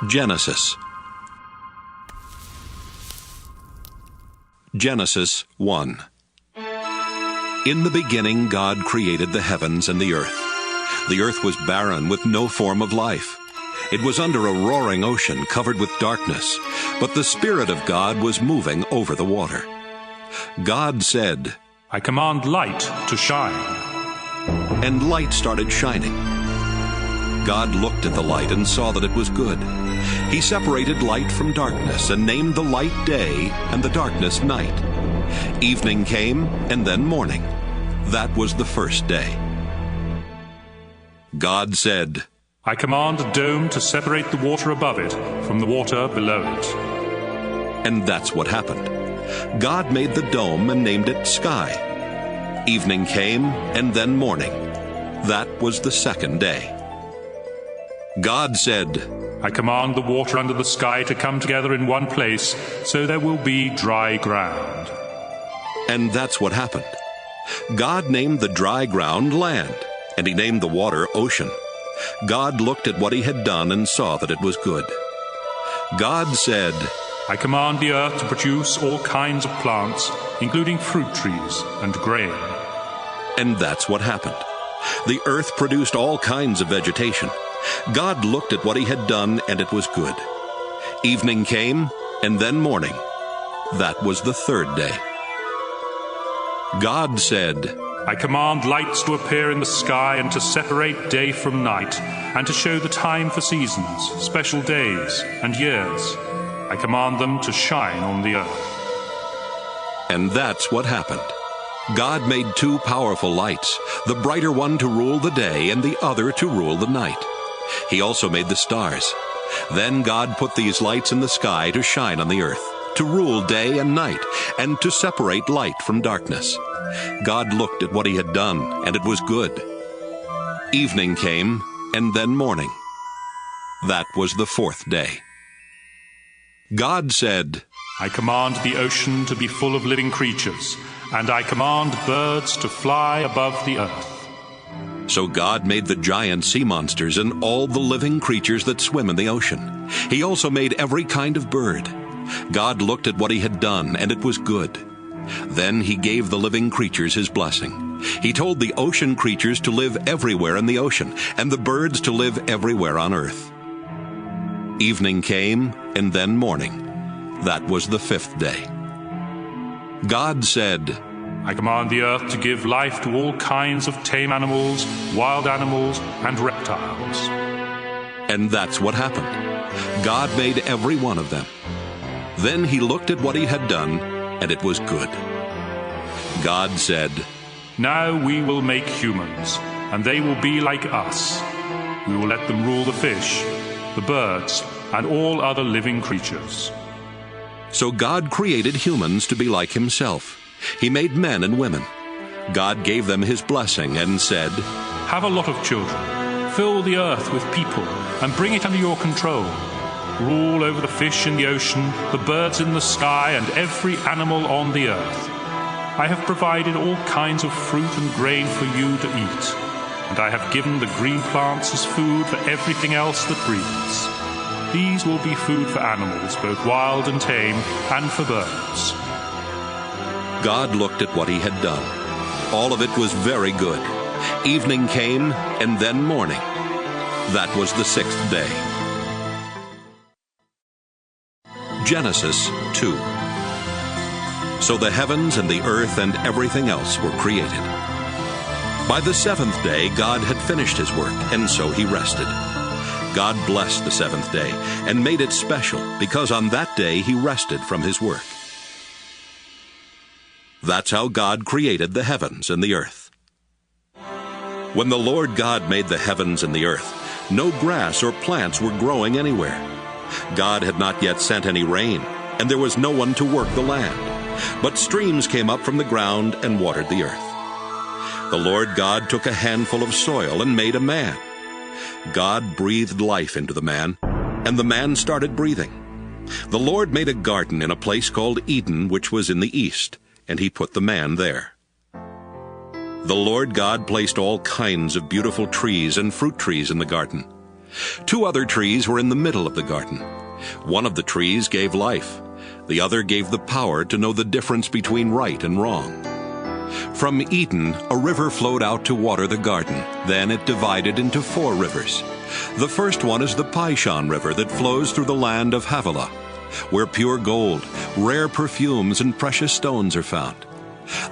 Genesis. Genesis 1. In the beginning God created the heavens and the earth. The earth was barren with no form of life. It was under a roaring ocean covered with darkness, but the Spirit of God was moving over the water. God said, I command light to shine. And light started shining. God looked at the light and saw that it was good. He separated light from darkness and named the light day and the darkness night. Evening came and then morning. That was the first day. God said, I command a dome to separate the water above it from the water below it. And that's what happened. God made the dome and named it sky. Evening came and then morning. That was the second day. God said, I command the water under the sky to come together in one place, so there will be dry ground. And that's what happened. God named the dry ground land, and he named the water ocean. God looked at what he had done and saw that it was good. God said, I command the earth to produce all kinds of plants, including fruit trees and grain. And that's what happened. The earth produced all kinds of vegetation. God looked at what he had done, and it was good. Evening came, and then morning. That was the third day. God said, I command lights to appear in the sky and to separate day from night, and to show the time for seasons, special days, and years. I command them to shine on the earth. And that's what happened. God made two powerful lights, the brighter one to rule the day and the other to rule the night. He also made the stars. Then God put these lights in the sky to shine on the earth, to rule day and night, and to separate light from darkness. God looked at what he had done, and it was good. Evening came, and then morning. That was the fourth day. God said, I command the ocean to be full of living creatures, and I command birds to fly above the earth. So God made the giant sea monsters and all the living creatures that swim in the ocean. He also made every kind of bird. God looked at what he had done, and it was good. Then he gave the living creatures his blessing. He told the ocean creatures to live everywhere in the ocean, and the birds to live everywhere on earth. Evening came, and then morning. That was the fifth day. God said, I command the earth to give life to all kinds of tame animals, wild animals, and reptiles. And that's what happened. God made every one of them. Then he looked at what he had done, and it was good. God said, Now we will make humans, and they will be like us. We will let them rule the fish, the birds, and all other living creatures. So God created humans to be like himself. He made men and women. God gave them his blessing and said, Have a lot of children. Fill the earth with people, and bring it under your control. Rule over the fish in the ocean, the birds in the sky, and every animal on the earth. I have provided all kinds of fruit and grain for you to eat, and I have given the green plants as food for everything else that breathes. These will be food for animals, both wild and tame, and for birds. God looked at what he had done. All of it was very good. Evening came, and then morning. That was the sixth day. Genesis 2. So the heavens and the earth and everything else were created. By the seventh day God had finished his work, and so he rested. God blessed the seventh day and made it special, because on that day he rested from his work. That's how God created the heavens and the earth. When the Lord God made the heavens and the earth, no grass or plants were growing anywhere. God had not yet sent any rain, and there was no one to work the land. But streams came up from the ground and watered the earth. The Lord God took a handful of soil and made a man. God breathed life into the man, and the man started breathing. The Lord made a garden in a place called Eden, which was in the east, and he put the man there. The Lord God placed all kinds of beautiful trees and fruit trees in the garden. 2 other trees were in the middle of the garden. One of the trees gave life. The other gave the power to know the difference between right and wrong. From Eden, a river flowed out to water the garden. Then it divided into 4 rivers. The first one is the Pishon River that flows through the land of Havilah, where pure gold, rare perfumes, and precious stones are found.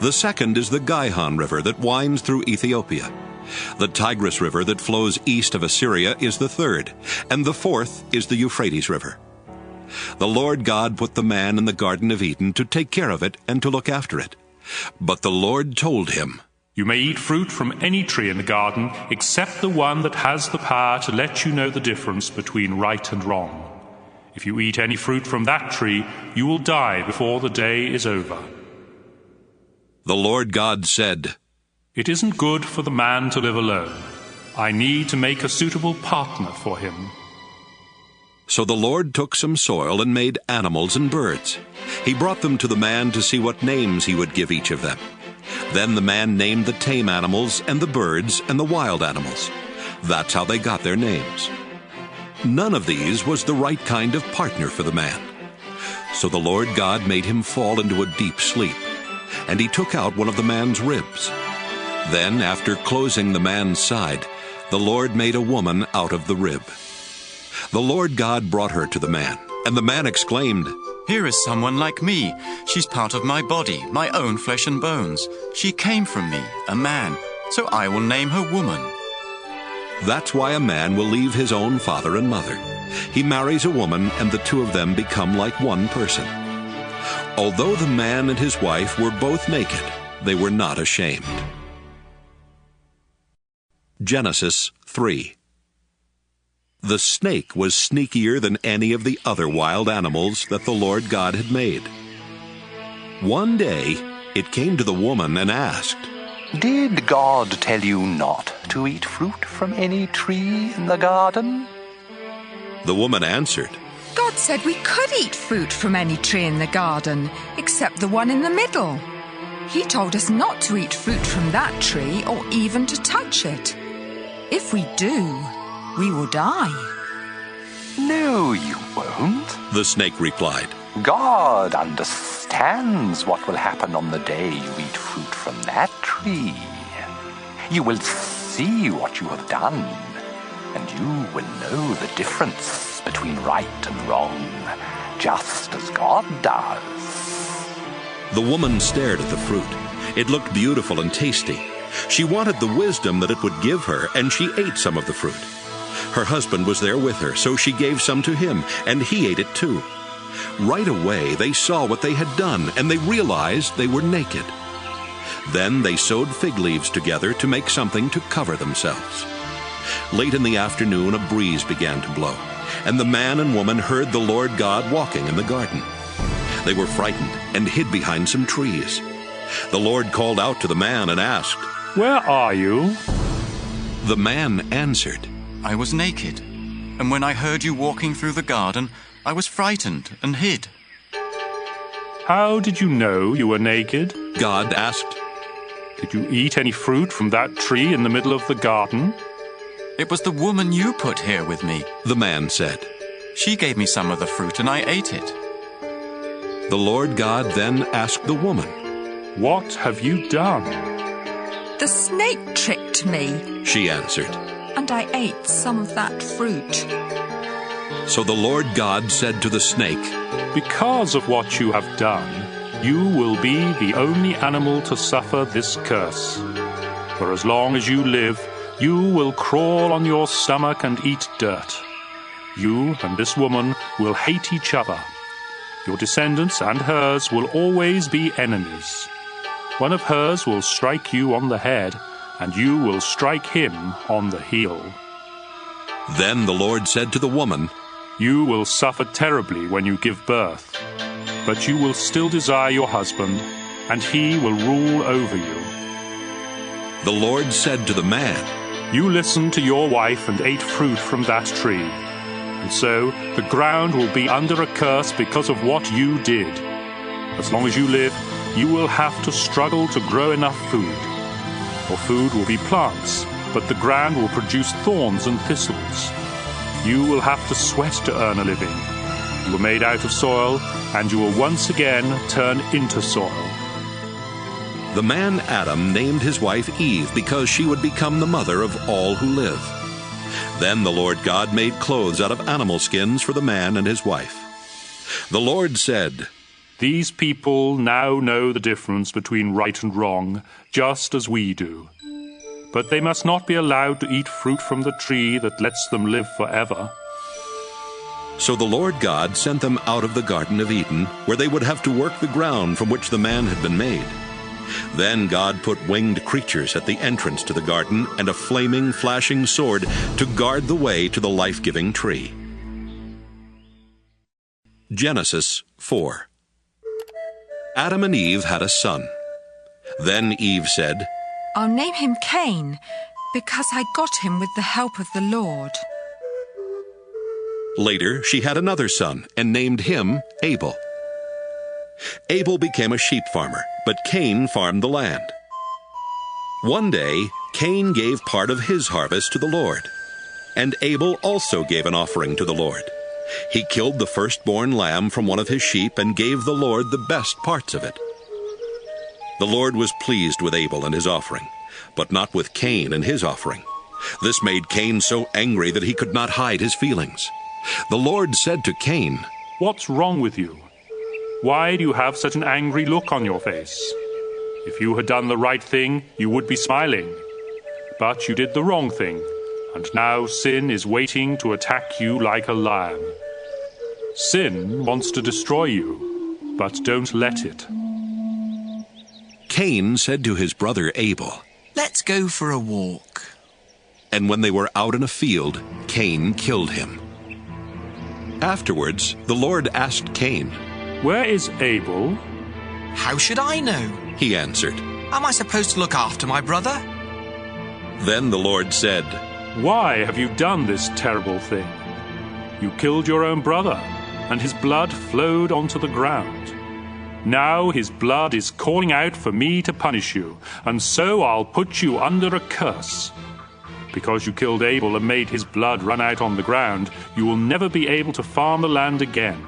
The second is the Gihon River that winds through Ethiopia. The Tigris River that flows east of Assyria is the third, and the fourth is the Euphrates River. The Lord God put the man in the Garden of Eden to take care of it and to look after it. But the Lord told him, "You may eat fruit from any tree in the garden, except the one that has the power to let you know the difference between right and wrong. If you eat any fruit from that tree, you will die before the day is over." The Lord God said, "It isn't good for the man to live alone. I need to make a suitable partner for him." So the Lord took some soil and made animals and birds. He brought them to the man to see what names he would give each of them. Then the man named the tame animals and the birds and the wild animals. That's how they got their names. None of these was the right kind of partner for the man. So the Lord God made him fall into a deep sleep, and he took out one of the man's ribs. Then, after closing the man's side, the Lord made a woman out of the rib. The Lord God brought her to the man, and the man exclaimed, "Here is someone like me. She's part of my body, my own flesh and bones. She came from me, a man, so I will name her woman." That's why a man will leave his own father and mother. He marries a woman, and the 2 of them become like one person. Although the man and his wife were both naked, they were not ashamed. Genesis 3. The snake was sneakier than any of the other wild animals that the Lord God had made. One day, it came to the woman and asked, "Did God tell you not to eat fruit from any tree in the garden?" The woman answered, "God said we could eat fruit from any tree in the garden, except the one in the middle. He told us not to eat fruit from that tree or even to touch it. If we do, we will die." "No, you won't," the snake replied. "God understands what will happen on the day you eat fruit from that tree. You will see what you have done, and you will know the difference between right and wrong, just as God does." The woman stared at the fruit. It looked beautiful and tasty. She wanted the wisdom that it would give her, and she ate some of the fruit. Her husband was there with her, so she gave some to him, and he ate it too. Right away they saw what they had done, and they realized they were naked. Then they sewed fig leaves together to make something to cover themselves. Late in the afternoon, a breeze began to blow, and the man and woman heard the Lord God walking in the garden. They were frightened and hid behind some trees. The Lord called out to the man and asked, "Where are you?" The man answered, "I was naked, and when I heard you walking through the garden, I was frightened and hid." "How did you know you were naked?" God asked. "Did you eat any fruit from that tree in the middle of the garden?" "It was the woman you put here with me. The man said. She gave me some of the fruit, and I ate it." The Lord God then asked the woman, "What have you done?" "The snake tricked me," she answered. "and I ate some of that fruit." So the Lord God said to the snake, "Because of what you have done, you will be the only animal to suffer this curse. For as long as you live, you will crawl on your stomach and eat dirt. You and this woman will hate each other. Your descendants and hers will always be enemies. One of hers will strike you on the head, and you will strike him on the heel." Then the Lord said to the woman, "You will suffer terribly when you give birth, but you will still desire your husband, and he will rule over you." The Lord said to the man, "You listened to your wife and ate fruit from that tree, and so the ground will be under a curse because of what you did. As long as you live, you will have to struggle to grow enough food. Your food will be plants, but the ground will produce thorns and thistles. You will have to sweat to earn a living. You were made out of soil, and you will once again turn into soil. The man Adam named his wife Eve because she would become the mother of all who live. Then the Lord God made clothes out of animal skins for the man and his wife. The Lord said, These people now know the difference between right and wrong, just as we do. But they must not be allowed to eat fruit from the tree that lets them live forever. So the Lord God sent them out of the Garden of Eden, where they would have to work the ground from which the man had been made. Then God put winged creatures at the entrance to the garden and a flaming, flashing sword to guard the way to the life-giving tree. Genesis 4. Adam and Eve had a son. Then Eve said, I'll name him Cain, because I got him with the help of the Lord. Later she had another son and named him Abel. Abel became a sheep farmer, but Cain farmed the land. One day, Cain gave part of his harvest to the Lord, and Abel also gave an offering to the Lord. He killed the firstborn lamb from one of his sheep and gave the Lord the best parts of it. The Lord was pleased with Abel and his offering, but not with Cain and his offering. This made Cain so angry that he could not hide his feelings. The Lord said to Cain, What's wrong with you? Why do you have such an angry look on your face? If you had done the right thing, you would be smiling. But you did the wrong thing, and now sin is waiting to attack you like a lion. Sin wants to destroy you, but don't let it. Cain said to his brother Abel, Let's go for a walk. And when they were out in a field, Cain killed him. Afterwards, the Lord asked Cain, Where is Abel? How should I know? He answered. Am I supposed to look after my brother? Then the Lord said, Why have you done this terrible thing? You killed your own brother, and his blood flowed onto the ground. Now his blood is calling out for me to punish you, and so I'll put you under a curse. Because you killed Abel and made his blood run out on the ground, you will never be able to farm the land again.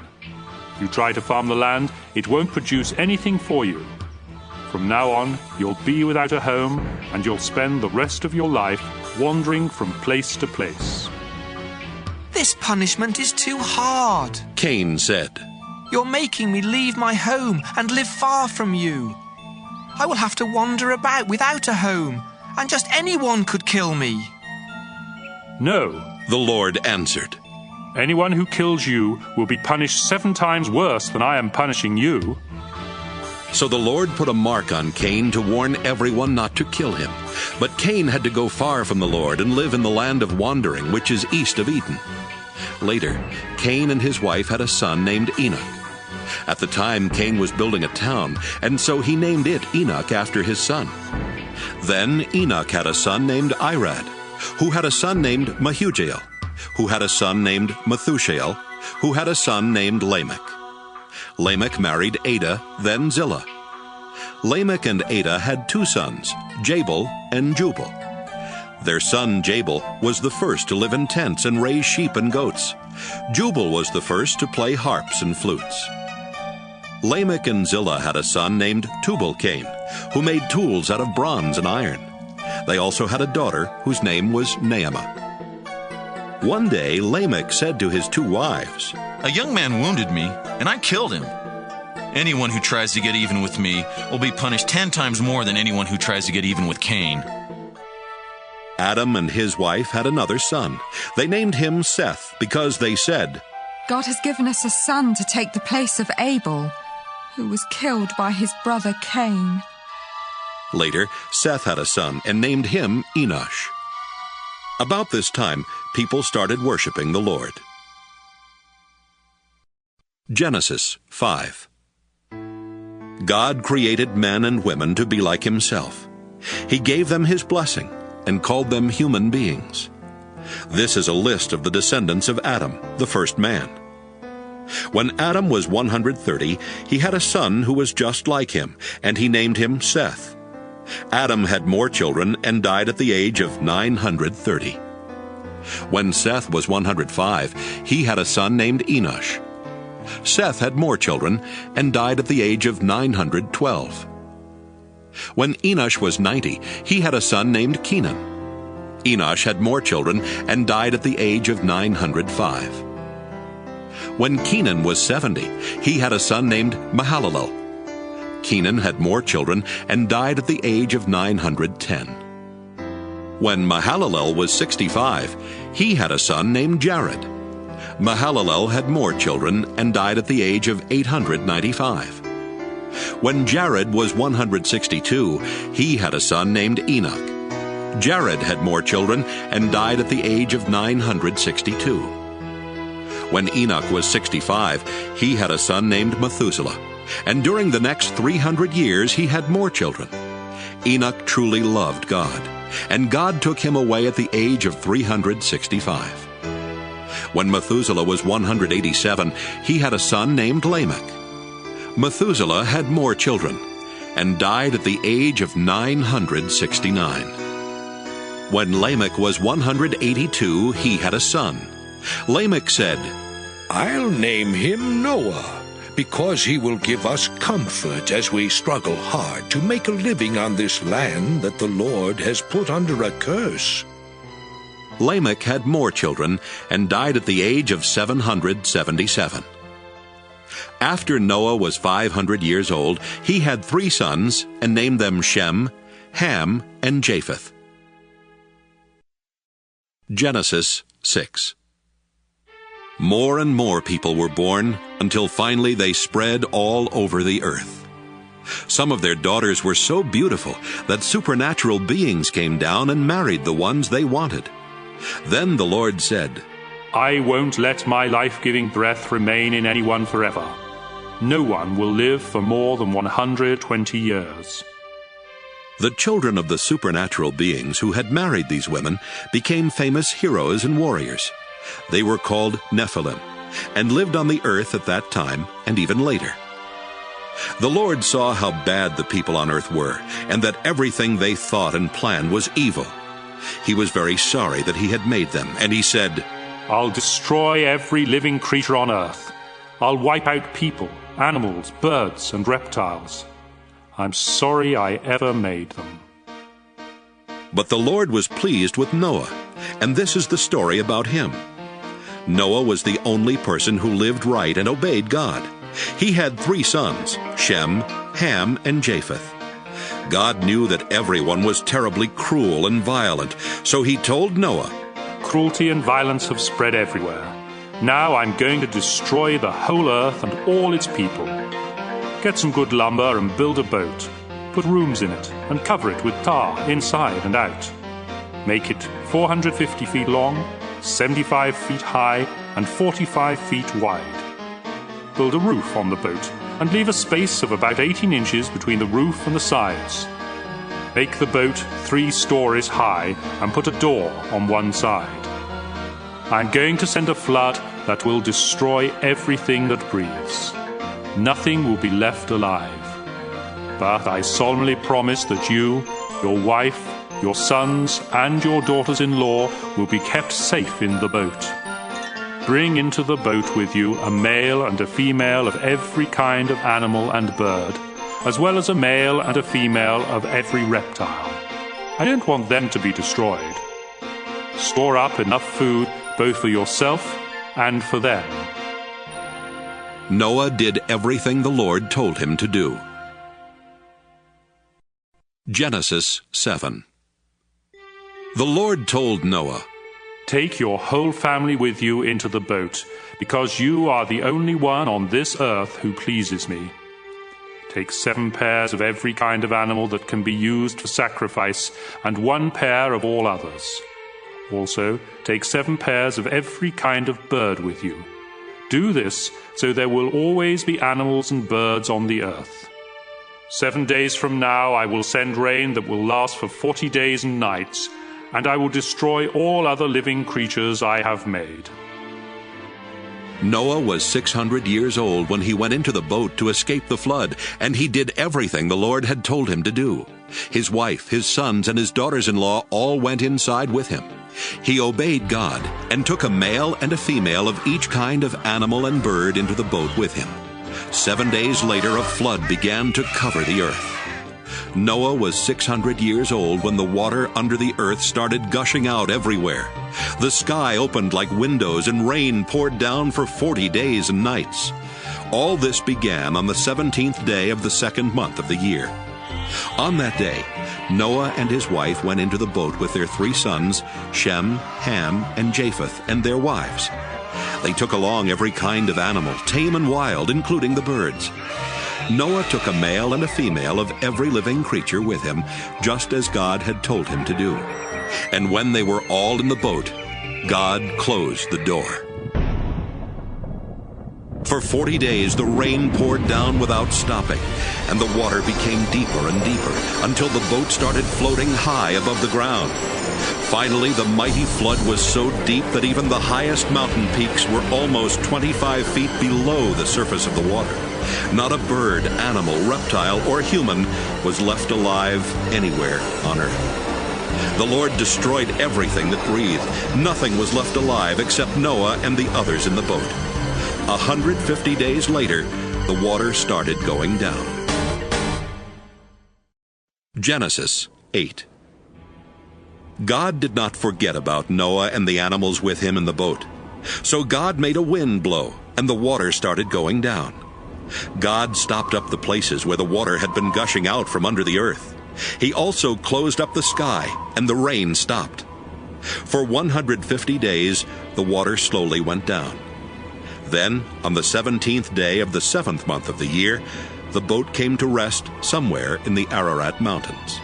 If you try to farm the land, it won't produce anything for you. From now on, you'll be without a home, and you'll spend the rest of your life wandering from place to place. This punishment is too hard. Cain said, You're making me leave my home and live far from you. I will have to wander about without a home, and just anyone could kill me. No, the Lord answered. Anyone who kills you will be punished 7 times worse than I am punishing you. So the Lord put a mark on Cain to warn everyone not to kill him. But Cain had to go far from the Lord and live in the land of wandering, which is east of Eden. Later, Cain and his wife had a son named Enoch. At the time, Cain was building a town, and so he named it Enoch after his son. Then Enoch had a son named Irad, who had a son named Mehujael, who had a son named Methushael, who had a son named Lamech. Lamech married Ada, then Zillah. Lamech and Ada had 2 sons, Jabal and Jubal. Their son Jabal was the first to live in tents and raise sheep and goats. Jubal was the first to play harps and flutes. Lamech and Zillah had a son named Tubal-Cain, who made tools out of bronze and iron. They also had a daughter whose name was Naamah. One day Lamech said to his 2 wives, A young man wounded me, and I killed him. Anyone who tries to get even with me will be punished 10 times more than anyone who tries to get even with Cain. Adam and his wife had another son. They named him Seth because they said, God has given us a son to take the place of Abel, who was killed by his brother Cain. Later, Seth had a son and named him Enosh. About this time, people started worshiping the Lord. Genesis 5. God created men and women to be like himself. He gave them his blessing and called them human beings. This is a list of the descendants of Adam, the first man. When Adam was 130, he had a son who was just like him, and he named him Seth. Adam had more children and died at the age of 930. When Seth was 105, he had a son named Enosh. Seth had more children and died at the age of 912. When Enosh was 90, he had a son named Kenan. Enosh had more children and died at the age of 905. When Kenan was 70, he had a son named Mahalalel. Kenan had more children and died at the age of 910. When Mahalalel was 65, he had a son named Jared. Mahalalel had more children and died at the age of 895. When Jared was 162, he had a son named Enoch. Jared had more children and died at the age of 962. When Enoch was 65, he had a son named Methuselah, and during the next 300 years he had more children. Enoch truly loved God, and God took him away at the age of 365. When Methuselah was 187, he had a son named Lamech. Methuselah had more children, and died at the age of 969. When Lamech was 182, he had a son. Lamech said, "I'll name him Noah, because he will give us comfort as we struggle hard to make a living on this land that the Lord has put under a curse." Lamech had more children and died at the age of 777. After Noah was 500 years old, he had 3 sons and named them Shem, Ham, and Japheth. Genesis 6. More and more people were born until finally they spread all over the earth. Some of their daughters were so beautiful that supernatural beings came down and married the ones they wanted. Then the Lord said, I won't let my life-giving breath remain in anyone forever. No one will live for more than 120 years. The children of the supernatural beings who had married these women became famous heroes and warriors. They were called Nephilim, and lived on the earth at that time and even later. The Lord saw how bad the people on earth were, and that everything they thought and planned was evil. He was very sorry that he had made them, and he said, I'll destroy every living creature on earth. I'll wipe out people, animals, birds, and reptiles. I'm sorry I ever made them. But the Lord was pleased with Noah, and this is the story about him. Noah was the only person who lived right and obeyed God. He had 3 sons, Shem, Ham, and Japheth. God knew that everyone was terribly cruel and violent, so he told Noah, Cruelty and violence have spread everywhere. Now I'm going to destroy the whole earth and all its people. Get some good lumber and build a boat. Put rooms in it and cover it with tar inside and out. Make it 450 feet long, 75 feet high, and 45 feet wide. Build a roof on the boat and leave a space of about 18 inches between the roof and the sides. Make the boat 3 stories high and put a door on one side. I'm going to send a flood that will destroy everything that breathes. Nothing will be left alive. But I solemnly promise that you, your wife, your sons, and your daughters-in-law will be kept safe in the boat. Bring into the boat with you a male and a female of every kind of animal and bird, as well as a male and a female of every reptile. I don't want them to be destroyed. Store up enough food both for yourself and for them. Noah did everything the Lord told him to do. Genesis 7. The Lord told Noah, Take your whole family with you into the boat, because you are the only one on this earth who pleases me. Take 7 pairs of every kind of animal that can be used for sacrifice, and 1 pair of all others. Also, take 7 pairs of every kind of bird with you. Do this so there will always be animals and birds on the earth. 7 days from now I will send rain that will last for 40 days and nights, and I will destroy all other living creatures I have made. Noah was 600 years old when he went into the boat to escape the flood, and he did everything the Lord had told him to do. His wife, his sons, and his daughters-in-law all went inside with him. He obeyed God and took a male and a female of each kind of animal and bird into the boat with him. 7 days later, a flood began to cover the earth. Noah was 600 years old when the water under the earth started gushing out everywhere. The sky opened like windows and rain poured down for 40 days and nights. All this began on the 17th day of the second month of the year. On that day, Noah and his wife went into the boat with their 3 sons, Shem, Ham, and Japheth, and their wives. They took along every kind of animal, tame and wild, including the birds. Noah took a male and a female of every living creature with him, just as God had told him to do. And when they were all in the boat, God closed the door. For 40 days the rain poured down without stopping, and the water became deeper and deeper until the boat started floating high above the ground. Finally, the mighty flood was so deep that even the highest mountain peaks were almost 25 feet below the surface of the water. Not a bird, animal, reptile, or human was left alive anywhere on earth. The Lord destroyed everything that breathed. Nothing was left alive except Noah and the others in the boat. 150 days later, the water started going down. Genesis 8. God did not forget about Noah and the animals with him in the boat. So God made a wind blow, and the water started going down. God stopped up the places where the water had been gushing out from under the earth. He also closed up the sky, and the rain stopped. For 150 days, the water slowly went down. Then, on the 17th day of the 7th month of the year, the boat came to rest somewhere in the Ararat Mountains.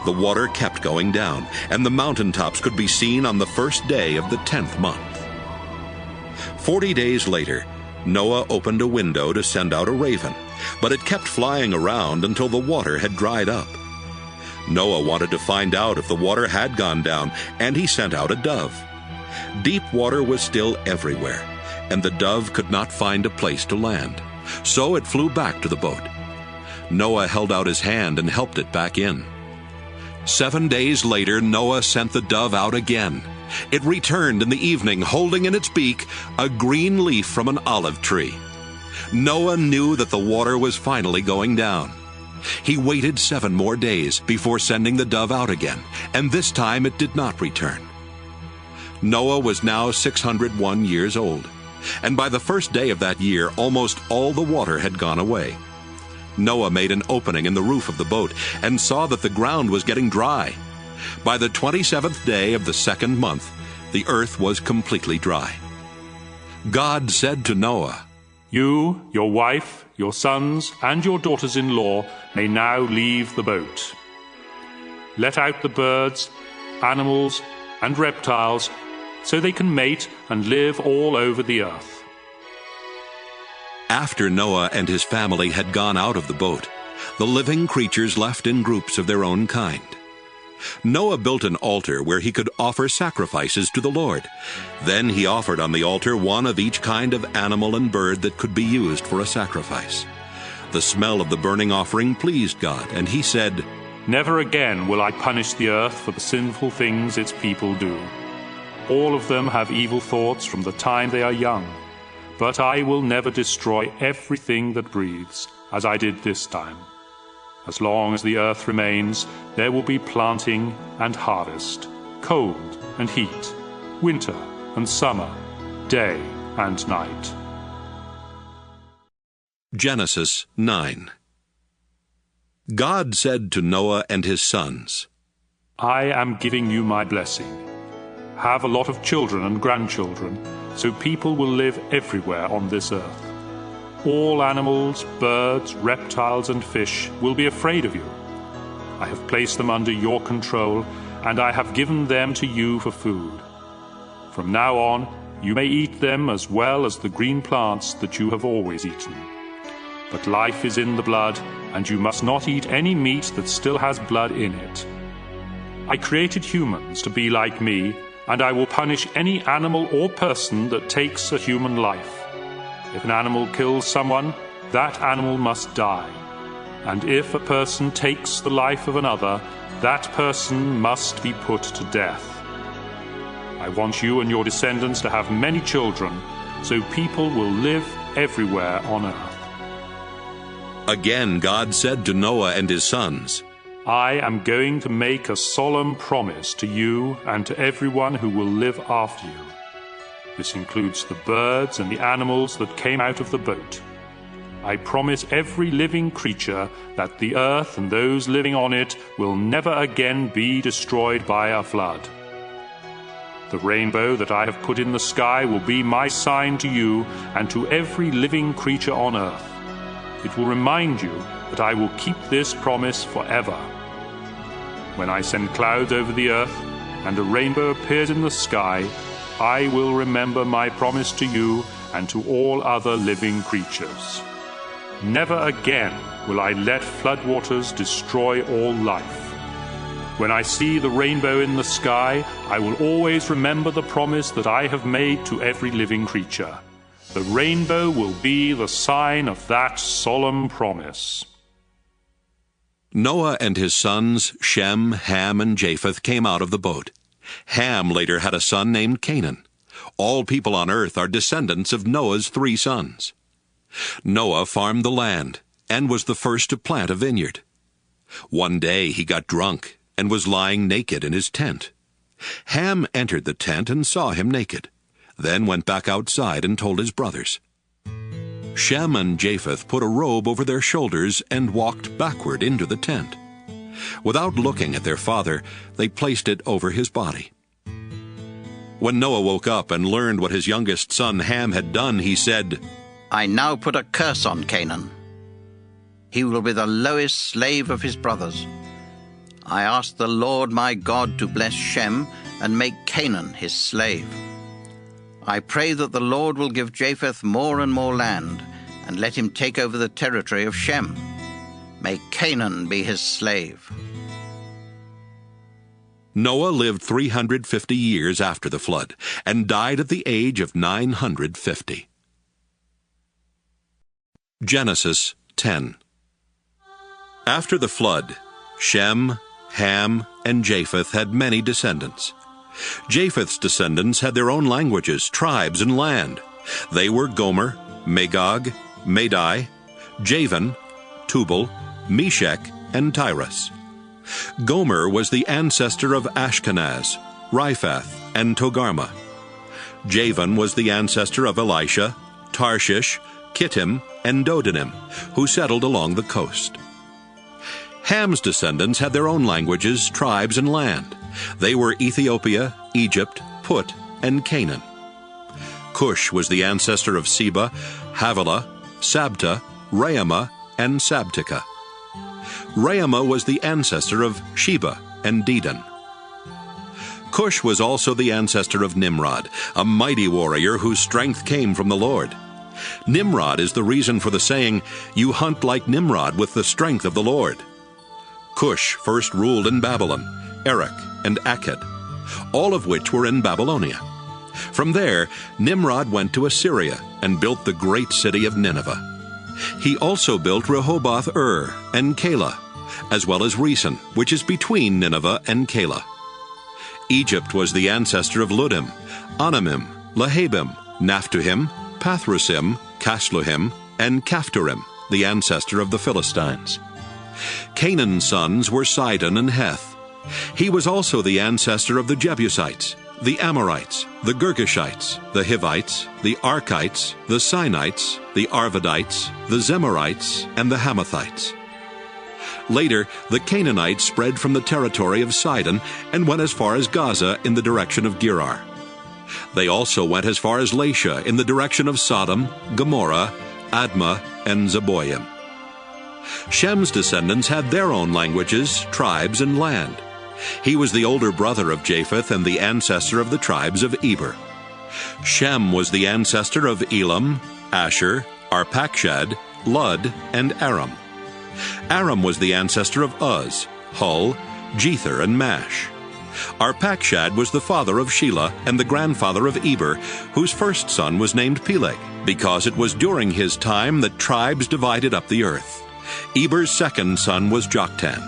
The water kept going down, and the mountaintops could be seen on the first day of the 10th month. 40 days later, Noah opened a window to send out a raven, but it kept flying around until the water had dried up. Noah wanted to find out if the water had gone down, and he sent out a dove. Deep water was still everywhere, and the dove could not find a place to land, so it flew back to the boat. Noah held out his hand and helped it back in. 7 days later, Noah sent the dove out again. It returned in the evening, holding in its beak a green leaf from an olive tree. Noah knew that the water was finally going down. He waited 7 more days before sending the dove out again, and this time it did not return. Noah was now 601 years old, and by the first day of that year, almost all the water had gone away. Noah made an opening in the roof of the boat and saw that the ground was getting dry. By the 27th day of the 2nd month, the earth was completely dry. God said to Noah, "You, your wife, your sons, and your daughters-in-law may now leave the boat. Let out the birds, animals, and reptiles, so they can mate and live all over the earth." After Noah and his family had gone out of the boat, the living creatures left in groups of their own kind. Noah built an altar where he could offer sacrifices to the Lord. Then he offered on the altar one of each kind of animal and bird that could be used for a sacrifice. The smell of the burning offering pleased God, and he said, "Never again will I punish the earth for the sinful things its people do. All of them have evil thoughts from the time they are young, but I will never destroy everything that breathes, as I did this time. As long as the earth remains, there will be planting and harvest, cold and heat, winter and summer, day and night." Genesis 9. God said to Noah and his sons, "I am giving you my blessing. Have a lot of children and grandchildren, so people will live everywhere on this earth. All animals, birds, reptiles, and fish will be afraid of you. I have placed them under your control, and I have given them to you for food. From now on, you may eat them as well as the green plants that you have always eaten. But life is in the blood, and you must not eat any meat that still has blood in it. I created humans to be like me, and I will punish any animal or person that takes a human life. If an animal kills someone, that animal must die. And if a person takes the life of another, that person must be put to death. I want you and your descendants to have many children, so people will live everywhere on earth. Again God said to Noah and his sons, I am going to make a solemn promise to you and to everyone who will live after you. This includes the birds and the animals that came out of the boat. I promise every living creature that the earth and those living on it will never again be destroyed by a flood. The rainbow that I have put in the sky will be my sign to you and to every living creature on earth. It will remind you that I will keep this promise forever. When I send clouds over the earth and a rainbow appears in the sky, I will remember my promise to you and to all other living creatures. Never again will I let floodwaters destroy all life. When I see the rainbow in the sky, I will always remember the promise that I have made to every living creature. The rainbow will be the sign of that solemn promise. Noah and his sons, Shem, Ham, and Japheth, came out of the boat. Ham later had a son named Canaan. All people on earth are descendants of Noah's 3 sons. Noah farmed the land and was the first to plant a vineyard. One day he got drunk and was lying naked in his tent. Ham entered the tent and saw him naked, then went back outside and told his brothers. Shem and Japheth put a robe over their shoulders and walked backward into the tent. Without looking at their father, they placed it over his body. When Noah woke up and learned what his youngest son Ham had done, he said, I now put a curse on Canaan. He will be the lowest slave of his brothers. I ask the Lord my God to bless Shem and make Canaan his slave. I pray that the Lord will give Japheth more and more land, and let him take over the territory of Shem. May Canaan be his slave. Noah lived 350 years after the flood, and died at the age of 950. Genesis 10. After the flood, Shem, Ham, and Japheth had many descendants. Japheth's descendants had their own languages, tribes, and land. They were Gomer, Magog, Madai, Javan, Tubal, Meshech, and Tyrus. Gomer was the ancestor of Ashkenaz, Riphath, and Togarmah. Javan was the ancestor of Elisha, Tarshish, Kittim, and Dodanim, who settled along the coast. Ham's descendants had their own languages, tribes, and land. They were Ethiopia, Egypt, Put, and Canaan. Cush was the ancestor of Seba, Havilah, Sabta, Raamah, and Sabteka. Raamah was the ancestor of Sheba and Dedan. Cush was also the ancestor of Nimrod, a mighty warrior whose strength came from the Lord. Nimrod is the reason for the saying, "You hunt like Nimrod with the strength of the Lord." Cush first ruled in Babylon, Erech, and Akkad, all of which were in Babylonia. From there, Nimrod went to Assyria and built the great city of Nineveh. He also built Rehoboth-ur and Calah, as well as Resen, which is between Nineveh and Calah. Egypt was the ancestor of Ludim, Anamim, Lahabim, Naphtuhim, Pathrusim, Casluhim, and Caphtorim, the ancestor of the Philistines. Canaan's sons were Sidon and Heth. He was also the ancestor of the Jebusites, the Amorites, the Girgashites, the Hivites, the Arkites, the Sinites, the Arvadites, the Zemarites, and the Hamathites. Later, the Canaanites spread from the territory of Sidon and went as far as Gaza in the direction of Gerar. They also went as far as Lasha in the direction of Sodom, Gomorrah, Admah, and Zeboim. Shem's descendants had their own languages, tribes, and land. He was the older brother of Japheth and the ancestor of the tribes of Eber. Shem was the ancestor of Elam, Asher, Arpachshad, Lud, and Aram. Aram was the ancestor of Uz, Hul, Jether, and Mash. Arpachshad was the father of Shelah and the grandfather of Eber, whose first son was named Peleg, because it was during his time that tribes divided up the earth. Eber's second son was Joktan.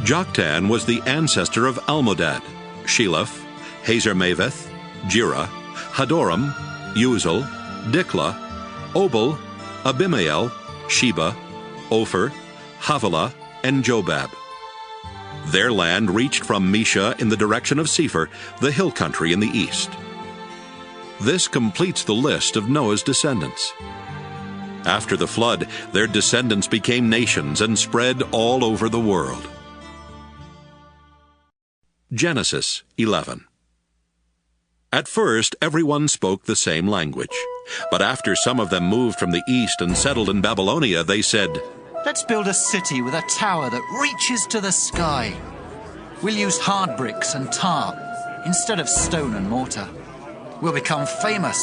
Joktan was the ancestor of Almodad, Sheleph, Hazarmaveth, Jireh, Hadoram, Uzal, Diklah, Obal, Abimael, Sheba, Ophir, Havilah, and Jobab. Their land reached from Mesha in the direction of Sephir, the hill country in the east. This completes the list of Noah's descendants. After the flood, their descendants became nations and spread all over the world. Genesis 11. At first, everyone spoke the same language. But after some of them moved from the east and settled in Babylonia, they said, "Let's build a city with a tower that reaches to the sky. We'll use hard bricks and tar instead of stone and mortar. We'll become famous,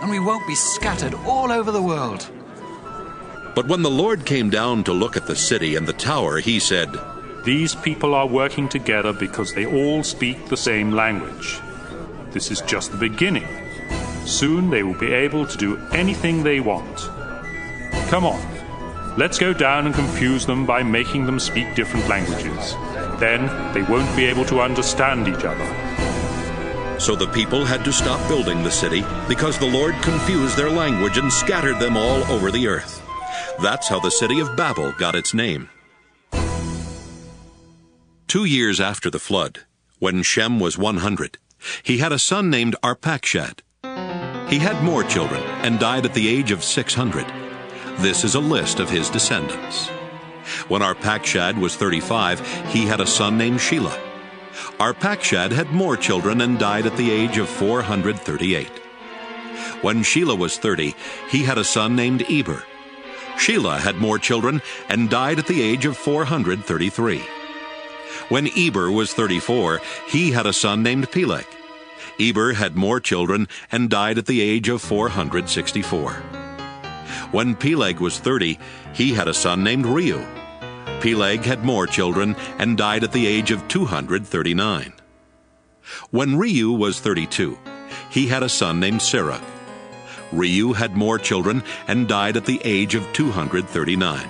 and we won't be scattered all over the world." But when the Lord came down to look at the city and the tower, he said, These people are working together because they all speak the same language. This is just the beginning. Soon they will be able to do anything they want. Come on, let's go down and confuse them by making them speak different languages. Then they won't be able to understand each other. So the people had to stop building the city because the Lord confused their language and scattered them all over the earth. That's how the city of Babel got its name. 2 years after the flood, when Shem was 100, he had a son named Arpachshad. He had more children and died at the age of 600. This is a list of his descendants. When Arpachshad was 35, he had a son named Shelah. Arpachshad had more children and died at the age of 438. When Shelah was 30, he had a son named Eber. Shelah had more children and died at the age of 433. When Eber was 34, he had a son named Peleg. Eber had more children and died at the age of 464. When Peleg was 30, he had a son named Reu. Peleg had more children and died at the age of 239. When Reu was 32, he had a son named Serug. Reu had more children and died at the age of 239.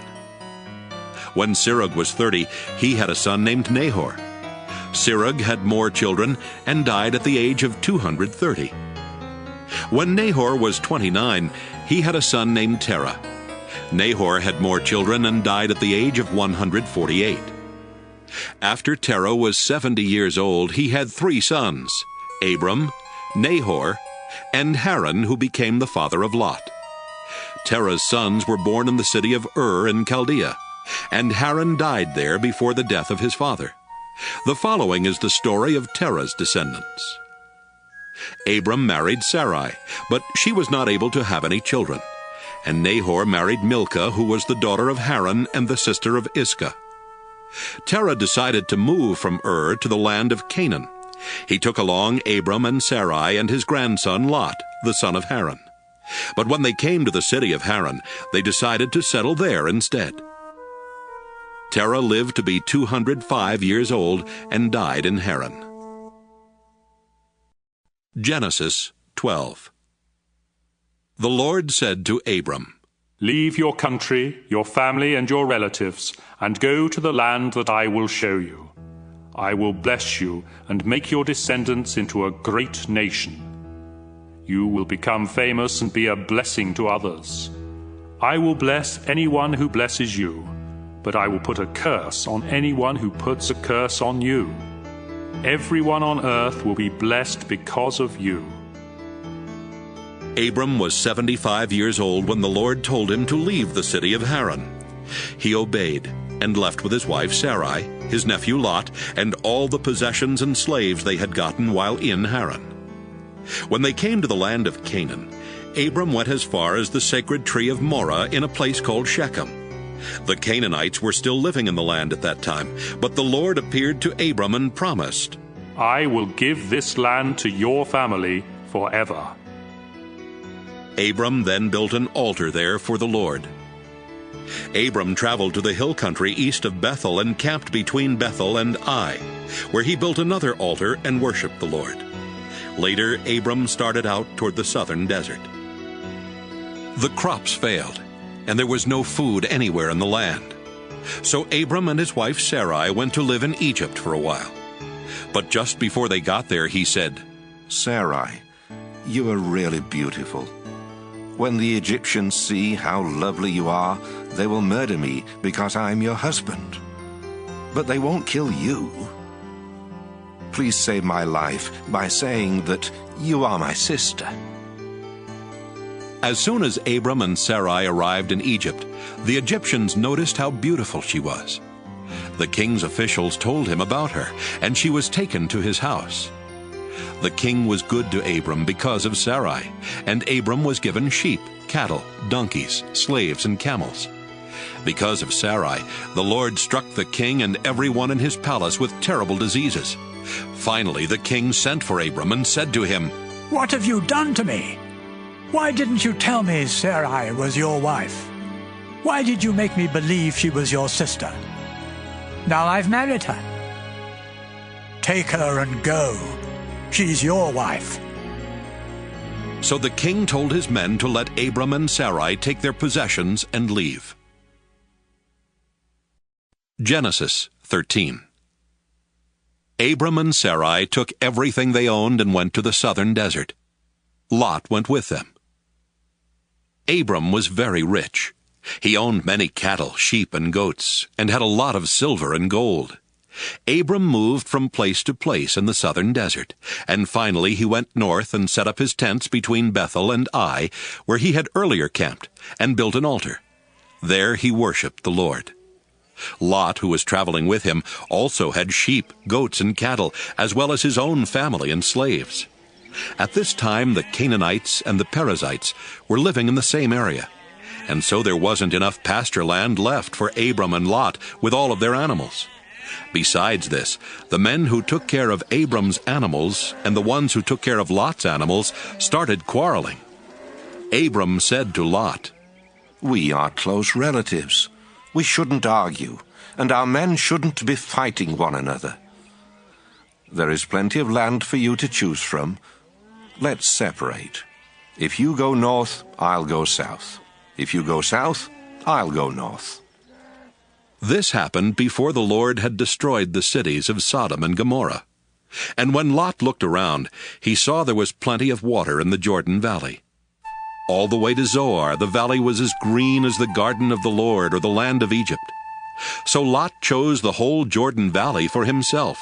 When Serug was 30, he had a son named Nahor. Serug had more children and died at the age of 230. When Nahor was 29, he had a son named Terah. Nahor had more children and died at the age of 148. After Terah was 70 years old, he had 3 sons, Abram, Nahor, and Haran, who became the father of Lot. Terah's sons were born in the city of Ur in Chaldea, and Haran died there before the death of his father. The following is the story of Terah's descendants. Abram married Sarai, but she was not able to have any children. And Nahor married Milcah, who was the daughter of Haran and the sister of Iscah. Terah decided to move from Ur to the land of Canaan. He took along Abram and Sarai and his grandson Lot, the son of Haran. But when they came to the city of Haran, they decided to settle there instead. Terah lived to be 205 years old and died in Haran. Genesis 12. The Lord said to Abram, Leave your country, your family, and your relatives, and go to the land that I will show you. I will bless you and make your descendants into a great nation. You will become famous and be a blessing to others. I will bless anyone who blesses you, but I will put a curse on anyone who puts a curse on you. Everyone on earth will be blessed because of you. Abram was 75 years old when the Lord told him to leave the city of Haran. He obeyed and left with his wife Sarai, his nephew Lot, and all the possessions and slaves they had gotten while in Haran. When they came to the land of Canaan, Abram went as far as the sacred tree of Moreh in a place called Shechem. The Canaanites were still living in the land at that time, but the Lord appeared to Abram and promised, I will give this land to your family forever. Abram then built an altar there for the Lord. Abram traveled to the hill country east of Bethel and camped between Bethel and Ai, where he built another altar and worshipped the Lord. Later, Abram started out toward the southern desert. The crops failed, and there was no food anywhere in the land. So Abram and his wife Sarai went to live in Egypt for a while. But just before they got there, he said, Sarai, you are really beautiful. When the Egyptians see how lovely you are, they will murder me because I am your husband. But they won't kill you. Please save my life by saying that you are my sister." As soon as Abram and Sarai arrived in Egypt, the Egyptians noticed how beautiful she was. The king's officials told him about her, and she was taken to his house. The king was good to Abram because of Sarai, and Abram was given sheep, cattle, donkeys, slaves, and camels. Because of Sarai, the Lord struck the king and everyone in his palace with terrible diseases. Finally, the king sent for Abram and said to him, "What have you done to me? Why didn't you tell me Sarai was your wife? Why did you make me believe she was your sister? Now I've married her. Take her and go. She's your wife." So the king told his men to let Abram and Sarai take their possessions and leave. Genesis 13. Abram and Sarai took everything they owned and went to the southern desert. Lot went with them. Abram was very rich. He owned many cattle, sheep, and goats, and had a lot of silver and gold. Abram moved from place to place in the southern desert, and finally he went north and set up his tents between Bethel and Ai, where he had earlier camped, and built an altar. There he worshipped the Lord. Lot, who was traveling with him, also had sheep, goats, and cattle, as well as his own family and slaves. At this time the Canaanites and the Perizzites were living in the same area, and so there wasn't enough pasture land left for Abram and Lot with all of their animals. Besides this, the men who took care of Abram's animals and the ones who took care of Lot's animals started quarreling. Abram said to Lot, "We are close relatives. We shouldn't argue, and our men shouldn't be fighting one another. There is plenty of land for you to choose from. Let's separate. If you go north, I'll go south. If you go south, I'll go north." This happened before the Lord had destroyed the cities of Sodom and Gomorrah. And when Lot looked around, he saw there was plenty of water in the Jordan Valley. All the way to Zoar, the valley was as green as the garden of the Lord or the land of Egypt. So Lot chose the whole Jordan Valley for himself,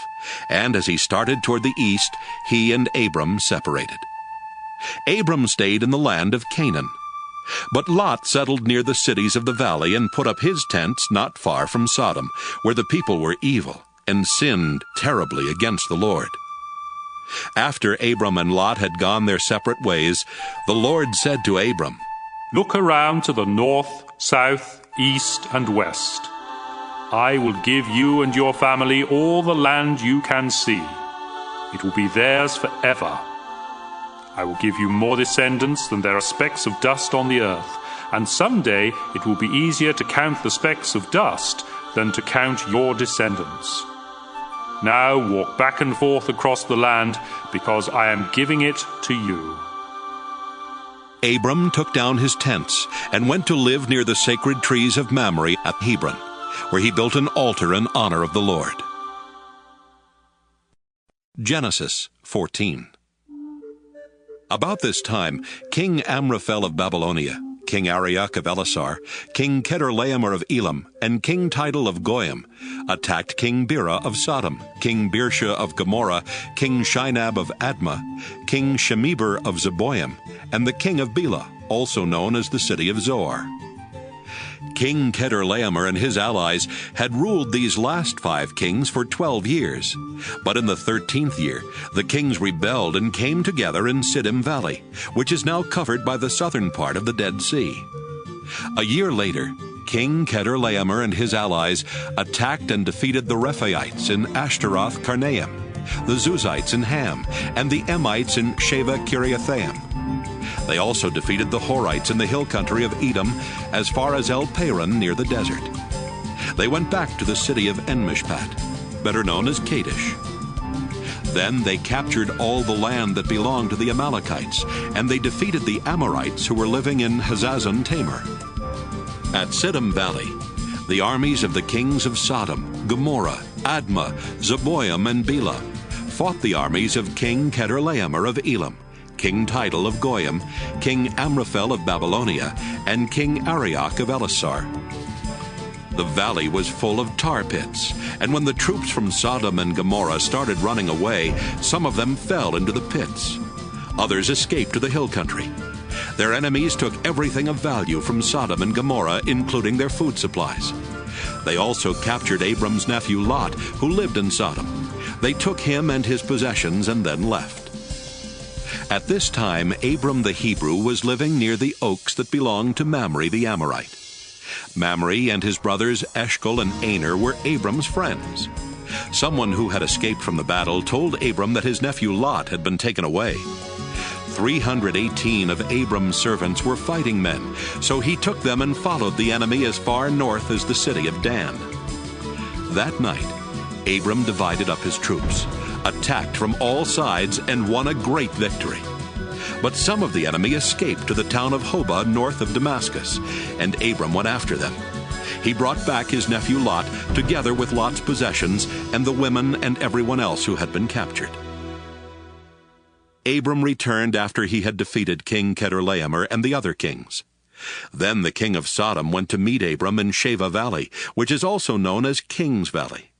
and as he started toward the east, he and Abram separated. Abram stayed in the land of Canaan. But Lot settled near the cities of the valley and put up his tents not far from Sodom, where the people were evil and sinned terribly against the Lord. After Abram and Lot had gone their separate ways, the Lord said to Abram, "Look around to the north, south, east, and west. I will give you and your family all the land you can see. It will be theirs forever. I will give you more descendants than there are specks of dust on the earth, and someday it will be easier to count the specks of dust than to count your descendants. Now walk back and forth across the land, because I am giving it to you." Abram took down his tents and went to live near the sacred trees of Mamre at Hebron, where he built an altar in honor of the Lord. Genesis 14. About this time, King Amraphel of Babylonia, King Arioch of Elasar, King Chedorlaomer of Elam, and King Tidal of Goyim attacked King Bera of Sodom, King Birsha of Gomorrah, King Shinab of Admah, King Shemeber of Zeboim, and the king of Bela, also known as the city of Zoar. King Chedorlaomer and his allies had ruled these last 5 kings for 12 years. But in the 13th year, the kings rebelled and came together in Siddim Valley, which is now covered by the southern part of the Dead Sea. A year later, King Chedorlaomer and his allies attacked and defeated the Rephaites in Ashtaroth Karnaim, the Zuzites in Ham, and the Emites in Sheva Kiriathaim. They also defeated the Horites in the hill country of Edom as far as El Paran near the desert. They went back to the city of En-Mishpat, better known as Kadesh. Then they captured all the land that belonged to the Amalekites, and they defeated the Amorites who were living in Hazazon Tamar. At Siddim Valley, the armies of the kings of Sodom, Gomorrah, Admah, Zeboim, and Bela fought the armies of King Chedorlaomer of Elam, King Tidal of Goyim, King Amraphel of Babylonia, and King Arioch of Elasar. The valley was full of tar pits, and when the troops from Sodom and Gomorrah started running away, some of them fell into the pits. Others escaped to the hill country. Their enemies took everything of value from Sodom and Gomorrah, including their food supplies. They also captured Abram's nephew Lot, who lived in Sodom. They took him and his possessions and then left. At this time, Abram the Hebrew was living near the oaks that belonged to Mamre the Amorite. Mamre and his brothers Eshcol and Aner were Abram's friends. Someone who had escaped from the battle told Abram that his nephew Lot had been taken away. 318 of Abram's servants were fighting men, so he took them and followed the enemy as far north as the city of Dan. That night, Abram divided up his troops, attacked from all sides, and won a great victory. But some of the enemy escaped to the town of Hobah north of Damascus, and Abram went after them. He brought back his nephew Lot, together with Lot's possessions and the women and everyone else who had been captured. Abram returned after he had defeated King Chedorlaomer and the other kings. Then the king of Sodom went to meet Abram in Sheva Valley, which is also known as King's Valley.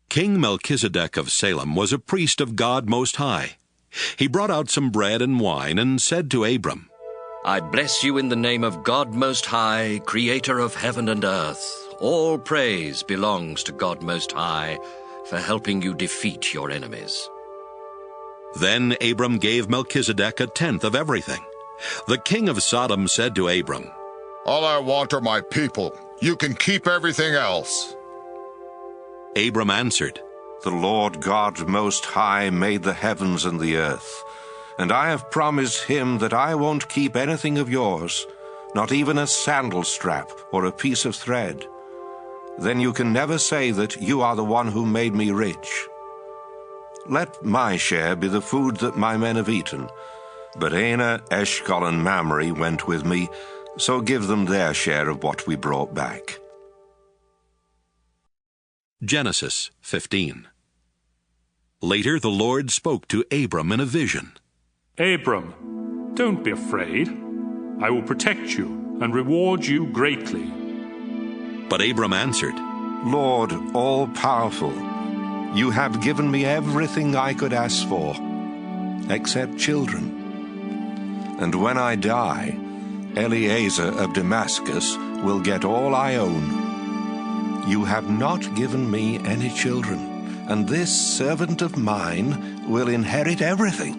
King Melchizedek of Salem was a priest of God Most High. He brought out some bread and wine and said to Abram, I bless you in the name of God Most High, creator of heaven and earth. All praise belongs to God Most High for helping you defeat your enemies. Then Abram gave Melchizedek a tenth of everything. The king of Sodom said to Abram, All I want are my people. You can keep everything else. Abram answered, The Lord God Most High made the heavens and the earth, and I have promised him that I won't keep anything of yours, not even a sandal strap or a piece of thread. Then you can never say that you are the one who made me rich. Let my share be the food that my men have eaten. But Aner, Eshcol, and Mamre went with me, so give them their share of what we brought back. Genesis 15. Later the Lord spoke to Abram in a vision. Abram, don't be afraid. I will protect you and reward you greatly. But Abram answered, Lord, all-powerful, you have given me everything I could ask for, except children. And when I die, Eliezer of Damascus will get all I own. You have not given me any children, and this servant of mine will inherit everything.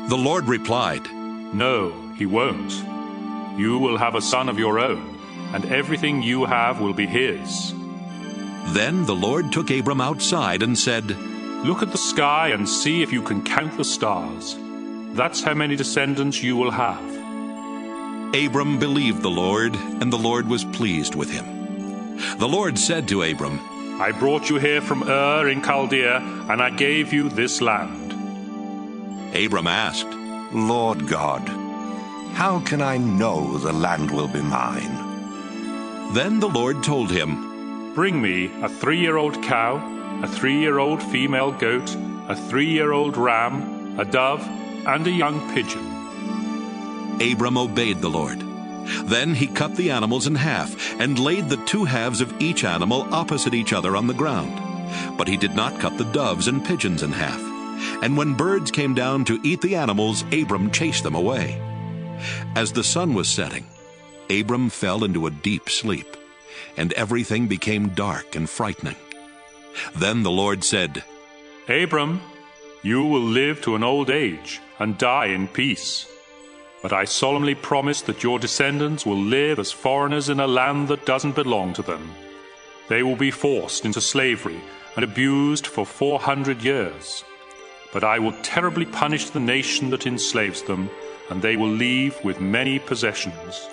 The Lord replied, No, he won't. You will have a son of your own, and everything you have will be his. Then the Lord took Abram outside and said, Look at the sky and see if you can count the stars. That's how many descendants you will have. Abram believed the Lord, and the Lord was pleased with him. The Lord said to Abram, I brought you here from Ur in Chaldea, and I gave you this land. Abram asked, Lord God, how can I know the land will be mine? Then the Lord told him, Bring me a 3-year-old cow, a 3-year-old female goat, a 3-year-old ram, a dove, and a young pigeon. Abram obeyed the Lord. Then he cut the animals in half and laid the 2 halves of each animal opposite each other on the ground. But he did not cut the doves and pigeons in half. And when birds came down to eat the animals, Abram chased them away. As the sun was setting, Abram fell into a deep sleep, and everything became dark and frightening. Then the Lord said, Abram, you will live to an old age and die in peace. But I solemnly promise that your descendants will live as foreigners in a land that doesn't belong to them. They will be forced into slavery and abused for 400 years. But I will terribly punish the nation that enslaves them, and they will leave with many possessions.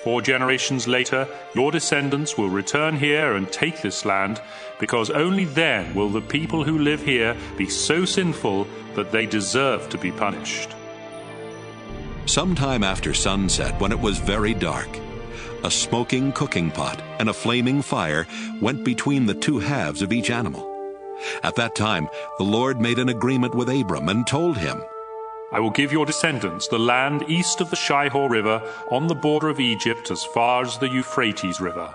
4 generations later, your descendants will return here and take this land, because only then will the people who live here be so sinful that they deserve to be punished. Sometime after sunset, when it was very dark, a smoking cooking pot and a flaming fire went between the 2 halves of each animal. At that time, the Lord made an agreement with Abram and told him, I will give your descendants the land east of the Shihor River on the border of Egypt as far as the Euphrates River.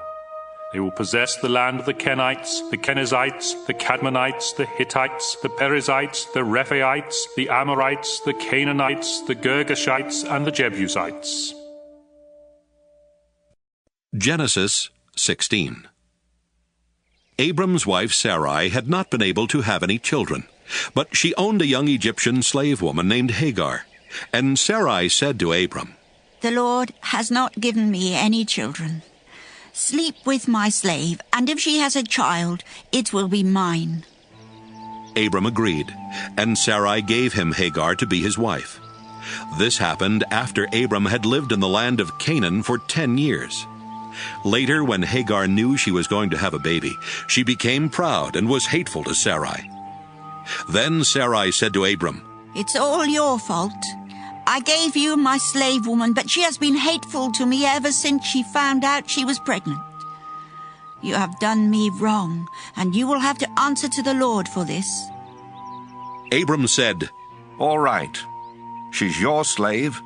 They will possess the land of the Kenites, the Kenizzites, the Kadmonites, the Hittites, the Perizzites, the Rephaites, the Amorites, the Canaanites, the Girgashites, and the Jebusites. Genesis 16. Abram's wife Sarai had not been able to have any children, but she owned a young Egyptian slave woman named Hagar. And Sarai said to Abram, The Lord has not given me any children. Sleep with my slave, and if she has a child, it will be mine. Abram agreed, and Sarai gave him Hagar to be his wife. This happened after Abram had lived in the land of Canaan for 10 years. Later, when Hagar knew she was going to have a baby, she became proud and was hateful to Sarai. Then Sarai said to Abram, It's all your fault. I gave you my slave woman, but she has been hateful to me ever since she found out she was pregnant. You have done me wrong, and you will have to answer to the Lord for this. Abram said, All right. She's your slave,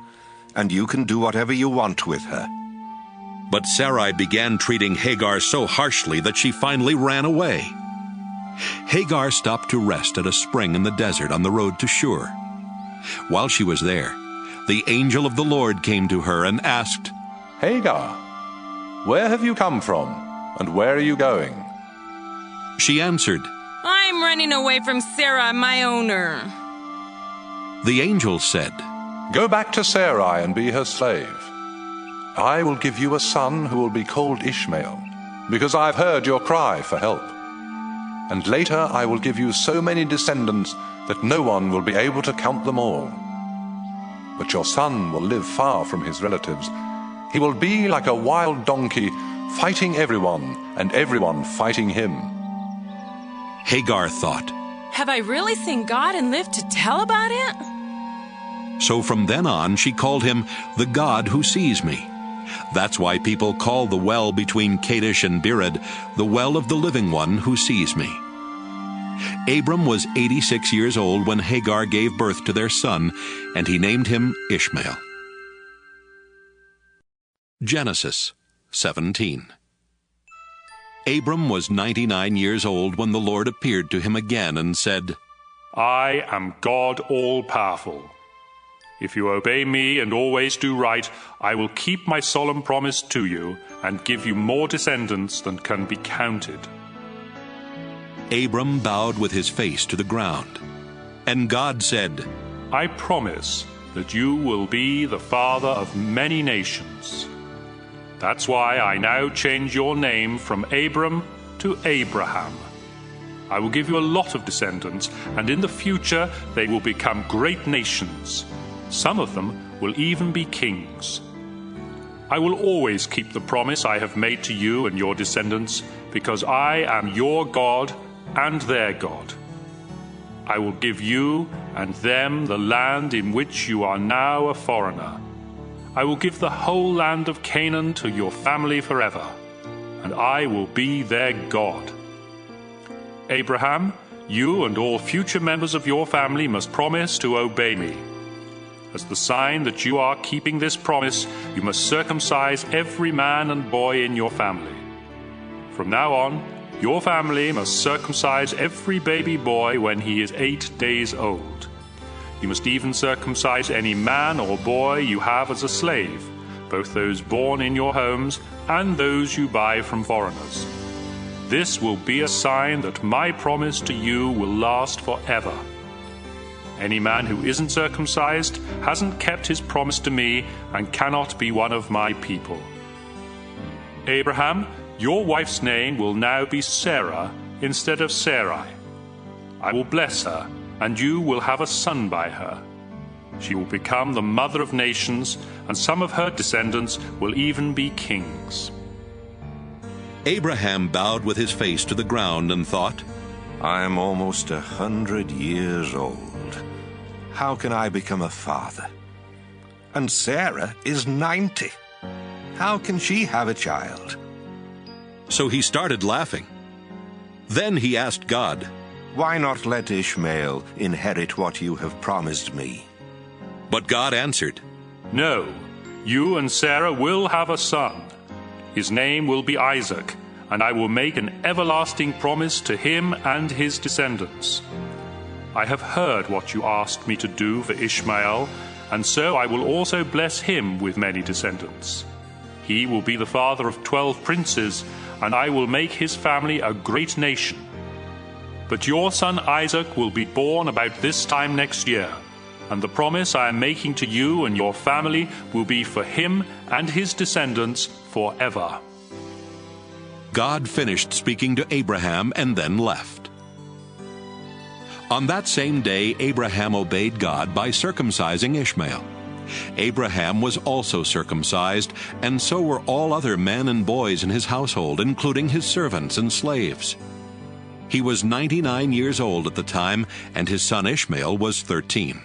and you can do whatever you want with her. But Sarai began treating Hagar so harshly that she finally ran away. Hagar stopped to rest at a spring in the desert on the road to Shur. While she was there, the angel of the Lord came to her and asked, Hagar, where have you come from, and where are you going? She answered, I'm running away from Sarah, my owner. The angel said, Go back to Sarai and be her slave. I will give you a son who will be called Ishmael, because I've heard your cry for help. And later I will give you so many descendants that no one will be able to count them all. But your son will live far from his relatives. He will be like a wild donkey, fighting everyone, and everyone fighting him. Hagar thought, Have I really seen God and lived to tell about it? So from then on she called him the God who sees me. That's why people call the well between Kadesh and Bered the well of the living one who sees me. Abram was 86 years old when Hagar gave birth to their son, and he named him Ishmael. Genesis 17. Abram was 99 years old when the Lord appeared to him again and said, I am God all-powerful. If you obey me and always do right, I will keep my solemn promise to you and give you more descendants than can be counted. Abram bowed with his face to the ground. And God said, I promise that you will be the father of many nations. That's why I now change your name from Abram to Abraham. I will give you a lot of descendants, and in the future they will become great nations. Some of them will even be kings. I will always keep the promise I have made to you and your descendants, because I am your God and their God. I will give you and them the land in which you are now a foreigner. I will give the whole land of Canaan to your family forever, and I will be their God. Abraham, you and all future members of your family must promise to obey me. As the sign that you are keeping this promise, you must circumcise every man and boy in your family. From now on, your family must circumcise every baby boy when he is 8 days old. You must even circumcise any man or boy you have as a slave, both those born in your homes and those you buy from foreigners. This will be a sign that my promise to you will last forever. Any man who isn't circumcised hasn't kept his promise to me and cannot be one of my people. Abraham, your wife's name will now be Sarah instead of Sarai. I will bless her, and you will have a son by her. She will become the mother of nations, and some of her descendants will even be kings. Abraham bowed with his face to the ground and thought, I am almost 100 years old. How can I become a father? And Sarah is 90. How can she have a child? So he started laughing. Then he asked God, Why not let Ishmael inherit what you have promised me?" But God answered, "No, you and Sarah will have a son. His name will be Isaac, and I will make an everlasting promise to him and his descendants. I have heard what you asked me to do for Ishmael, and so I will also bless him with many descendants. He will be the father of 12 princes, and I will make his family a great nation. But your son Isaac will be born about this time next year, and the promise I am making to you and your family will be for him and his descendants forever." God finished speaking to Abraham and then left. On that same day, Abraham obeyed God by circumcising Ishmael. Abraham was also circumcised, and so were all other men and boys in his household, including his servants and slaves. He was 99 years old at the time, and his son Ishmael was 13.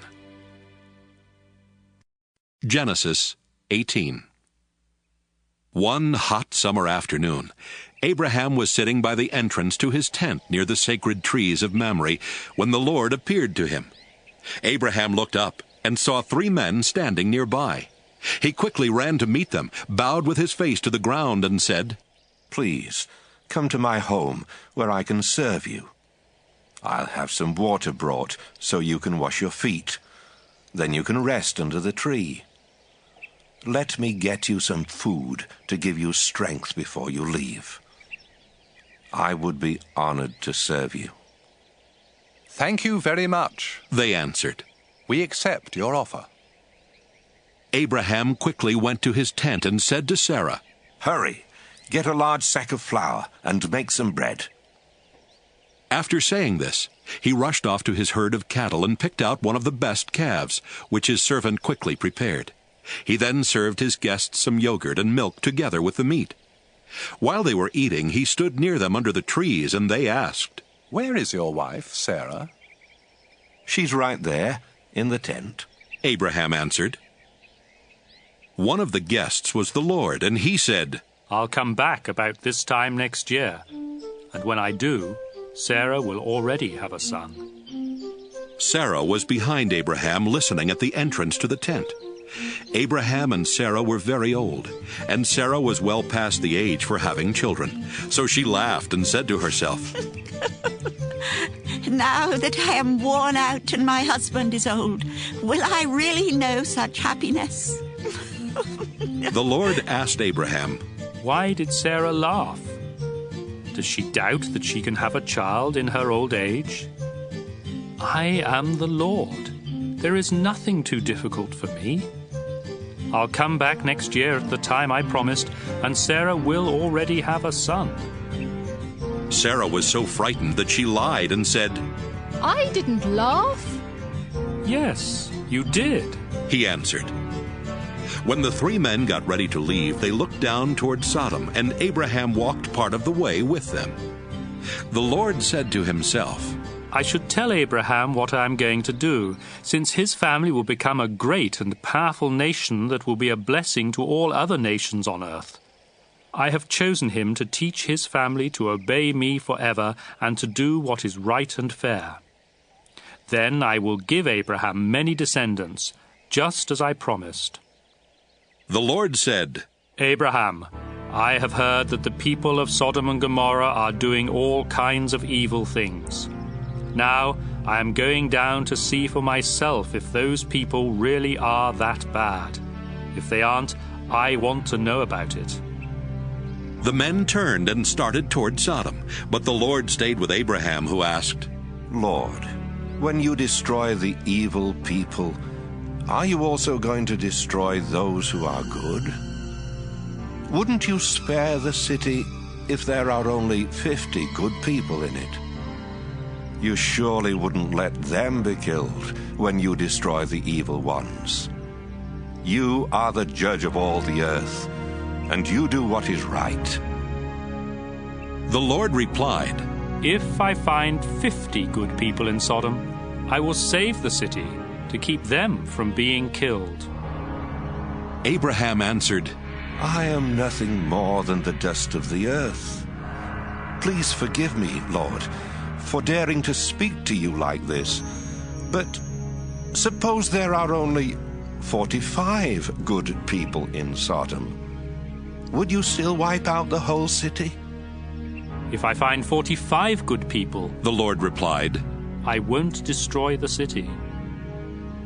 Genesis 18. One hot summer afternoon, Abraham was sitting by the entrance to his tent near the sacred trees of Mamre when the Lord appeared to him. Abraham looked up and saw 3 men standing nearby. He quickly ran to meet them, bowed with his face to the ground, and said, "Please, come to my home where I can serve you. I'll have some water brought so you can wash your feet. Then you can rest under the tree. Let me get you some food to give you strength before you leave. I would be honored to serve you." "Thank you very much," they answered. "We accept your offer." Abraham quickly went to his tent and said to Sarah, "Hurry, get a large sack of flour and make some bread." After saying this, he rushed off to his herd of cattle and picked out one of the best calves, which his servant quickly prepared. He then served his guests some yogurt and milk together with the meat. While they were eating, he stood near them under the trees, and they asked, "Where is your wife, Sarah?" "She's right there, in the tent," Abraham answered. One of the guests was the Lord, and he said, "I'll come back about this time next year, and when I do, Sarah will already have a son." Sarah was behind Abraham, listening at the entrance to the tent. Abraham and Sarah were very old, and Sarah was well past the age for having children. So she laughed and said to herself, "Now that I am worn out and my husband is old, will I really know such happiness?" The Lord asked Abraham, "Why did Sarah laugh? Does she doubt that she can have a child in her old age? I am the Lord. There is nothing too difficult for me. I'll come back next year at the time I promised, and Sarah will already have a son." Sarah was so frightened that she lied and said, "I didn't laugh." "Yes, you did," he answered. When the 3 men got ready to leave, they looked down toward Sodom, and Abraham walked part of the way with them. The Lord said to himself, "I should tell Abraham what I am going to do, since his family will become a great and powerful nation that will be a blessing to all other nations on earth. I have chosen him to teach his family to obey me forever and to do what is right and fair. Then I will give Abraham many descendants, just as I promised." The Lord said, "Abraham, I have heard that the people of Sodom and Gomorrah are doing all kinds of evil things. Now I am going down to see for myself if those people really are that bad. If they aren't, I want to know about it." The men turned and started toward Sodom, but the Lord stayed with Abraham, who asked, "Lord, when you destroy the evil people, are you also going to destroy those who are good? Wouldn't you spare the city if there are only 50 good people in it? You surely wouldn't let them be killed when you destroy the evil ones. You are the judge of all the earth, and you do what is right." The Lord replied, "If I find 50 good people in Sodom, I will save the city to keep them from being killed." Abraham answered, "I am nothing more than the dust of the earth. Please forgive me, Lord, for daring to speak to you like this. But suppose there are only 45 good people in Sodom. Would you still wipe out the whole city? If I find 45 good people, the Lord replied, I won't destroy the city.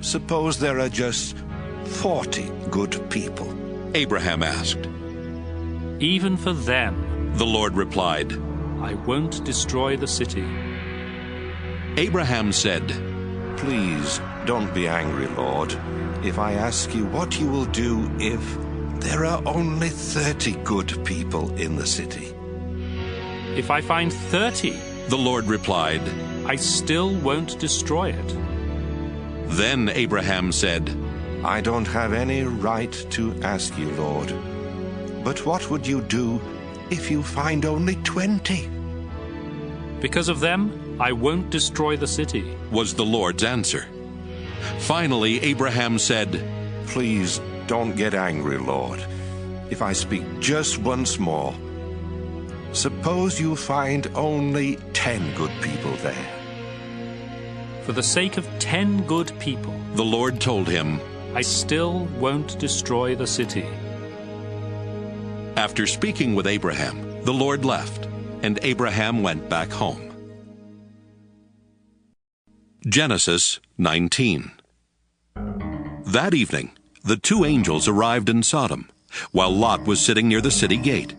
Suppose there are just 40 good people, Abraham asked. Even for them, the Lord replied, I won't destroy the city. Abraham said, Please don't be angry, Lord, if I ask you what you will do if there are only 30 good people in the city. If I find 30, the Lord replied, I still won't destroy it. Then Abraham said, I don't have any right to ask you, Lord, but what would you do if you find only 20? Because of them, I won't destroy the city, was the Lord's answer. Finally, Abraham said, Please don't get angry, Lord, if I speak just once more. Suppose you find only 10 good people there. For the sake of 10 good people, the Lord told him, I still won't destroy the city. After speaking with Abraham, the Lord left, and Abraham went back home. Genesis 19. That evening, the two angels arrived in Sodom, while Lot was sitting near the city gate.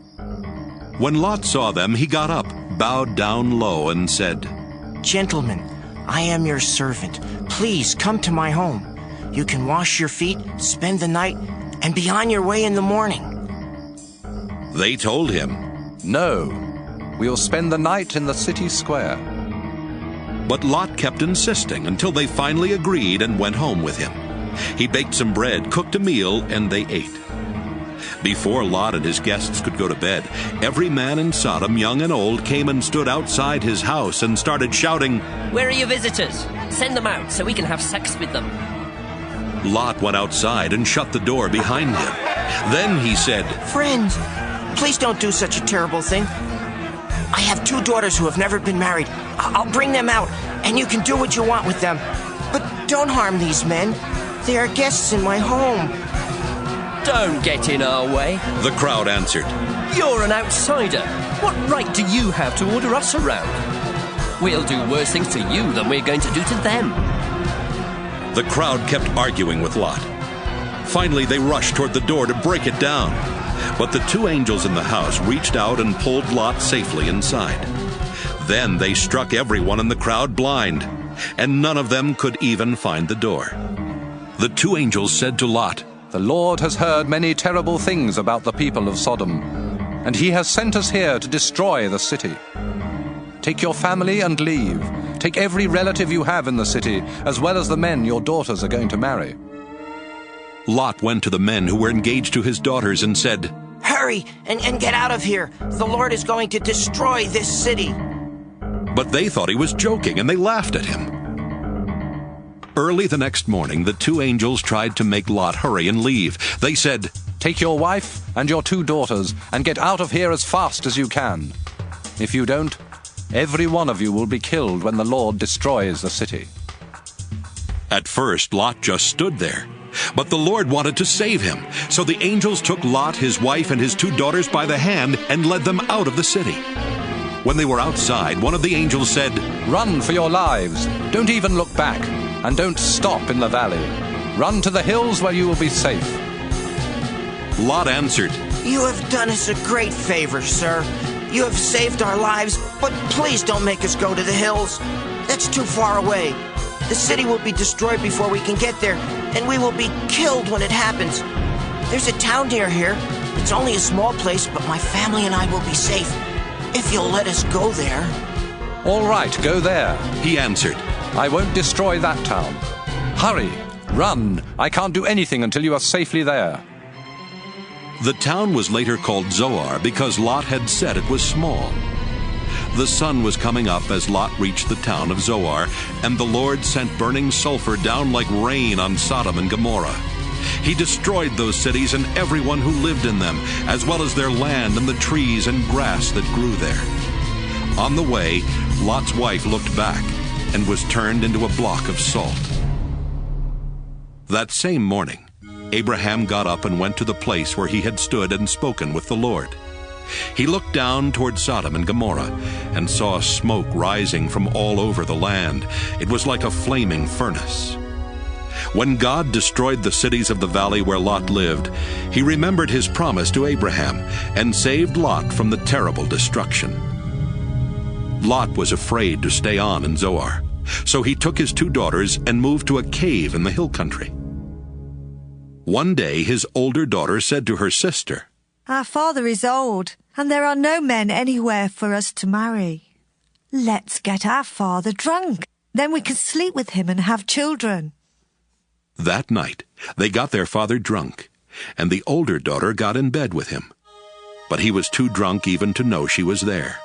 When Lot saw them, he got up, bowed down low, and said, Gentlemen, I am your servant. Please come to my home. You can wash your feet, spend the night, and be on your way in the morning. They told him, No, we'll spend the night in the city square. But Lot kept insisting until they finally agreed and went home with him. He baked some bread, cooked a meal, and they ate. Before Lot and his guests could go to bed, every man in Sodom, young and old, came and stood outside his house and started shouting, Where are your visitors? Send them out so we can have sex with them. Lot went outside and shut the door behind him. Then he said, Friends, please don't do such a terrible thing. I have 2 daughters who have never been married. I'll bring them out, and you can do what you want with them. But don't harm these men. They are guests in my home. Don't get in our way, the crowd answered. You're an outsider. What right do you have to order us around? We'll do worse things to you than we're going to do to them. The crowd kept arguing with Lot. Finally, they rushed toward the door to break it down. But the two angels in the house reached out and pulled Lot safely inside. Then they struck everyone in the crowd blind, and none of them could even find the door. The two angels said to Lot, The Lord has heard many terrible things about the people of Sodom, and he has sent us here to destroy the city. Take your family and leave. Take every relative you have in the city, as well as the men your daughters are going to marry. Lot went to the men who were engaged to his daughters and said, Hurry and get out of here. The Lord is going to destroy this city. But they thought he was joking, and they laughed at him. Early the next morning, the two angels tried to make Lot hurry and leave. They said, Take your wife and your 2 daughters and get out of here as fast as you can. If you don't, every one of you will be killed when the Lord destroys the city. At first, Lot just stood there. But the Lord wanted to save him. So the angels took Lot, his wife, and his 2 daughters by the hand and led them out of the city. When they were outside, one of the angels said, Run for your lives. Don't even look back. And don't stop in the valley. Run to the hills where you will be safe. Lot answered, You have done us a great favor, sir. You have saved our lives, but please don't make us go to the hills. That's too far away. The city will be destroyed before we can get there, and we will be killed when it happens. There's a town near here. It's only a small place, but my family and I will be safe, if you'll let us go there. All right, go there, he answered. I won't destroy that town. Hurry, run. I can't do anything until you are safely there. The town was later called Zoar because Lot had said it was small. The sun was coming up as Lot reached the town of Zoar, and the Lord sent burning sulfur down like rain on Sodom and Gomorrah. He destroyed those cities and everyone who lived in them, as well as their land and the trees and grass that grew there. On the way, Lot's wife looked back and was turned into a block of salt. That same morning, Abraham got up and went to the place where he had stood and spoken with the Lord. He looked down toward Sodom and Gomorrah and saw smoke rising from all over the land. It was like a flaming furnace. When God destroyed the cities of the valley where Lot lived, he remembered his promise to Abraham and saved Lot from the terrible destruction. Lot was afraid to stay on in Zoar, so he took his 2 daughters and moved to a cave in the hill country. One day his older daughter said to her sister, "Our father is old, and there are no men anywhere for us to marry. Let's get our father drunk. Then we can sleep with him and have children." That night they got their father drunk, and the older daughter got in bed with him. But he was too drunk even to know she was there.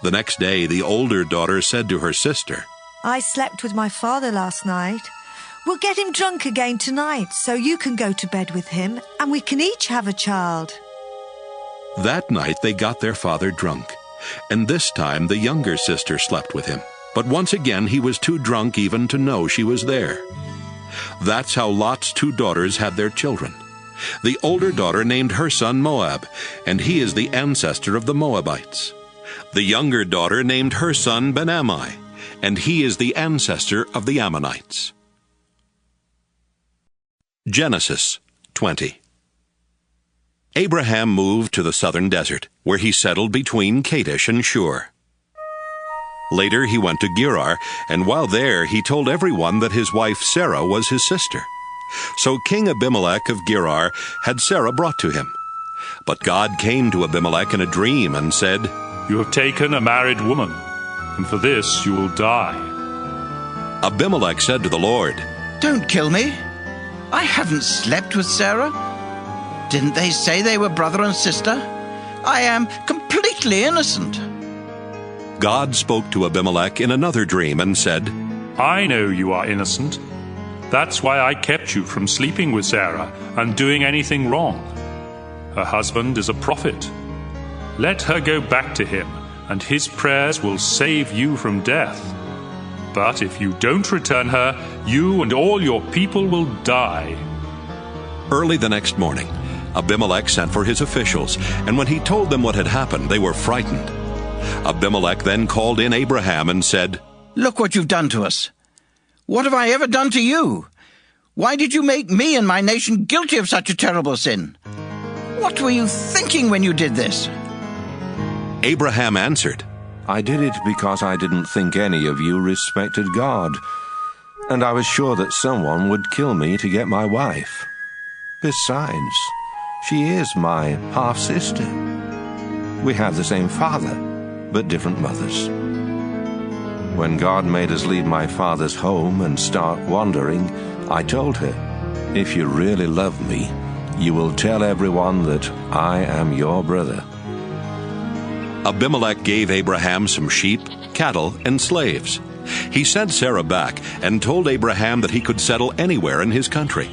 The next day the older daughter said to her sister, "I slept with my father last night. We'll get him drunk again tonight, so you can go to bed with him, and we can each have a child." That night they got their father drunk, and this time the younger sister slept with him. But once again he was too drunk even to know she was there. That's how Lot's 2 daughters had their children. The older daughter named her son Moab, and he is the ancestor of the Moabites. The younger daughter named her son Ben-Ammi, and he is the ancestor of the Ammonites. Genesis 20. Abraham moved to the southern desert, where he settled between Kadesh and Shur. Later he went to Gerar, and while there he told everyone that his wife Sarah was his sister. So King Abimelech of Gerar had Sarah brought to him. But God came to Abimelech in a dream and said, "You have taken a married woman, and for this you will die." Abimelech said to the Lord, "Don't kill me. I haven't slept with Sarah. Didn't they say they were brother and sister? I am completely innocent." God spoke to Abimelech in another dream and said, "I know you are innocent. That's why I kept you from sleeping with Sarah and doing anything wrong. Her husband is a prophet. Let her go back to him, and his prayers will save you from death. But if you don't return her, you and all your people will die." Early the next morning, Abimelech sent for his officials, and when he told them what had happened, they were frightened. Abimelech then called in Abraham and said, "Look what you've done to us. What have I ever done to you? Why did you make me and my nation guilty of such a terrible sin? What were you thinking when you did this?" Abraham answered, "I did it because I didn't think any of you respected God, and I was sure that someone would kill me to get my wife. Besides, she is my half-sister. We have the same father, but different mothers. When God made us leave my father's home and start wandering, I told her, 'If you really love me, you will tell everyone that I am your brother.'" Abimelech gave Abraham some sheep, cattle, and slaves. He sent Sarah back and told Abraham that he could settle anywhere in his country.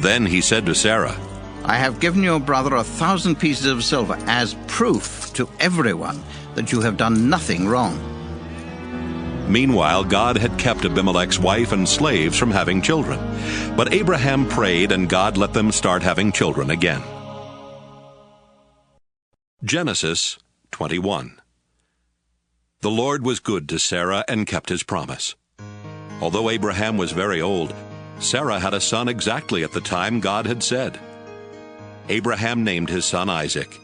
Then he said to Sarah, "I have given your brother 1,000 pieces of silver as proof to everyone that you have done nothing wrong." Meanwhile, God had kept Abimelech's wife and slaves from having children. But Abraham prayed, and God let them start having children again. Genesis 21. The Lord was good to Sarah and kept his promise. Although Abraham was very old, Sarah had a son exactly at the time God had said. Abraham named his son Isaac,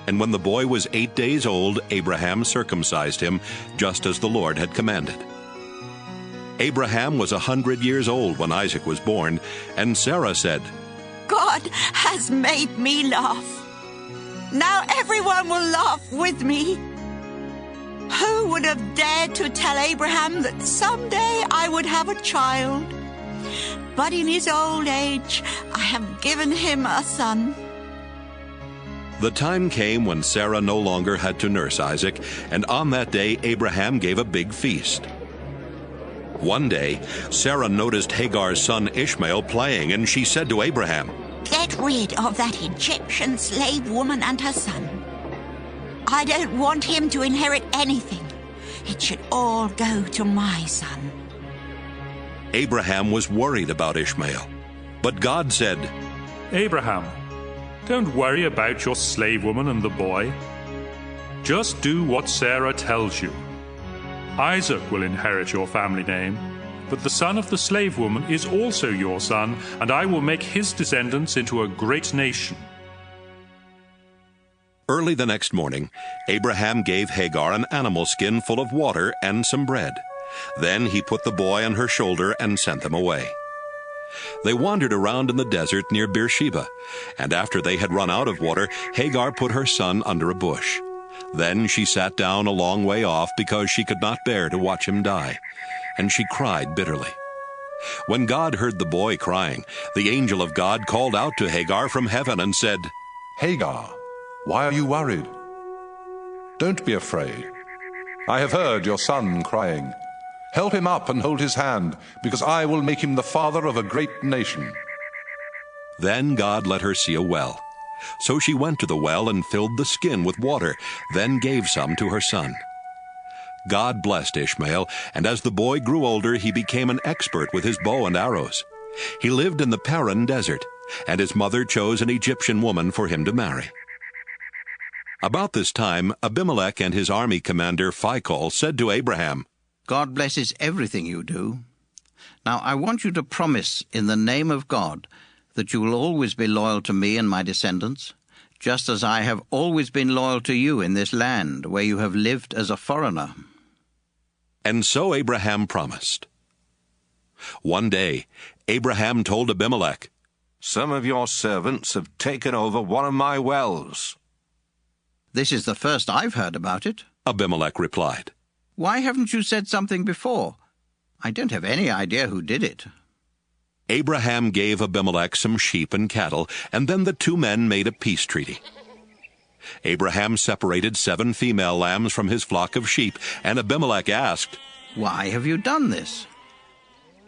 and when the boy was 8 days old, Abraham circumcised him, just as the Lord had commanded. Abraham was 100 years old when Isaac was born, and Sarah said, "God has made me laugh. Now everyone will laugh with me. Who would have dared to tell Abraham that someday I would have a child? But in his old age, I have given him a son." The time came when Sarah no longer had to nurse Isaac, and on that day Abraham gave a big feast. One day, Sarah noticed Hagar's son Ishmael playing, and she said to Abraham, "Get rid of that Egyptian slave woman and her son. I don't want him to inherit anything. it should all go to my son. Abraham was worried about Ishmael, but God said, Abraham, don't worry about your slave woman and the boy. Just do what Sarah tells you. Isaac will inherit your family name, but the son of the slave woman is also your son, and I will make his descendants into a great nation. Early the next morning, Abraham gave Hagar an animal skin full of water and some bread. Then he put the boy on her shoulder and sent them away. They wandered around in the desert near Beersheba, and after they had run out of water, Hagar put her son under a bush. Then she sat down a long way off because she could not bear to watch him die, and she cried bitterly. When God heard the boy crying, the angel of God called out to Hagar from heaven and said, Hagar, why are you worried? Don't be afraid. I have heard your son crying. Help him up and hold his hand, because I will make him the father of a great nation. Then God let her see a well. So she went to the well and filled the skin with water, then gave some to her son. God blessed Ishmael, and as the boy grew older, he became an expert with his bow and arrows. He lived in the Paran desert, and his mother chose an Egyptian woman for him to marry. About this time, Abimelech and his army commander Phicol said to Abraham, God blesses everything you do. Now I want you to promise in the name of God that you will always be loyal to me and my descendants, just as I have always been loyal to you in this land where you have lived as a foreigner. And so Abraham promised. One day, Abraham told Abimelech, Some of your servants have taken over one of my wells. This is the first I've heard about it, Abimelech replied. Why haven't you said something before? I don't have any idea who did it. Abraham gave Abimelech some sheep and cattle, and then the two men made a peace treaty. Abraham separated 7 female lambs from his flock of sheep, and Abimelech asked, Why have you done this?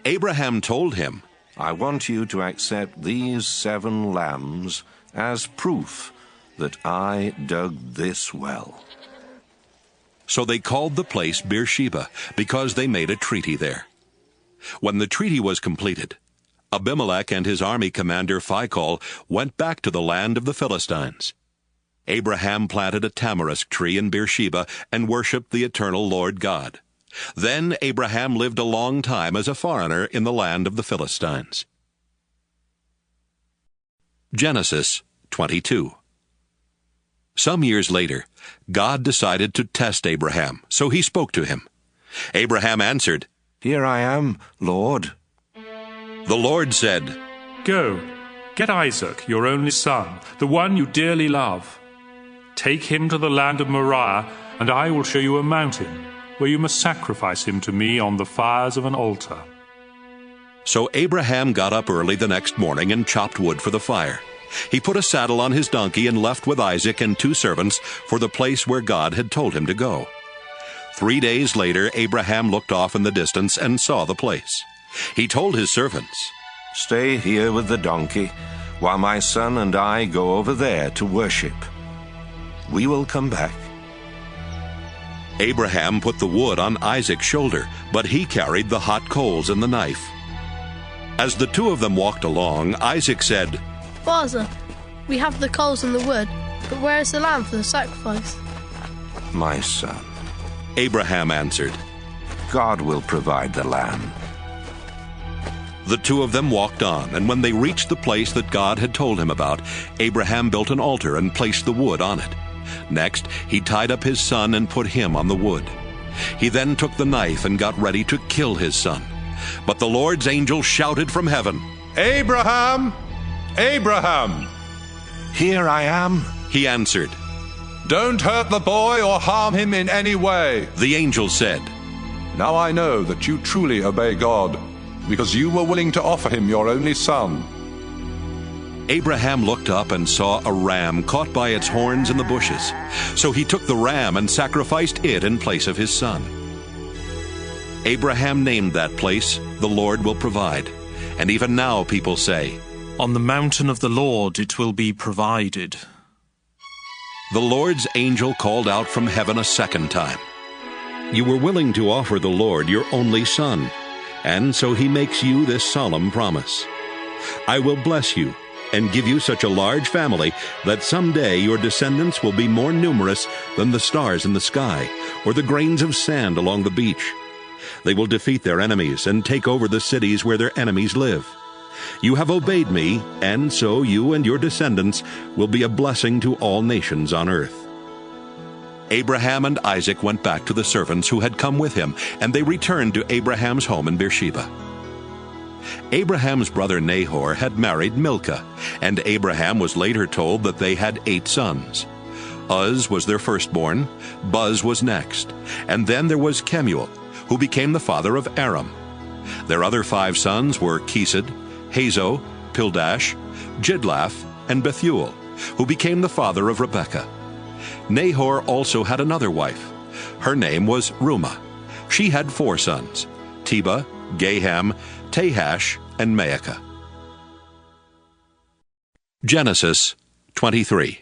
Abraham told him, I want you to accept these 7 lambs as proof that I dug this well. So they called the place Beersheba, because they made a treaty there. When the treaty was completed, Abimelech and his army commander Phicol went back to the land of the Philistines. Abraham planted a tamarisk tree in Beersheba and worshipped the eternal Lord God. Then Abraham lived a long time as a foreigner in the land of the Philistines. Genesis 22. Some years later, God decided to test Abraham, so he spoke to him. Abraham answered, Here I am, Lord. The Lord said, Go, get Isaac, your only son, the one you dearly love. Take him to the land of Moriah, and I will show you a mountain, where you must sacrifice him to me on the fires of an altar. So Abraham got up early the next morning and chopped wood for the fire. He put a saddle on his donkey and left with Isaac and 2 servants for the place where God had told him to go. 3 days later, Abraham looked off in the distance and saw the place. He told his servants, Stay here with the donkey, while my son and I go over there to worship. We will come back. Abraham put the wood on Isaac's shoulder, but he carried the hot coals and the knife. As the 2 of them walked along, Isaac said, Father, we have the coals and the wood, but where is the lamb for the sacrifice? My son, Abraham answered, God will provide the lamb. The 2 of them walked on, and when they reached the place that God had told him about, Abraham built an altar and placed the wood on it. Next, he tied up his son and put him on the wood. He then took the knife and got ready to kill his son. But the Lord's angel shouted from heaven, Abraham! Abraham! Here I am, he answered. Don't hurt the boy or harm him in any way. The angel said, Now I know that you truly obey God, because you were willing to offer him your only son. Abraham looked up and saw a ram caught by its horns in the bushes. So he took the ram and sacrificed it in place of his son. Abraham named that place, The Lord Will Provide. And even now people say, On the mountain of the Lord it will be provided. The Lord's angel called out from heaven a second time. You were willing to offer the Lord your only son, and so he makes you this solemn promise. I will bless you and give you such a large family that someday your descendants will be more numerous than the stars in the sky or the grains of sand along the beach. They will defeat their enemies and take over the cities where their enemies live. You have obeyed me, and so you and your descendants will be a blessing to all nations on earth." Abraham and Isaac went back to the servants who had come with him, and they returned to Abraham's home in Beersheba. Abraham's brother Nahor had married Milcah, and Abraham was later told that they had 8 sons. Uz was their firstborn, Buz was next, and then there was Kemuel, who became the father of Aram. Their other 5 sons were Kesed, Hazo, Pildash, Jidlaph, and Bethuel, who became the father of Rebekah. Nahor also had another wife. Her name was Reumah. She had 4 sons, Tebah, Gaham, Tahash, and Maacah. Genesis 23.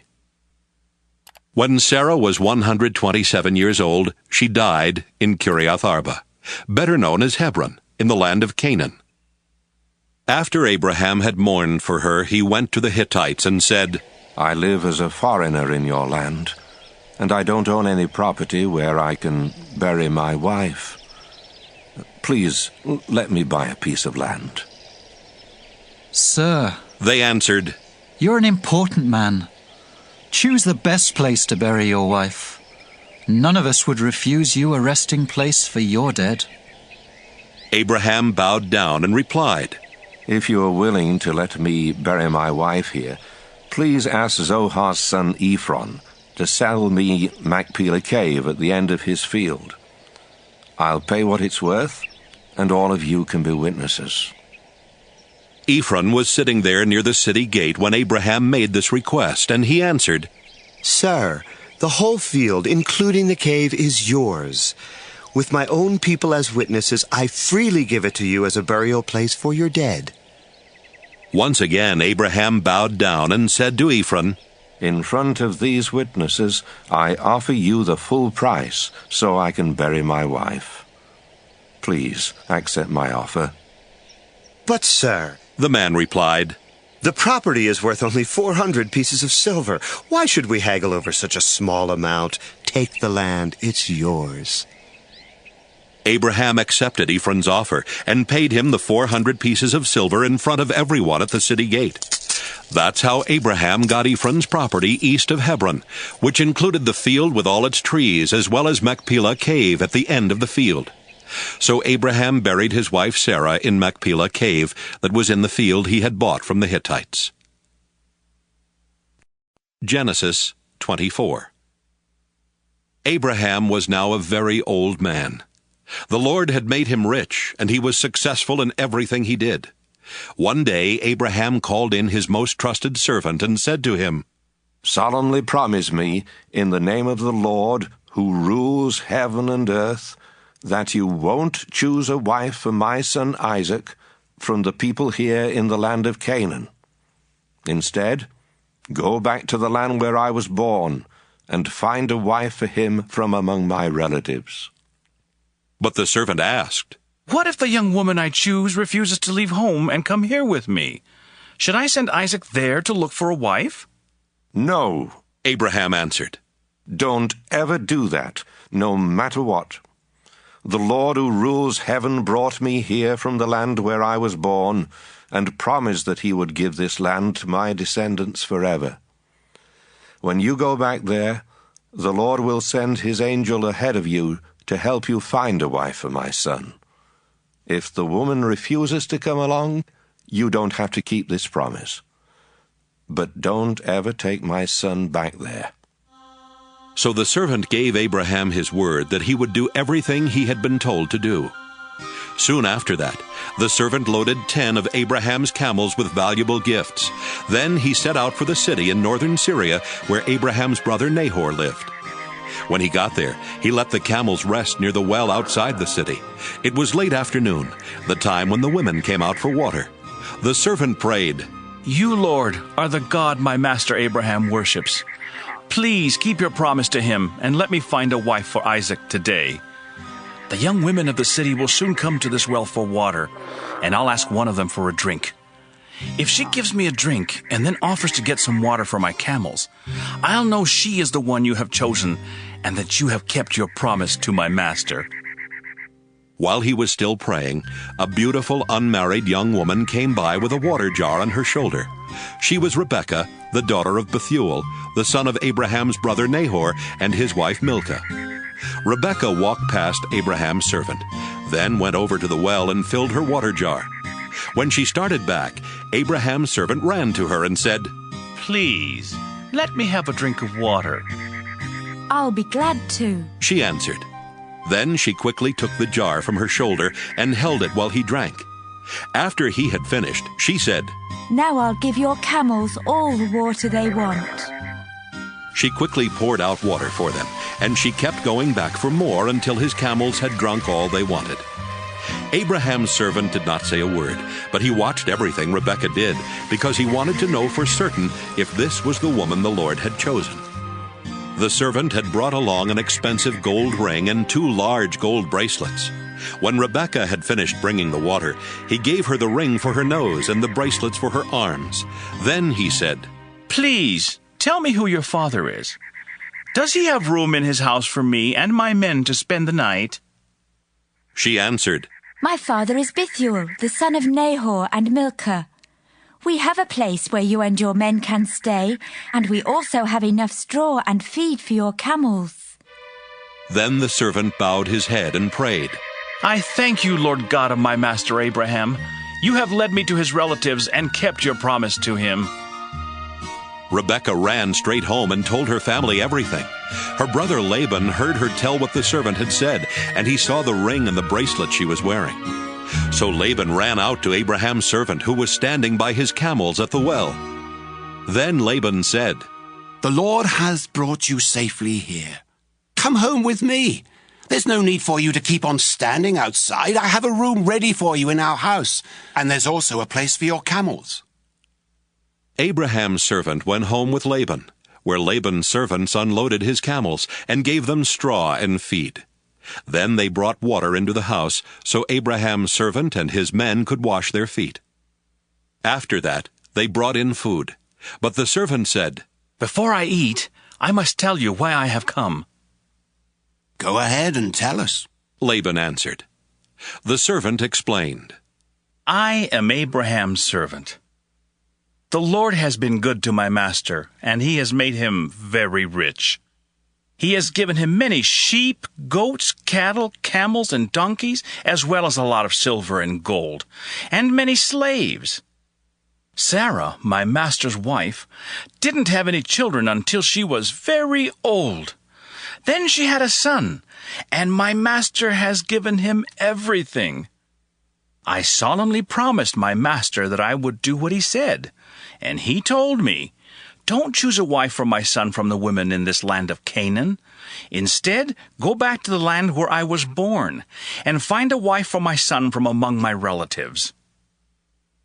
When Sarah was 127 years old, she died in Kiriath Arba, better known as Hebron, in the land of Canaan. After Abraham had mourned for her, he went to the Hittites and said, "I live as a foreigner in your land, and I don't own any property where I can bury my wife. Please, let me buy a piece of land." "Sir," they answered, "you're an important man. Choose the best place to bury your wife. None of us would refuse you a resting place for your dead." Abraham bowed down and replied, "If you are willing to let me bury my wife here, please ask Zohar's son Ephron to sell me Machpelah Cave at the end of his field. I'll pay what it's worth, and all of you can be witnesses." Ephron was sitting there near the city gate when Abraham made this request, and he answered, "Sir, the whole field, including the cave, is yours. With my own people as witnesses, I freely give it to you as a burial place for your dead." Once again Abraham bowed down and said to Ephron, "In front of these witnesses, I offer you the full price so I can bury my wife. Please accept my offer." "But, sir," the man replied, "the property is worth only 400 pieces of silver. Why should we haggle over such a small amount? Take the land, it's yours." Abraham accepted Ephron's offer and paid him the 400 pieces of silver in front of everyone at the city gate. That's how Abraham got Ephron's property east of Hebron, which included the field with all its trees, as well as Machpelah Cave at the end of the field. So Abraham buried his wife Sarah in Machpelah Cave that was in the field he had bought from the Hittites. Genesis 24. Abraham was now a very old man. The Lord had made him rich, and he was successful in everything he did. One day Abraham called in his most trusted servant and said to him, "Solemnly promise me, in the name of the Lord, who rules heaven and earth, that you won't choose a wife for my son Isaac from the people here in the land of Canaan. Instead, go back to the land where I was born and find a wife for him from among my relatives." But the servant asked, "What if the young woman I choose refuses to leave home and come here with me? Should I send Isaac there to look for a wife?" "No," Abraham answered. "Don't ever do that, no matter what. The Lord who rules heaven brought me here from the land where I was born and promised that he would give this land to my descendants forever. When you go back there, the Lord will send his angel ahead of you to help you find a wife for my son. If the woman refuses to come along, you don't have to keep this promise. But don't ever take my son back there." So the servant gave Abraham his word that he would do everything he had been told to do. Soon after that, the servant loaded 10 of Abraham's camels with valuable gifts. Then he set out for the city in northern Syria where Abraham's brother Nahor lived. When he got there, he let the camels rest near the well outside the city. It was late afternoon, the time when the women came out for water. The servant prayed, "You, Lord, are the God my master Abraham worships. Please keep your promise to him and let me find a wife for Isaac today. The young women of the city will soon come to this well for water, and I'll ask one of them for a drink. If she gives me a drink and then offers to get some water for my camels, I'll know she is the one you have chosen and that you have kept your promise to my master." While he was still praying, a beautiful unmarried young woman came by with a water jar on her shoulder. She was Rebekah, the daughter of Bethuel, the son of Abraham's brother Nahor, and his wife Milcah. Rebekah walked past Abraham's servant, then went over to the well and filled her water jar. When she started back, Abraham's servant ran to her and said, "Please, let me have a drink of water." "I'll be glad to," she answered. Then she quickly took the jar from her shoulder and held it while he drank. After he had finished, she said, "Now I'll give your camels all the water they want." She quickly poured out water for them, and she kept going back for more until his camels had drunk all they wanted. Abraham's servant did not say a word, but he watched everything Rebekah did, because he wanted to know for certain if this was the woman the Lord had chosen. The servant had brought along an expensive gold ring and 2 large gold bracelets. When Rebekah had finished bringing the water, he gave her the ring for her nose and the bracelets for her arms. Then he said, "Please, tell me who your father is. Does he have room in his house for me and my men to spend the night?" She answered, "My father is Bethuel, the son of Nahor and Milcah. We have a place where you and your men can stay, and we also have enough straw and feed for your camels." Then the servant bowed his head and prayed, "I thank you, Lord God of my master Abraham. You have led me to his relatives and kept your promise to him." Rebekah ran straight home and told her family everything. Her brother Laban heard her tell what the servant had said, and he saw the ring and the bracelet she was wearing. So Laban ran out to Abraham's servant, who was standing by his camels at the well. Then Laban said, "The Lord has brought you safely here. Come home with me. There's no need for you to keep on standing outside. I have a room ready for you in our house, and there's also a place for your camels." Abraham's servant went home with Laban, where Laban's servants unloaded his camels and gave them straw and feed. Then they brought water into the house, so Abraham's servant and his men could wash their feet. After that, they brought in food. But the servant said, "Before I eat, I must tell you why I have come." "Go ahead and tell us," Laban answered. The servant explained, "I am Abraham's servant. The Lord has been good to my master, and he has made him very rich. He has given him many sheep, goats, cattle, camels, and donkeys, as well as a lot of silver and gold, and many slaves. Sarah, my master's wife, didn't have any children until she was very old. Then she had a son, and my master has given him everything. I solemnly promised my master that I would do what he said, and he told me, 'Don't choose a wife for my son from the women in this land of Canaan. Instead, go back to the land where I was born, and find a wife for my son from among my relatives.'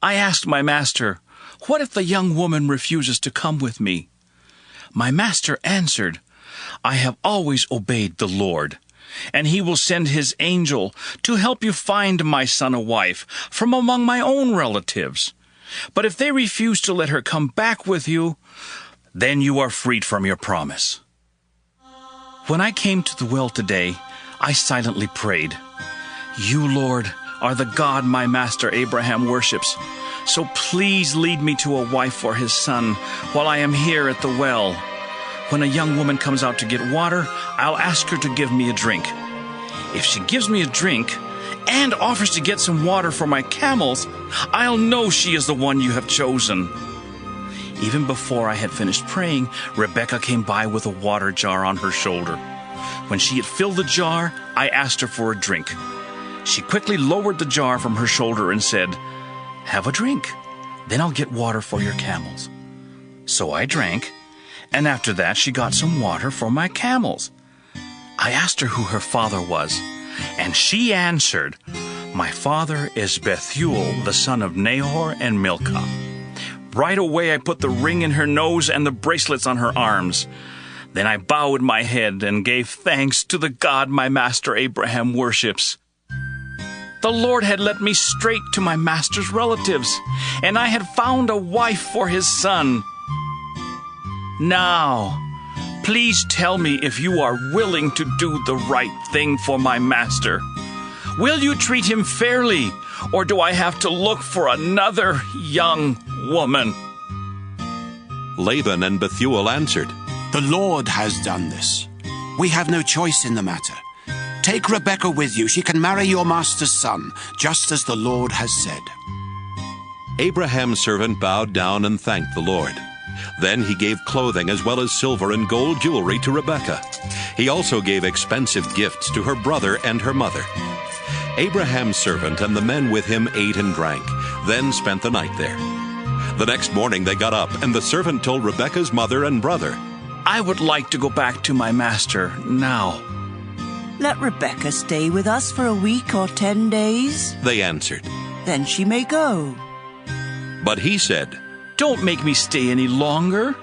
I asked my master, 'What if the young woman refuses to come with me?' My master answered, 'I have always obeyed the Lord, and he will send his angel to help you find my son a wife from among my own relatives. But if they refuse to let her come back with you, then you are freed from your promise.' When I came to the well today, I silently prayed, 'You, Lord, are the God my master Abraham worships, so please lead me to a wife for his son while I am here at the well. When a young woman comes out to get water, I'll ask her to give me a drink. If she gives me a drink and offers to get some water for my camels, I'll know she is the one you have chosen.' Even before I had finished praying, Rebekah came by with a water jar on her shoulder. When she had filled the jar, I asked her for a drink. She quickly lowered the jar from her shoulder and said, 'Have a drink, then I'll get water for your camels.' So I drank, and after that she got some water for my camels. I asked her who her father was, and she answered, 'My father is Bethuel, the son of Nahor and Milcah.' Right away I put the ring in her nose and the bracelets on her arms. Then I bowed my head and gave thanks to the God my master Abraham worships. The Lord had led me straight to my master's relatives, and I had found a wife for his son. Now, please tell me if you are willing to do the right thing for my master. Will you treat him fairly, or do I have to look for another young woman?" Laban and Bethuel answered, "The Lord has done this. We have no choice in the matter. Take Rebekah with you. She can marry your master's son, just as the Lord has said." Abraham's servant bowed down and thanked the Lord. Then he gave clothing as well as silver and gold jewelry to Rebekah. He also gave expensive gifts to her brother and her mother. Abraham's servant and the men with him ate and drank, then spent the night there. The next morning they got up, and the servant told Rebekah's mother and brother, "I would like to go back to my master now." "Let Rebekah stay with us for a week or 10 days. They answered. Then she may go." But he said, "Don't make me stay any longer.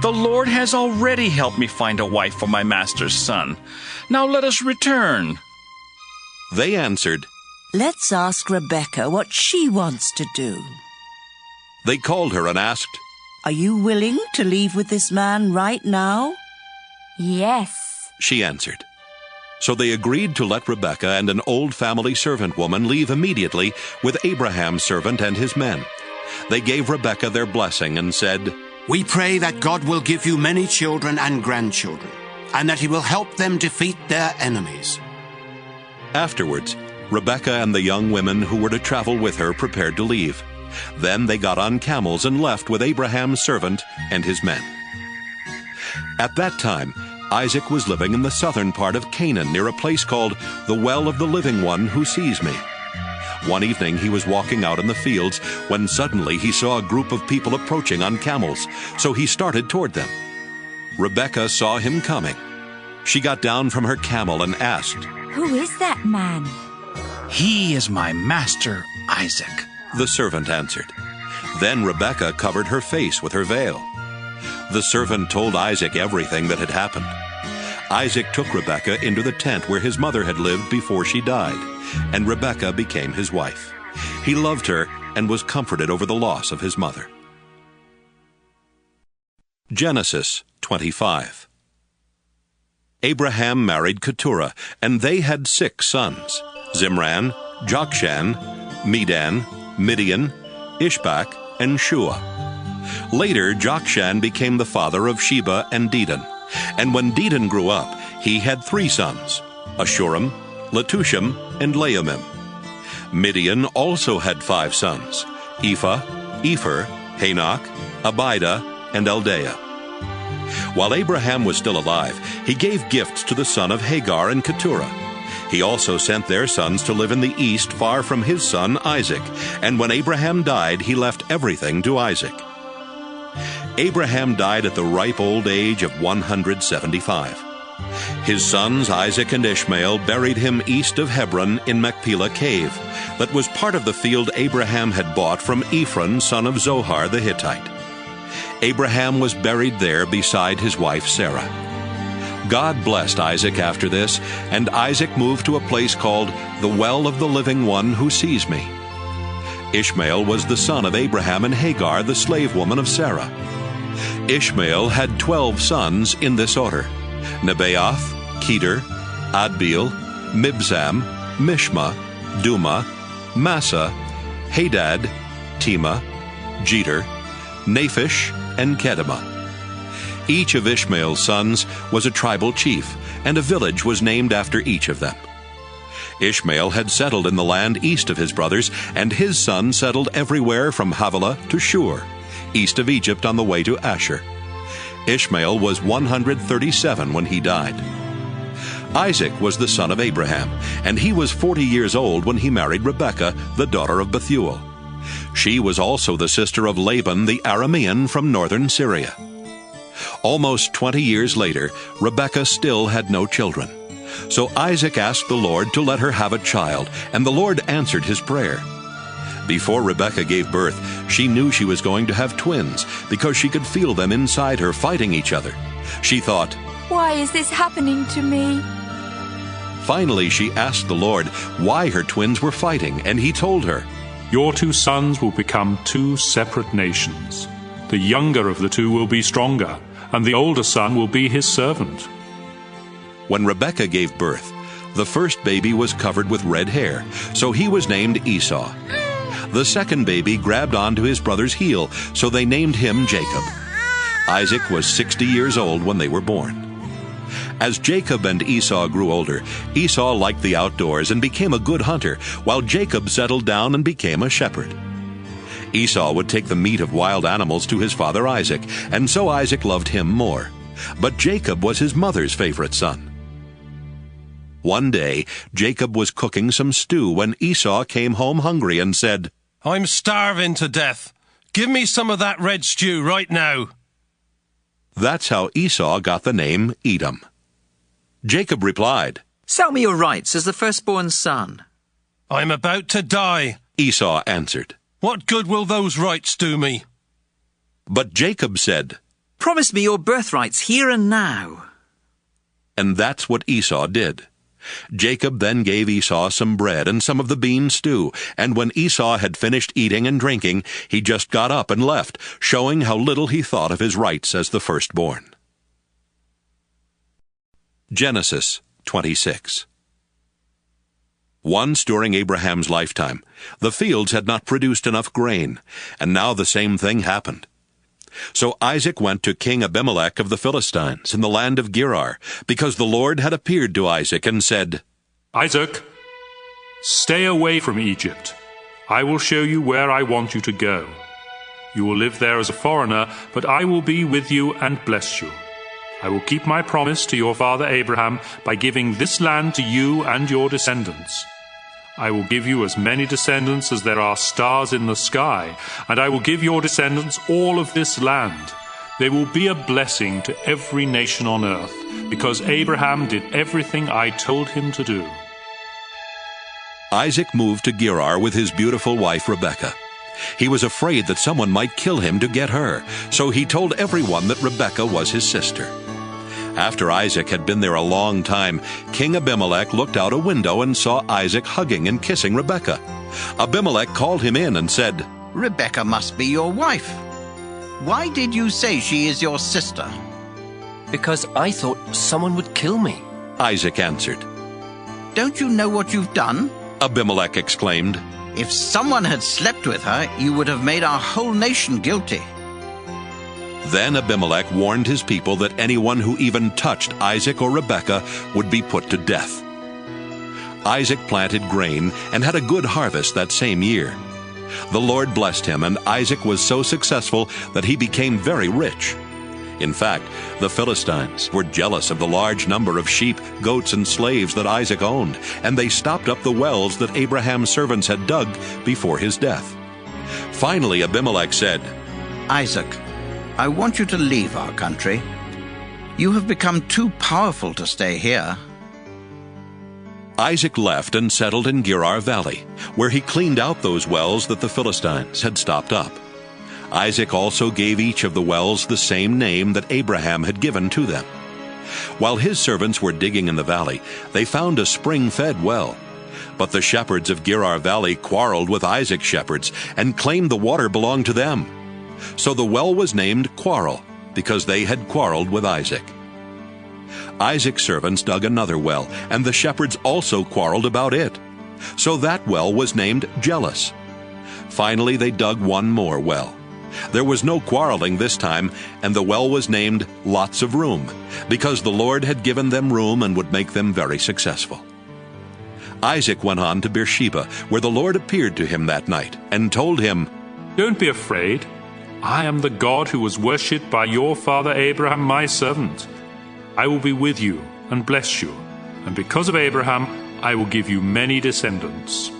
The Lord has already helped me find a wife for my master's son. Now let us return." They answered, "Let's ask Rebekah what she wants to do." They called her and asked, "Are you willing to leave with this man right now?" "Yes," she answered. So they agreed to let Rebekah and an old family servant woman leave immediately with Abraham's servant and his men. They gave Rebekah their blessing and said, "We pray that God will give you many children and grandchildren, and that he will help them defeat their enemies." Afterwards, Rebekah and the young women who were to travel with her prepared to leave. Then they got on camels and left with Abraham's servant and his men. At that time, Isaac was living in the southern part of Canaan near a place called the Well of the Living One Who Sees Me. One evening he was walking out in the fields when suddenly he saw a group of people approaching on camels, so he started toward them. Rebekah saw him coming. She got down from her camel and asked, "Who is that man?" "He is my master, Isaac," the servant answered. Then Rebekah covered her face with her veil. The servant told Isaac everything that had happened. Isaac took Rebekah into the tent where his mother had lived before she died, and Rebekah became his wife. He loved her and was comforted over the loss of his mother. Genesis 25. Abraham married Keturah, and they had 6 sons: Zimran, Jokshan, Medan, Midian, Ishbak, and Shua. Later, Jokshan became the father of Sheba and Dedan. And when Dedan grew up, he had 3 sons, Ashurim, Letushim, and Laamim. Midian also had 5 sons, Ephah, Epher, Hanok, Abida, and Eldaah. While Abraham was still alive, he gave gifts to the son of Hagar and Keturah. He also sent their sons to live in the east far from his son Isaac, and when Abraham died, he left everything to Isaac. Abraham died at the ripe old age of 175. His sons Isaac and Ishmael buried him east of Hebron in Machpelah Cave, that was part of the field Abraham had bought from Ephron, son of Zohar the Hittite. Abraham was buried there beside his wife Sarah. God blessed Isaac after this, and Isaac moved to a place called the Well of the Living One Who Sees Me. Ishmael was the son of Abraham and Hagar, the slave woman of Sarah. Ishmael had 12 sons in this order: Nebaioth, Kedar, Adbeel, Mibsam, Mishma, Duma, Massa, Hadad, Tema, Jeter, Naphish, and Kedemah. Each of Ishmael's sons was a tribal chief, and a village was named after each of them. Ishmael had settled in the land east of his brothers, and his sons settled everywhere from Havilah to Shur, east of Egypt on the way to Ashur. Ishmael was 137 when he died. Isaac was the son of Abraham, and he was 40 years old when he married Rebekah, the daughter of Bethuel. She was also the sister of Laban the Aramean from northern Syria. Almost 20 years later, Rebekah still had no children. So Isaac asked the Lord to let her have a child, and the Lord answered his prayer. Before Rebekah gave birth, she knew she was going to have twins because she could feel them inside her fighting each other. She thought, Why is this happening to me? Finally, she asked the Lord why her twins were fighting, and he told her, Your 2 sons will become 2 separate nations. The younger of the 2 will be stronger, and the older son will be his servant. When Rebekah gave birth, the first baby was covered with red hair, so he was named Esau. The second baby grabbed onto his brother's heel, so they named him Jacob. Isaac was 60 years old when they were born. As Jacob and Esau grew older, Esau liked the outdoors and became a good hunter, while Jacob settled down and became a shepherd. Esau would take the meat of wild animals to his father Isaac, and so Isaac loved him more. But Jacob was his mother's favorite son. One day, Jacob was cooking some stew when Esau came home hungry and said, I'm starving to death. Give me some of that red stew right now. That's how Esau got the name Edom. Jacob replied, Sell me your rights as the firstborn son. I'm about to die, Esau answered. What good will those rights do me? But Jacob said, Promise me your birthrights here and now. And that's what Esau did. Jacob then gave Esau some bread and some of the bean stew, and when Esau had finished eating and drinking, he just got up and left, showing how little he thought of his rights as the firstborn. Genesis 26. Once during Abraham's lifetime, the fields had not produced enough grain, and now the same thing happened. So Isaac went to King Abimelech of the Philistines in the land of Gerar, because the Lord had appeared to Isaac and said, Isaac, stay away from Egypt. I will show you where I want you to go. You will live there as a foreigner, but I will be with you and bless you. I will keep my promise to your father Abraham by giving this land to you and your descendants. I will give you as many descendants as there are stars in the sky, and I will give your descendants all of this land. They will be a blessing to every nation on earth, because Abraham did everything I told him to do. Isaac moved to Gerar with his beautiful wife Rebekah. He was afraid that someone might kill him to get her, so he told everyone that Rebekah was his sister. After Isaac had been there a long time, King Abimelech looked out a window and saw Isaac hugging and kissing Rebekah. Abimelech called him in and said, Rebekah must be your wife. Why did you say she is your sister? Because I thought someone would kill me, Isaac answered. Don't you know what you've done? Abimelech exclaimed. If someone had slept with her, you would have made our whole nation guilty. Then Abimelech warned his people that anyone who even touched Isaac or Rebekah would be put to death. Isaac planted grain and had a good harvest that same year. The Lord blessed him, and Isaac was so successful that he became very rich. In fact, the Philistines were jealous of the large number of sheep, goats, and slaves that Isaac owned, and they stopped up the wells that Abraham's servants had dug before his death. Finally, Abimelech said, Isaac, I want you to leave our country. You have become too powerful to stay here. Isaac left and settled in Gerar Valley, where he cleaned out those wells that the Philistines had stopped up. Isaac also gave each of the wells the same name that Abraham had given to them. While his servants were digging in the valley, they found a spring-fed well. But the shepherds of Gerar Valley quarreled with Isaac's shepherds and claimed the water belonged to them. So the well was named Quarrel, because they had quarreled with Isaac. Isaac's servants dug another well, and the shepherds also quarreled about it. So that well was named Jealous. Finally, they dug one more well. There was no quarreling this time, and the well was named Lots of Room, because the Lord had given them room and would make them very successful. Isaac went on to Beersheba, where the Lord appeared to him that night, and told him, Don't be afraid. I am the God who was worshipped by your father Abraham, my servant. I will be with you and bless you, and because of Abraham, I will give you many descendants.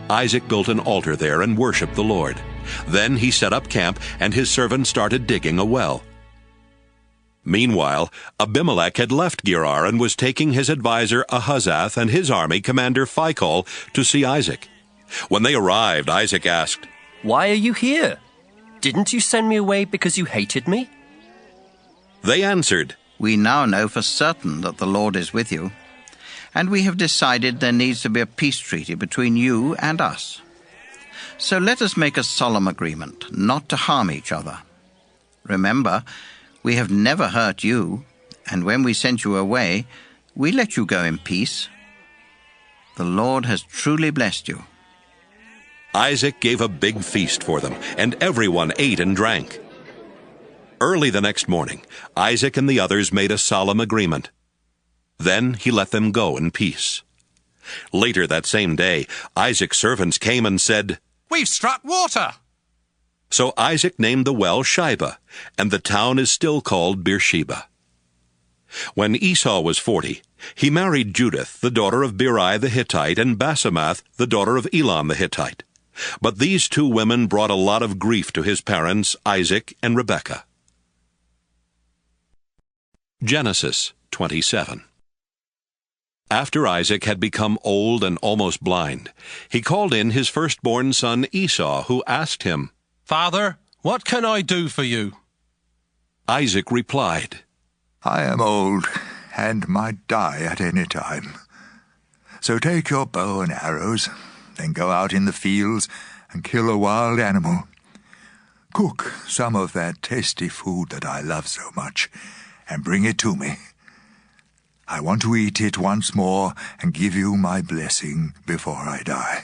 Isaac built an altar there and worshipped the Lord. Then he set up camp, and his servants started digging a well. Meanwhile, Abimelech had left Gerar and was taking his adviser Ahuzzath and his army commander Phicol to see Isaac. When they arrived, Isaac asked, Why are you here? Didn't you send me away because you hated me? They answered, We now know for certain that the Lord is with you, and we have decided there needs to be a peace treaty between you and us. So let us make a solemn agreement not to harm each other. Remember, we have never hurt you, and when we sent you away, we let you go in peace. The Lord has truly blessed you." Isaac gave a big feast for them, and everyone ate and drank. Early the next morning, Isaac and the others made a solemn agreement. Then he let them go in peace. Later that same day, Isaac's servants came and said, "We've struck water." So Isaac named the well Shibah, and the town is still called Beersheba. When Esau was 40, he married Judith, the daughter of Beeri the Hittite, and Basemath, the daughter of Elon the Hittite. But these two women brought a lot of grief to his parents, Isaac and Rebekah. Genesis 27. After Isaac had become old and almost blind, he called in his firstborn son Esau, who asked him, "Father, what can I do for you?" Isaac replied, "I am old and might die at any time. So take your bow and arrows, then go out in the fields and kill a wild animal. Cook some of that tasty food that I love so much, and bring it to me. I want to eat it once more and give you my blessing before I die."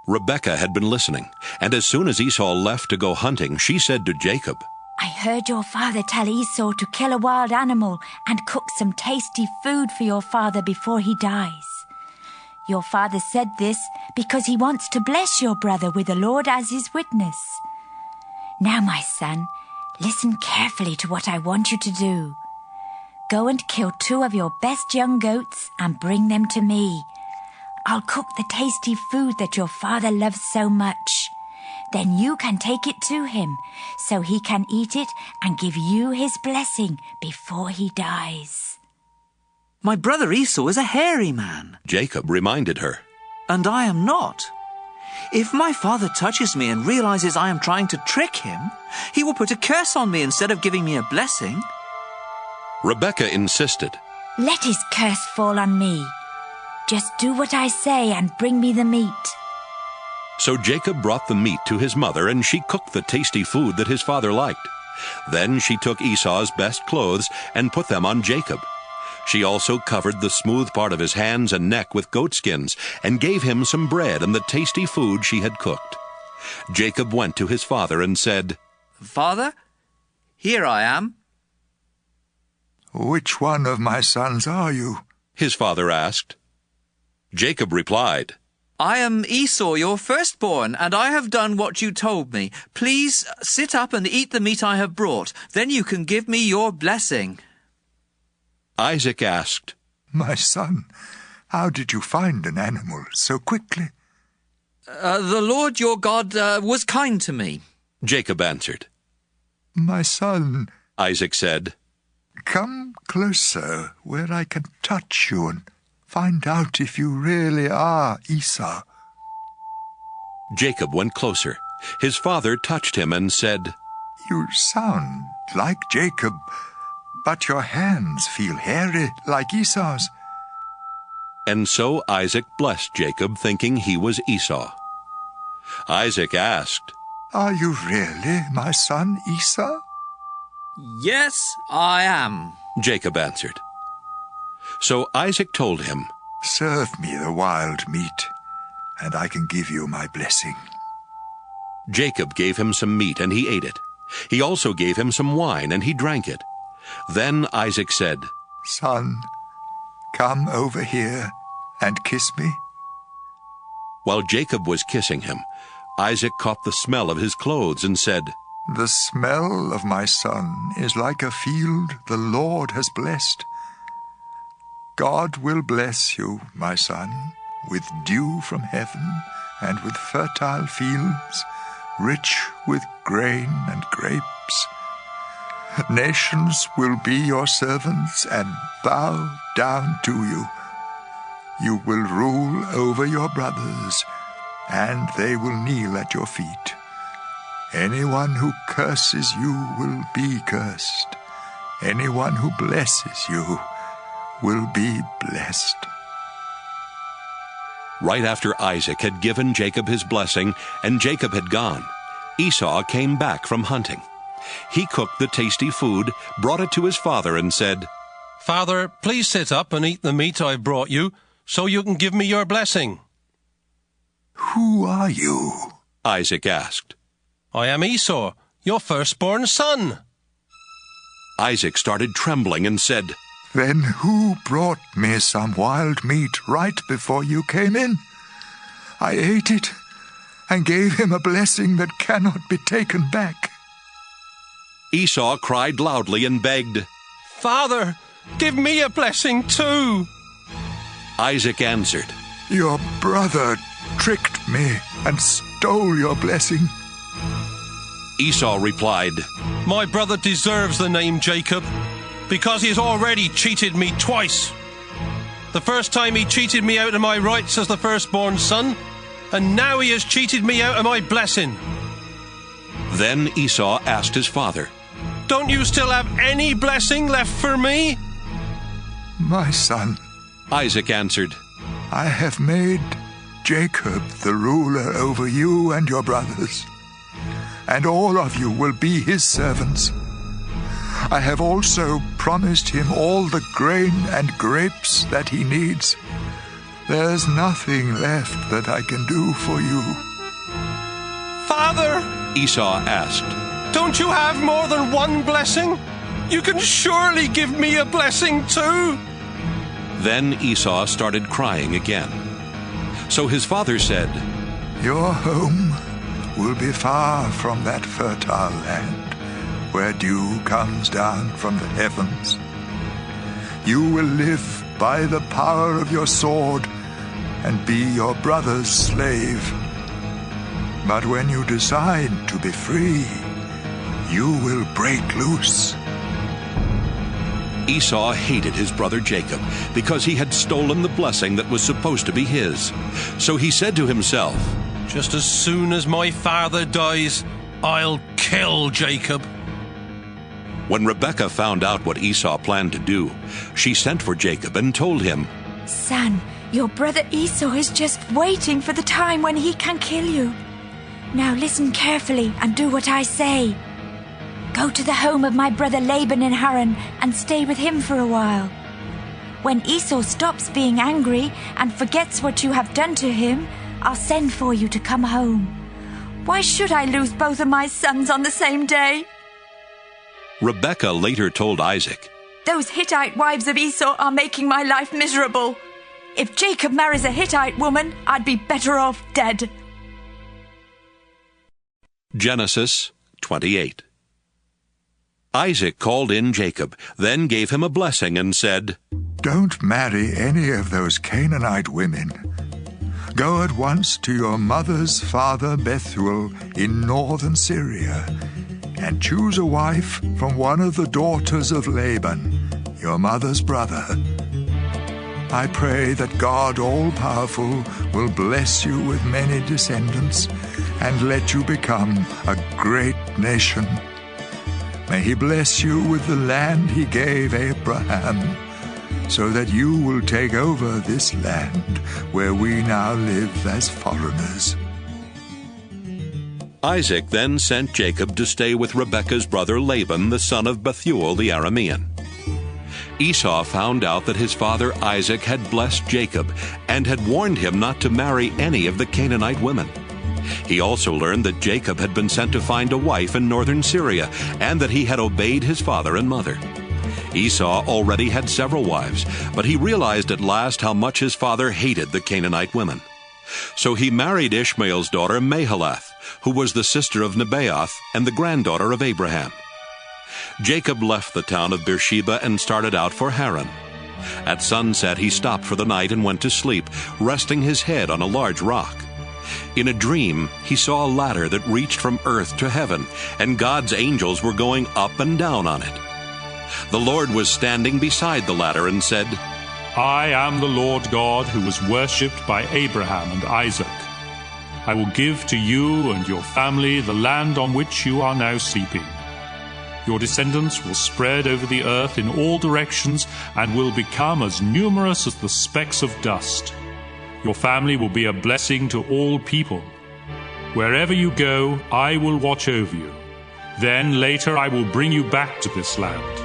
Rebekah had been listening, and as soon as Esau left to go hunting, she said to Jacob, "I heard your father tell Esau to kill a wild animal and cook some tasty food for your father before he dies. Your father said this because he wants to bless your brother with the Lord as his witness. Now, my son, listen carefully to what I want you to do. Go and kill 2 of your best young goats and bring them to me. I'll cook the tasty food that your father loves so much. Then you can take it to him so he can eat it and give you his blessing before he dies." My brother Esau is a hairy man. Jacob reminded her, "And I am not. If my father touches me and realizes I am trying to trick him, he will put a curse on me instead of giving me a blessing." Rebekah insisted, "Let his curse fall on me. Just do what I say and bring me the meat." So Jacob brought the meat to his mother, and she cooked the tasty food that his father liked. Then she took Esau's best clothes and put them on Jacob. She also covered the smooth part of his hands and neck with goatskins, and gave him some bread and the tasty food she had cooked. Jacob went to his father and said, "Father, here I am." "Which one of my sons are you?" his father asked. Jacob replied, "I am Esau, your firstborn, and I have done what you told me. Please sit up and eat the meat I have brought. Then you can give me your blessing." Isaac asked, "My son, how did you find an animal so quickly?" The Lord your God was kind to me," Jacob answered. "My son," Isaac said, "come closer where I can touch you and find out if you really are Esau." Jacob went closer. His father touched him and said, "You sound like Jacob, but your hands feel hairy like Esau's." And so Isaac blessed Jacob, thinking he was Esau. Isaac asked, "Are you really my son Esau?" "Yes, I am," Jacob answered. So Isaac told him, "Serve me the wild meat, and I can give you my blessing." Jacob gave him some meat, and he ate it. He also gave him some wine, and he drank it. Then Isaac said, "Son, come over here and kiss me." While Jacob was kissing him, Isaac caught the smell of his clothes and said, "The smell of my son is like a field the Lord has blessed. God will bless you, my son, with dew from heaven and with fertile fields, rich with grain and grapes. Nations will be your servants and bow down to you. You will rule over your brothers, and they will kneel at your feet. Anyone who curses you will be cursed. Anyone who blesses you will be blessed. Right after Isaac had given Jacob his blessing and Jacob had gone, Esau came back from hunting. He cooked the tasty food, brought it to his father, and said, "Father, please sit up and eat the meat I've brought you, so you can give me your blessing." "Who are you?" Isaac asked. "I am Esau, your firstborn son." Isaac started trembling and said, "Then who brought me some wild meat right before you came in? I ate it and gave him a blessing that cannot be taken back." Esau cried loudly and begged, "Father, give me a blessing too." Isaac answered, "Your brother tricked me and stole your blessing." Esau replied, "My brother deserves the name Jacob, because he has already cheated me twice. The first time he cheated me out of my rights as the firstborn son, and now he has cheated me out of my blessing." Then Esau asked his father, "Don't you still have any blessing left for me?" "My son," Isaac answered, "I have made Jacob the ruler over you and your brothers, and all of you will be his servants. I have also promised him all the grain and grapes that he needs. There's nothing left that I can do for you." "Father," Esau asked, "don't you have more than one blessing? You can surely give me a blessing too." Then Esau started crying again. So his father said, "Your home will be far from that fertile land where dew comes down from the heavens. You will live by the power of your sword and be your brother's slave. But when you decide to be free, you will break loose." Esau hated his brother Jacob because he had stolen the blessing that was supposed to be his. So he said to himself, "Just as soon as my father dies, I'll kill Jacob." When Rebekah found out what Esau planned to do, she sent for Jacob and told him, "Son, your brother Esau is just waiting for the time when he can kill you. Now listen carefully and do what I say. Go to the home of my brother Laban in Haran and stay with him for a while. When Esau stops being angry and forgets what you have done to him, I'll send for you to come home. Why should I lose both of my sons on the same day?" Rebekah later told Isaac, "Those Hittite wives of Esau are making my life miserable. If Jacob marries a Hittite woman, I'd be better off dead." Genesis 28. Isaac called in Jacob, then gave him a blessing and said, "Don't marry any of those Canaanite women. Go at once to your mother's father Bethuel in northern Syria, and choose a wife from one of the daughters of Laban, your mother's brother. I pray that God all-powerful will bless you with many descendants and let you become a great nation. May he bless you with the land he gave Abraham, so that you will take over this land where we now live as foreigners." Isaac then sent Jacob to stay with Rebekah's brother Laban, the son of Bethuel the Aramean. Esau found out that his father Isaac had blessed Jacob and had warned him not to marry any of the Canaanite women. He also learned that Jacob had been sent to find a wife in northern Syria and that he had obeyed his father and mother. Esau already had several wives, but he realized at last how much his father hated the Canaanite women. So he married Ishmael's daughter Mahalath, who was the sister of Nebaioth and the granddaughter of Abraham. Jacob left the town of Beersheba and started out for Haran. At sunset he stopped for the night and went to sleep, resting his head on a large rock. In a dream he saw a ladder that reached from earth to heaven, and God's angels were going up and down on it. The Lord was standing beside the ladder and said, "I am the Lord God who was worshipped by Abraham and Isaac. I will give to you and your family the land on which you are now sleeping. Your descendants will spread over the earth in all directions and will become as numerous as the specks of dust. Your family will be a blessing to all people. Wherever you go, I will watch over you. Then later I will bring you back to this land.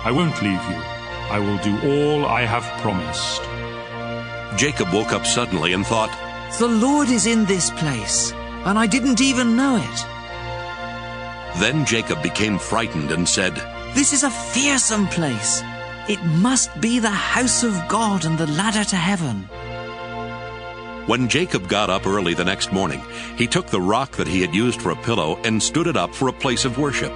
I won't leave you. I will do all I have promised." Jacob woke up suddenly and thought, "The Lord is in this place, and I didn't even know it." Then Jacob became frightened and said, "This is a fearsome place. It must be the house of God and the ladder to heaven." When Jacob got up early the next morning, he took the rock that he had used for a pillow and stood it up for a place of worship.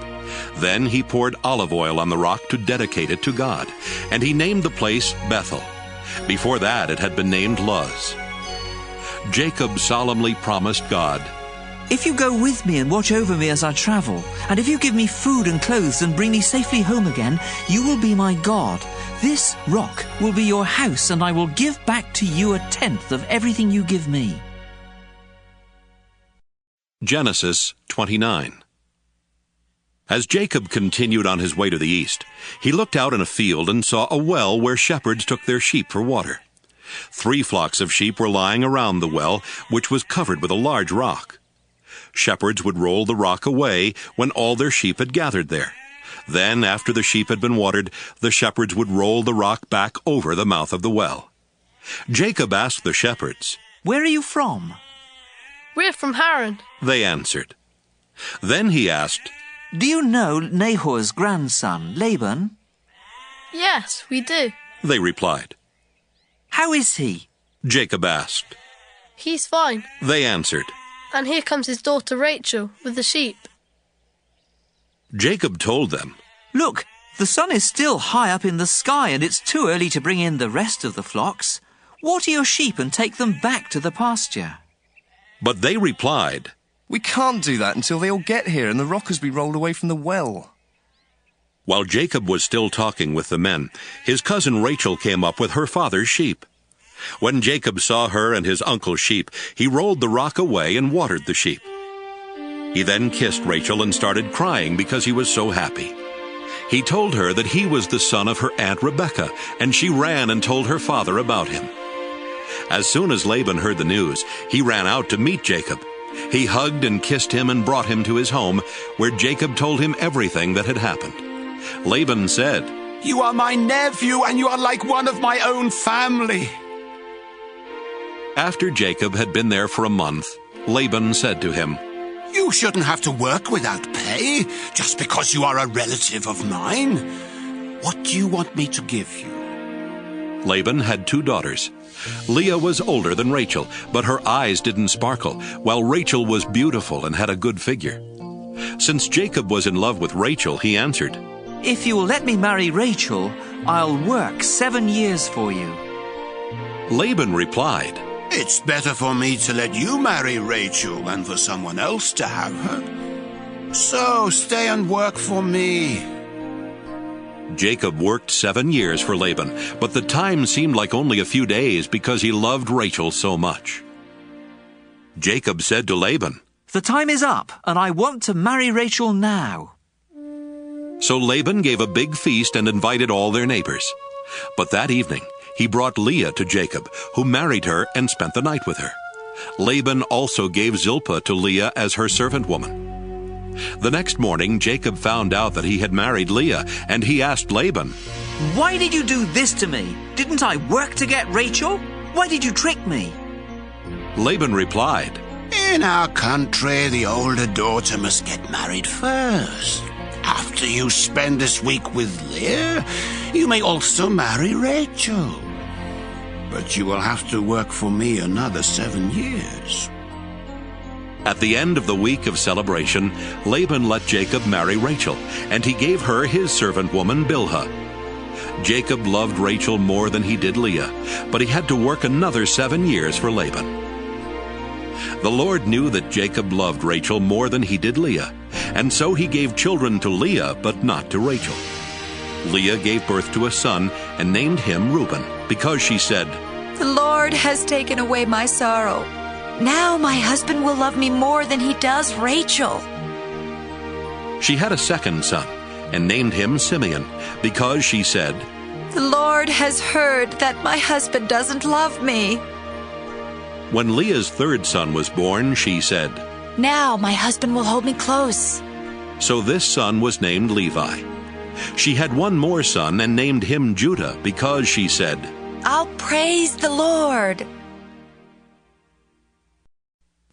Then he poured olive oil on the rock to dedicate it to God, and he named the place Bethel. Before that it had been named Luz. Jacob solemnly promised God, "If you go with me and watch over me as I travel, and if you give me food and clothes and bring me safely home again, you will be my God. This rock will be your house, and I will give back to you 1/10 of everything you give me." Genesis 29. As Jacob continued on his way to the east, he looked out in a field and saw a well where shepherds took their sheep for water. 3 flocks of sheep were lying around the well, which was covered with a large rock. Shepherds would roll the rock away when all their sheep had gathered there. Then, after the sheep had been watered, the shepherds would roll the rock back over the mouth of the well. Jacob asked the shepherds, "Where are you from?" "We're from Haran," they answered. Then he asked, "Do you know Nahor's grandson, Laban?" "Yes, we do." They replied. "How is he?" Jacob asked. "He's fine." They answered. "And here comes his daughter Rachel with the sheep." Jacob told them, "Look, the sun is still high up in the sky, and it's too early to bring in the rest of the flocks. Water your sheep and take them back to the pasture." But they replied, "We can't do that until they all get here and the rock has been rolled away from the well." While Jacob was still talking with the men, his cousin Rachel came up with her father's sheep. When Jacob saw her and his uncle's sheep, he rolled the rock away and watered the sheep. He then kissed Rachel and started crying because he was so happy. He told her that he was the son of her aunt Rebekah, and she ran and told her father about him. As soon as Laban heard the news, he ran out to meet Jacob. He hugged and kissed him and brought him to his home, where Jacob told him everything that had happened. Laban said, "You are my nephew, and you are like one of my own family." After Jacob had been there for a month, Laban said to him, "You shouldn't have to work without pay, just because you are a relative of mine. What do you want me to give you?" Laban had 2 daughters. Leah was older than Rachel, but her eyes didn't sparkle, while Rachel was beautiful and had a good figure. Since Jacob was in love with Rachel, he answered, "If you will let me marry Rachel, I'll work 7 years for you." Laban replied, "It's better for me to let you marry Rachel than for someone else to have her. So stay and work for me." Jacob worked 7 years for Laban, but the time seemed like only a few days because he loved Rachel so much. Jacob said to Laban, "The time is up, and I want to marry Rachel now." So Laban gave a big feast and invited all their neighbors. But that evening, he brought Leah to Jacob, who married her and spent the night with her. Laban also gave Zilpah to Leah as her servant woman. The next morning, Jacob found out that he had married Leah, and he asked Laban, "Why did you do this to me? Didn't I work to get Rachel? Why did you trick me?" Laban replied, "In our country, the older daughter must get married first. After you spend this week with Leah, you may also marry Rachel. But you will have to work for me another 7 years." At the end of the week of celebration, Laban let Jacob marry Rachel, and he gave her his servant woman Bilhah. Jacob loved Rachel more than he did Leah, but he had to work another 7 years for Laban. The Lord knew that Jacob loved Rachel more than he did Leah, and so he gave children to Leah, but not to Rachel. Leah gave birth to a son and named him Reuben, because she said, "The Lord has taken away my sorrow. Now my husband will love me more than he does Rachel." She had a second son, and named him Simeon, because she said, "The Lord has heard that my husband doesn't love me." When Leah's third son was born, she said, "Now my husband will hold me close." So this son was named Levi. She had one more son and named him Judah, because she said, "I'll praise the Lord."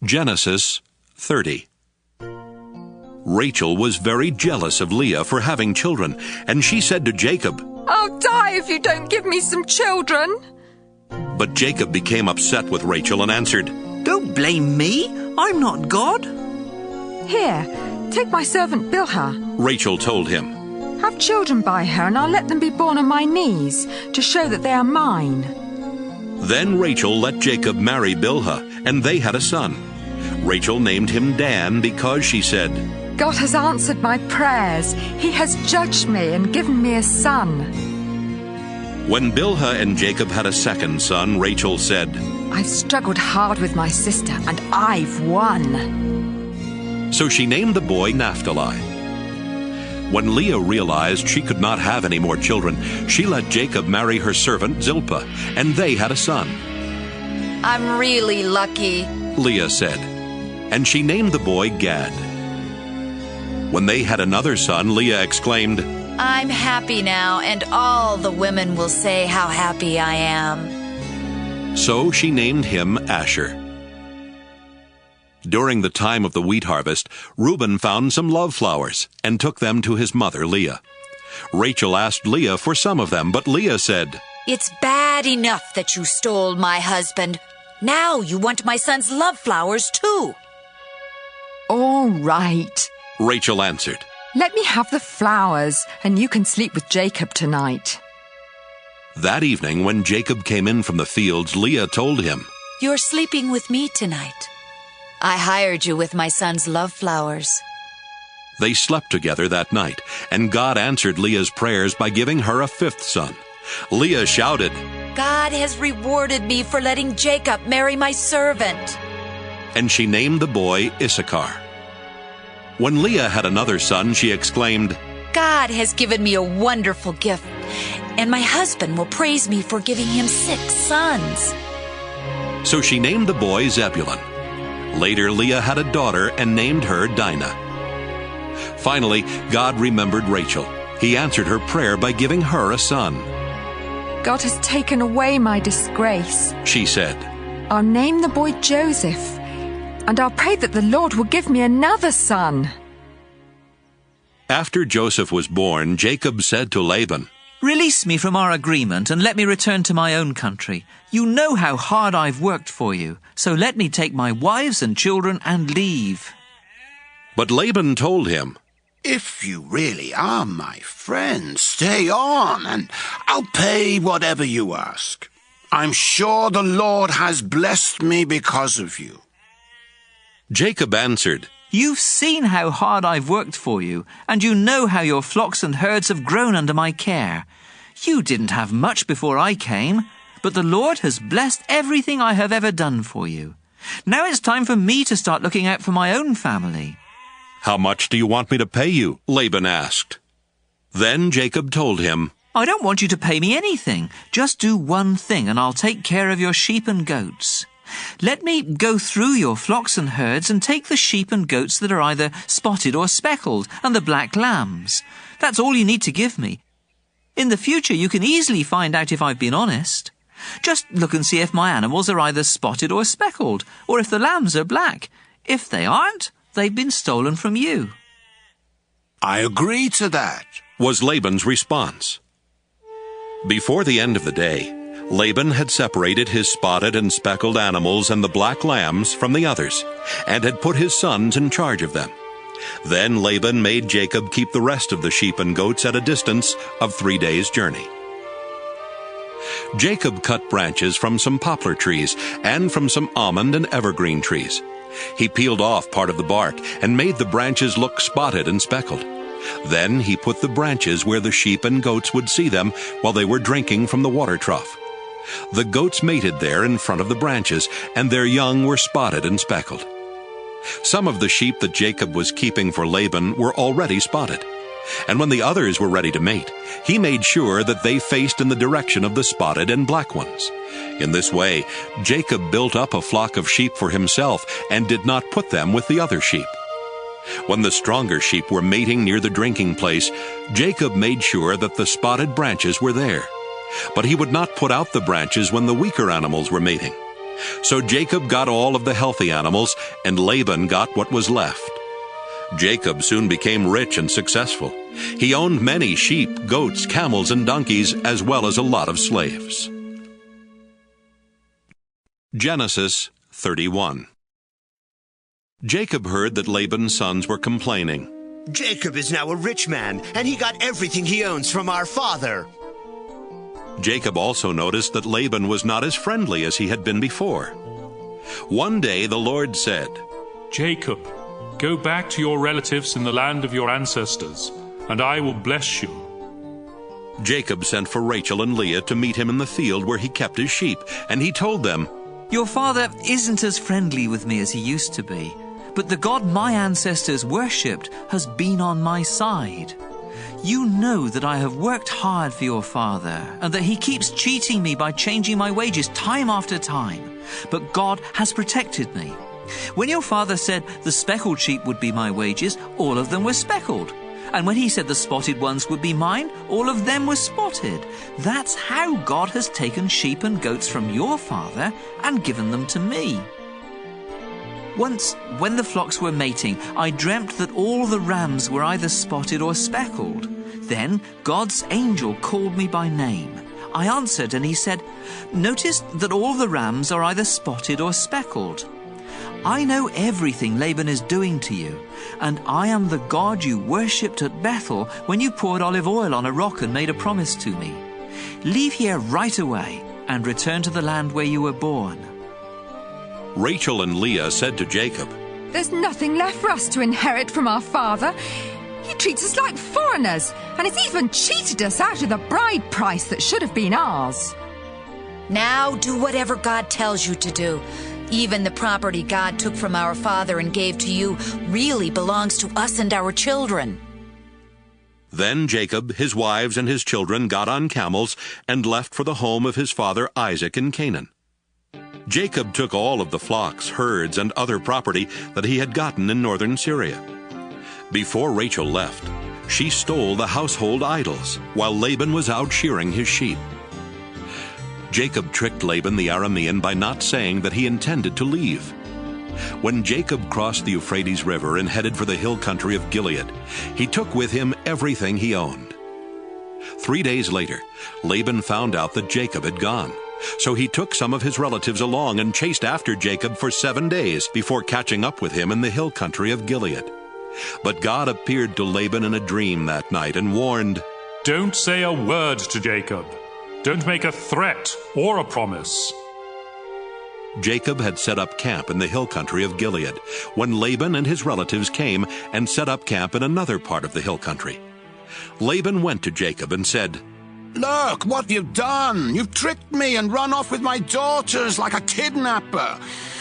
Genesis 30. Rachel was very jealous of Leah for having children, and she said to Jacob, "I'll die if you don't give me some children." But Jacob became upset with Rachel and answered, "Don't blame me. I'm not God." "Here, take my servant Bilhah. Rachel told him. Have children by her, and I'll let them be born on my knees, to show that they are mine." Then Rachel let Jacob marry Bilhah, and they had a son. Rachel named him Dan because she said, "God has answered my prayers. He has judged me and given me a son." When Bilhah and Jacob had a second son, Rachel said, "I've struggled hard with my sister, and I've won." So she named the boy Naphtali. When Leah realized she could not have any more children, she let Jacob marry her servant Zilpah, and they had a son. "I'm really lucky," Leah said, and she named the boy Gad. When they had another son, Leah exclaimed, "I'm happy now, and all the women will say how happy I am." So she named him Asher. During the time of the wheat harvest, Reuben found some love flowers and took them to his mother Leah. Rachel asked Leah for some of them, but Leah said, "It's bad enough that you stole my husband. Now you want my son's love flowers too." "All right," Rachel answered. "Let me have the flowers, and you can sleep with Jacob tonight." That evening, when Jacob came in from the fields, Leah told him, "You're sleeping with me tonight. I hired you with my son's love flowers." They slept together that night, and God answered Leah's prayers by giving her a fifth son. Leah shouted, "God has rewarded me for letting Jacob marry my servant." And she named the boy Issachar. When Leah had another son, she exclaimed, "God has given me a wonderful gift, and my husband will praise me for giving him 6 sons." So she named the boy Zebulun. Later, Leah had a daughter and named her Dinah. Finally, God remembered Rachel. He answered her prayer by giving her a son. "God has taken away my disgrace," she said. "I'll name the boy Joseph, and I'll pray that the Lord will give me another son." After Joseph was born, Jacob said to Laban, "Release me from our agreement and let me return to my own country. You know how hard I've worked for you, so let me take my wives and children and leave." But Laban told him, "If you really are my friend, stay on, and I'll pay whatever you ask. I'm sure the Lord has blessed me because of you." Jacob answered, "You've seen how hard I've worked for you, and you know how your flocks and herds have grown under my care. You didn't have much before I came, but the Lord has blessed everything I have ever done for you. Now it's time for me to start looking out for my own family." "How much do you want me to pay you?" Laban asked. Then Jacob told him, "I don't want you to pay me anything. Just do one thing, and I'll take care of your sheep and goats. Let me go through your flocks and herds and take the sheep and goats that are either spotted or speckled, and the black lambs. That's all you need to give me. In the future, you can easily find out if I've been honest. Just look and see if my animals are either spotted or speckled, or if the lambs are black. If they aren't, they've been stolen from you." "I agree to that," was Laban's response. Before the end of the day, Laban had separated his spotted and speckled animals and the black lambs from the others, and had put his sons in charge of them. Then Laban made Jacob keep the rest of the sheep and goats at a distance of 3 days' journey. Jacob cut branches from some poplar trees and from some almond and evergreen trees. He peeled off part of the bark and made the branches look spotted and speckled. Then he put the branches where the sheep and goats would see them while they were drinking from the water trough. The goats mated there in front of the branches, and their young were spotted and speckled. Some of the sheep that Jacob was keeping for Laban were already spotted. And when the others were ready to mate, he made sure that they faced in the direction of the spotted and black ones. In this way, Jacob built up a flock of sheep for himself and did not put them with the other sheep. When the stronger sheep were mating near the drinking place, Jacob made sure that the spotted branches were there. But he would not put out the branches when the weaker animals were mating. So Jacob got all of the healthy animals, and Laban got what was left. Jacob soon became rich and successful. He owned many sheep, goats, camels, and donkeys, as well as a lot of slaves. Genesis 31. Jacob heard that Laban's sons were complaining. Jacob is now a rich man, and he got everything he owns from our father. Jacob also noticed that Laban was not as friendly as he had been before. One day the Lord said, Jacob, go back to your relatives in the land of your ancestors, and I will bless you. Jacob sent for Rachel and Leah to meet him in the field where he kept his sheep, and he told them, Your father isn't as friendly with me as he used to be, but the God my ancestors worshipped has been on my side. You know that I have worked hard for your father, and that he keeps cheating me by changing my wages time after time. But God has protected me. When your father said the speckled sheep would be my wages, all of them were speckled. And when he said the spotted ones would be mine, all of them were spotted. That's how God has taken sheep and goats from your father and given them to me. Once, when the flocks were mating, I dreamt that all the rams were either spotted or speckled. Then God's angel called me by name. I answered and he said, Notice that all the rams are either spotted or speckled. I know everything Laban is doing to you, and I am the God you worshipped at Bethel when you poured olive oil on a rock and made a promise to me. Leave here right away and return to the land where you were born. Rachel and Leah said to Jacob, There's nothing left for us to inherit from our father. He treats us like foreigners, and has even cheated us out of the bride price that should have been ours. Now do whatever God tells you to do. Even the property God took from our father and gave to you really belongs to us and our children. Then Jacob, his wives, and his children got on camels and left for the home of his father Isaac in Canaan. Jacob took all of the flocks, herds, and other property that he had gotten in northern Syria. Before Rachel left, she stole the household idols while Laban was out shearing his sheep. Jacob tricked Laban the Aramean by not saying that he intended to leave. When Jacob crossed the Euphrates River and headed for the hill country of Gilead, he took with him everything he owned. 3 days later, Laban found out that Jacob had gone. So he took some of his relatives along and chased after Jacob for 7 days before catching up with him in the hill country of Gilead. But God appeared to Laban in a dream that night and warned, Don't say a word to Jacob. Don't make a threat or a promise. Jacob had set up camp in the hill country of Gilead when Laban and his relatives came and set up camp in another part of the hill country. Laban went to Jacob and said, Look, what you've done! You've tricked me and run off with my daughters like a kidnapper.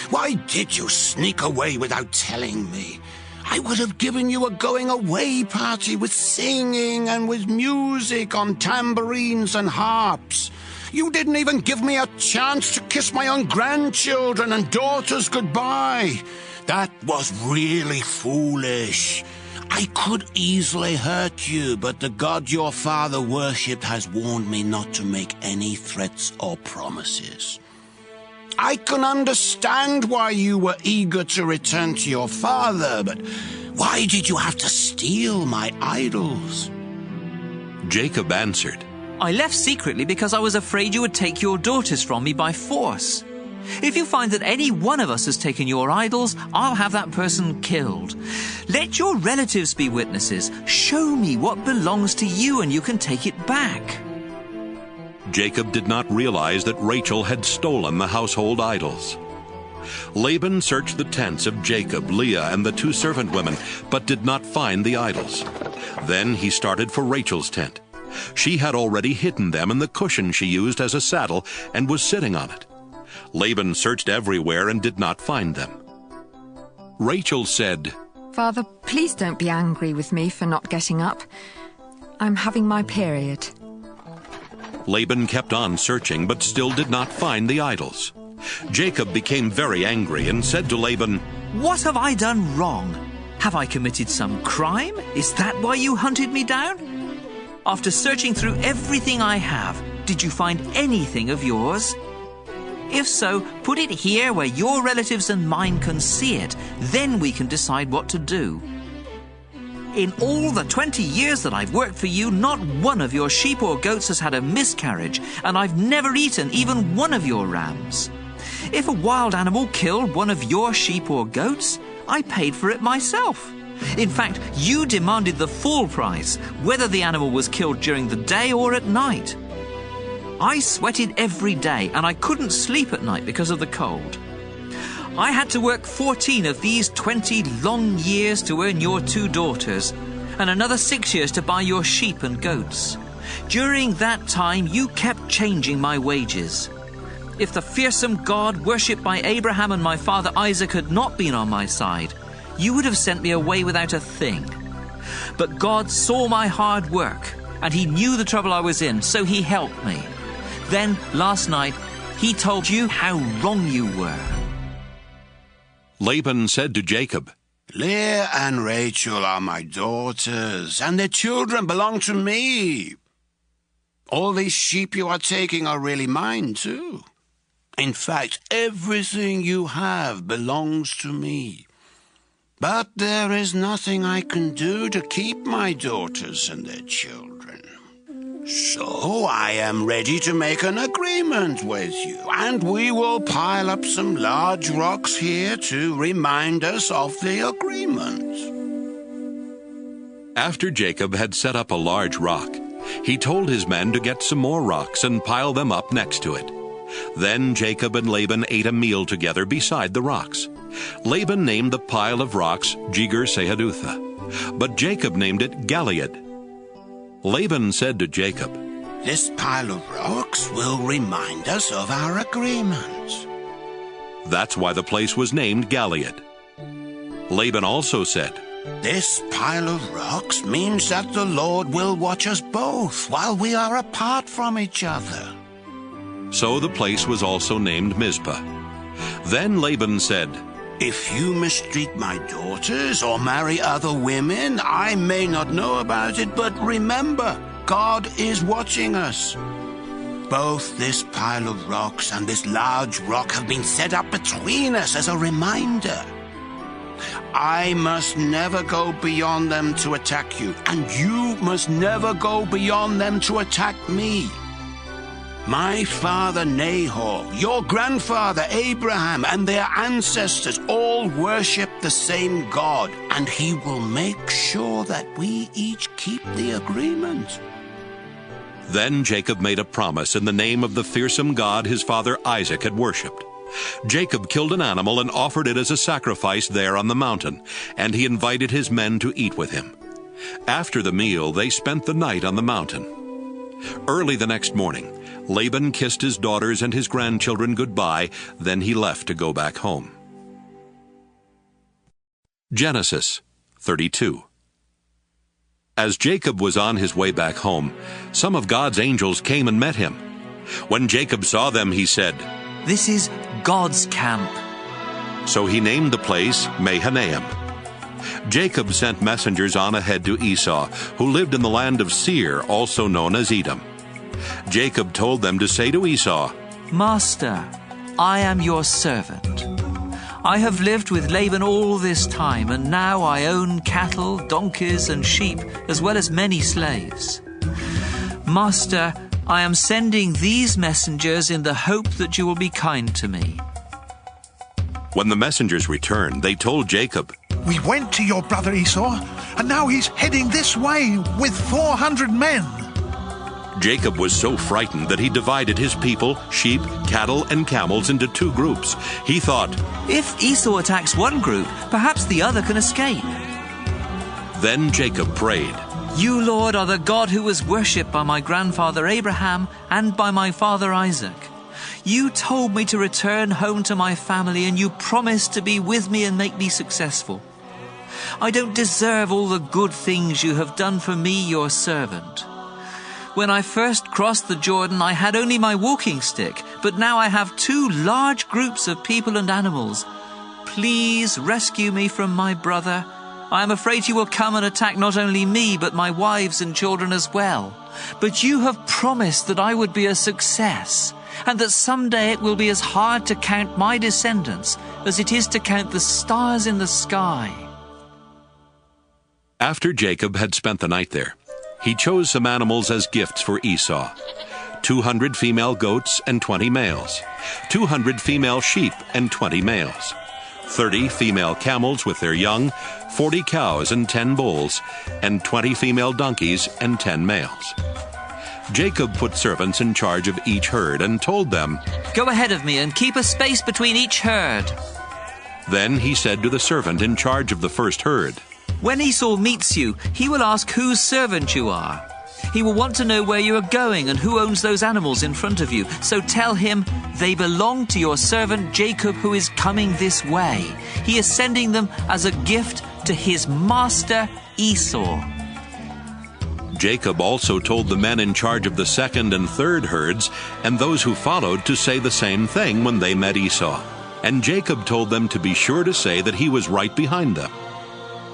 Why did you sneak away without telling me? I would have given you a going-away party with singing and with music on tambourines and harps. You didn't even give me a chance to kiss my own grandchildren and daughters goodbye. That was really foolish. I could easily hurt you, but the God your father worshipped has warned me not to make any threats or promises. I can understand why you were eager to return to your father, but why did you have to steal my idols? Jacob answered, I left secretly because I was afraid you would take your daughters from me by force. If you find that any one of us has taken your idols, I'll have that person killed. Let your relatives be witnesses. Show me what belongs to you and you can take it back. Jacob did not realize that Rachel had stolen the household idols. Laban searched the tents of Jacob, Leah, and the 2 servant women, but did not find the idols. Then he started for Rachel's tent. She had already hidden them in the cushion she used as a saddle and was sitting on it. Laban searched everywhere and did not find them. Rachel said, Father, please don't be angry with me for not getting up. I'm having my period. Laban kept on searching, but still did not find the idols. Jacob became very angry and said to Laban, "What have I done wrong? Have I committed some crime? Is that why you hunted me down? After searching through everything I have, did you find anything of yours? If so, put it here where your relatives and mine can see it. Then we can decide what to do. In all the 20 years that I've worked for you, not one of your sheep or goats has had a miscarriage, and I've never eaten even one of your rams. If a wild animal killed one of your sheep or goats, I paid for it myself. In fact, you demanded the full price, whether the animal was killed during the day or at night. I sweated every day, and I couldn't sleep at night because of the cold. I had to work 14 of these 20 long years to earn your 2 daughters, and another 6 years to buy your sheep and goats. During that time, you kept changing my wages. If the fearsome God worshipped by Abraham and my father Isaac had not been on my side, you would have sent me away without a thing. But God saw my hard work, and he knew the trouble I was in, so he helped me. Then, last night, he told you how wrong you were." Laban said to Jacob, "Leah and Rachel are my daughters, and their children belong to me. All these sheep you are taking are really mine too. In fact, everything you have belongs to me. But there is nothing I can do to keep my daughters and their children. So I am ready to make an agreement with you, and we will pile up some large rocks here to remind us of the agreement." After Jacob had set up a large rock, he told his men to get some more rocks and pile them up next to it. Then Jacob and Laban ate a meal together beside the rocks. Laban named the pile of rocks Jegar-Sahadutha, but Jacob named it Galeed. Laban said to Jacob, "This pile of rocks will remind us of our agreement." That's why the place was named Galeed. Laban also said, "This pile of rocks means that the Lord will watch us both while we are apart from each other." So the place was also named Mizpah. Then Laban said, "If you mistreat my daughters or marry other women, I may not know about it, but remember, God is watching us. Both this pile of rocks and this large rock have been set up between us as a reminder. I must never go beyond them to attack you, and you must never go beyond them to attack me. My father Nahor, your grandfather Abraham, and their ancestors all worship the same God, and he will make sure that we each keep the agreement." Then Jacob made a promise in the name of the fearsome God his father Isaac had worshipped. Jacob killed an animal and offered it as a sacrifice there on the mountain, and he invited his men to eat with him. After the meal, they spent the night on the mountain. Early the next morning, Laban kissed his daughters and his grandchildren goodbye, then he left to go back home. Genesis 32. As Jacob was on his way back home, some of God's angels came and met him. When Jacob saw them, he said, "This is God's camp." So he named the place Mahanaim. Jacob sent messengers on ahead to Esau, who lived in the land of Seir, also known as Edom. Jacob told them to say to Esau, "Master, I am your servant. I have lived with Laban all this time, and now I own cattle, donkeys, and sheep, as well as many slaves. Master, I am sending these messengers in the hope that you will be kind to me." When the messengers returned, they told Jacob, "We went to your brother Esau, and now he's heading this way with 400 men. Jacob was so frightened that he divided his people, sheep, cattle, and camels into 2 groups. He thought, "If Esau attacks one group, perhaps the other can escape." Then Jacob prayed, "You, Lord, are the God who was worshipped by my grandfather Abraham and by my father Isaac. You told me to return home to my family, and you promised to be with me and make me successful. I don't deserve all the good things you have done for me, your servant. When I first crossed the Jordan, I had only my walking stick, but now I have 2 large groups of people and animals. Please rescue me from my brother. I am afraid he will come and attack not only me, but my wives and children as well. But you have promised that I would be a success, and that someday it will be as hard to count my descendants as it is to count the stars in the sky. After Jacob had spent the night there, he chose some animals as gifts for Esau: 200 female goats and 20 males, 200 female sheep and 20 males, 30 female camels with their young, 40 cows and 10 bulls, and 20 female donkeys and 10 males. Jacob put servants in charge of each herd and told them, "Go ahead of me and keep a space between each herd." Then he said to the servant in charge of the first herd, "When Esau meets you, he will ask whose servant you are. He will want to know where you are going and who owns those animals in front of you. So tell him, they belong to your servant Jacob, who is coming this way. He is sending them as a gift to his master Esau." Jacob also told the men in charge of the second and third herds and those who followed to say the same thing when they met Esau. And Jacob told them to be sure to say that he was right behind them.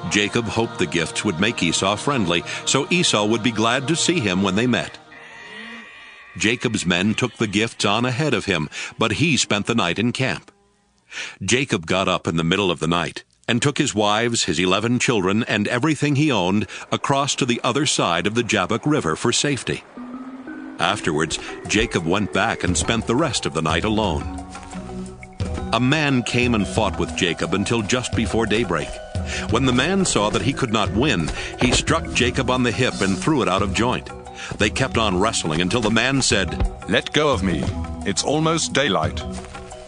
Jacob hoped the gifts would make Esau friendly, so Esau would be glad to see him when they met. Jacob's men took the gifts on ahead of him, but he spent the night in camp. Jacob got up in the middle of the night and took his wives, his 11 children, and everything he owned across to the other side of the Jabbok River for safety. Afterwards, Jacob went back and spent the rest of the night alone. A man came and fought with Jacob until just before daybreak. When the man saw that he could not win, he struck Jacob on the hip and threw it out of joint. They kept on wrestling until the man said, "Let go of me. It's almost daylight."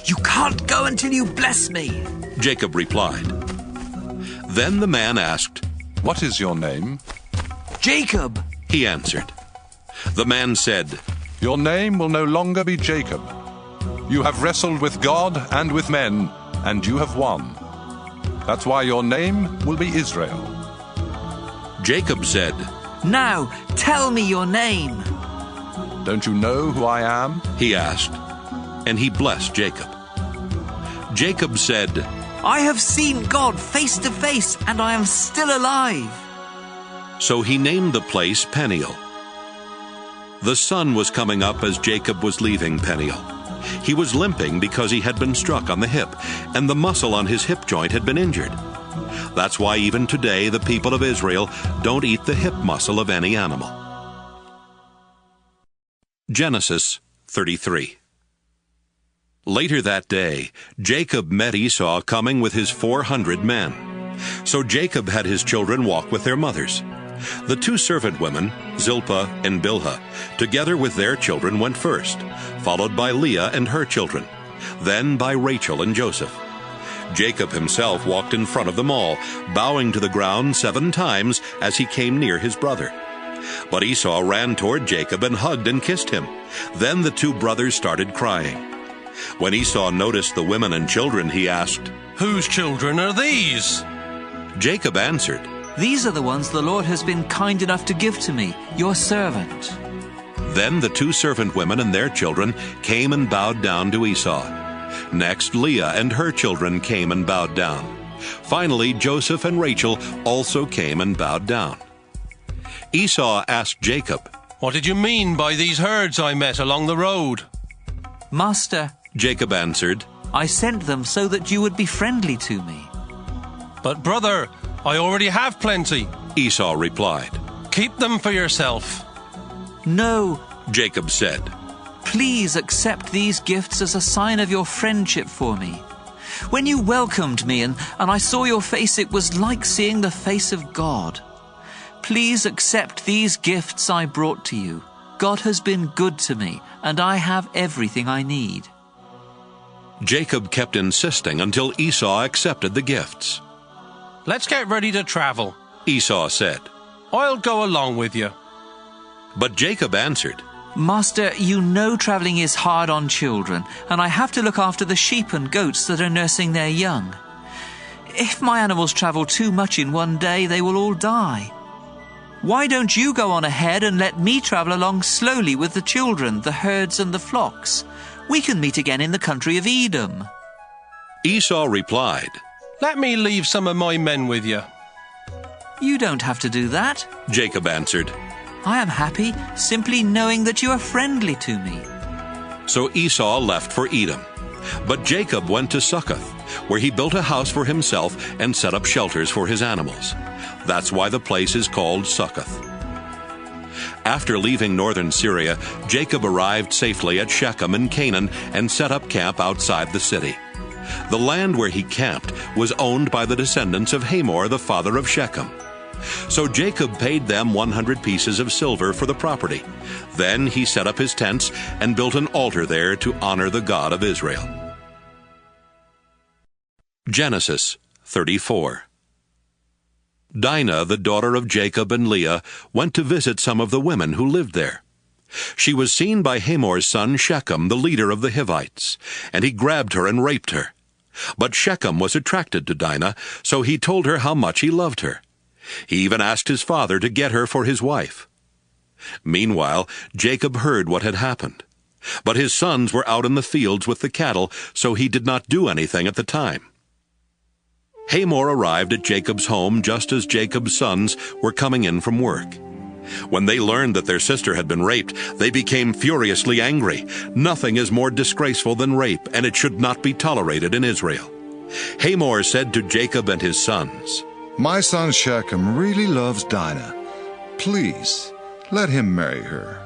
"You can't go until you bless me," Jacob replied. Then the man asked, "What is your name?" "Jacob," he answered. The man said, "Your name will no longer be Jacob. You have wrestled with God and with men, and you have won. That's why your name will be Israel." Jacob said, "Now tell me your name." "Don't you know who I am?" he asked, and he blessed Jacob. Jacob said, "I have seen God face to face, and I am still alive." So he named the place Peniel. The sun was coming up as Jacob was leaving Peniel. He was limping because he had been struck on the hip, and the muscle on his hip joint had been injured. That's why even today the people of Israel don't eat the hip muscle of any animal. Genesis 33. Later that day, Jacob met Esau coming with his 400 men. So Jacob had his children walk with their mothers. The 2 servant women, Zilpah and Bilhah, together with their children went first, followed by Leah and her children, then by Rachel and Joseph. Jacob himself walked in front of them all, bowing to the ground 7 times as he came near his brother. But Esau ran toward Jacob and hugged and kissed him. Then the 2 brothers started crying. When Esau noticed the women and children, he asked, "Whose children are these?" Jacob answered, "These are the ones the Lord has been kind enough to give to me, your servant." Then the 2 servant women and their children came and bowed down to Esau. Next, Leah and her children came and bowed down. Finally, Joseph and Rachel also came and bowed down. Esau asked Jacob, "What did you mean by these herds I met along the road?" "Master," Jacob answered, "I sent them so that you would be friendly to me." "But brother, I already have plenty," Esau replied. "Keep them for yourself." "No," Jacob said. "Please accept these gifts as a sign of your friendship for me. When you welcomed me and I saw your face, it was like seeing the face of God. Please accept these gifts I brought to you. God has been good to me, and I have everything I need." Jacob kept insisting until Esau accepted the gifts. "Let's get ready to travel," Esau said. "I'll go along with you." But Jacob answered, "Master, you know traveling is hard on children, and I have to look after the sheep and goats that are nursing their young. If my animals travel too much in one day, they will all die. Why don't you go on ahead and let me travel along slowly with the children, the herds and the flocks? We can meet again in the country of Edom." Esau replied, "Let me leave some of my men with you." "You don't have to do that," Jacob answered. "I am happy simply knowing that you are friendly to me." So Esau left for Edom. But Jacob went to Succoth, where he built a house for himself and set up shelters for his animals. That's why the place is called Succoth. After leaving northern Syria, Jacob arrived safely at Shechem in Canaan and set up camp outside the city. The land where he camped was owned by the descendants of Hamor, the father of Shechem. So Jacob paid them 100 pieces of silver for the property. Then he set up his tents and built an altar there to honor the God of Israel. Genesis 34. Dinah, the daughter of Jacob and Leah, went to visit some of the women who lived there. She was seen by Hamor's son Shechem, the leader of the Hivites, and he grabbed her and raped her. But Shechem was attracted to Dinah, so he told her how much he loved her. He even asked his father to get her for his wife. Meanwhile, Jacob heard what had happened. But his sons were out in the fields with the cattle, so he did not do anything at the time. Hamor arrived at Jacob's home just as Jacob's sons were coming in from work. When they learned that their sister had been raped, they became furiously angry. Nothing is more disgraceful than rape, and it should not be tolerated in Israel. Hamor said to Jacob and his sons, "My son Shechem really loves Dinah. Please, let him marry her.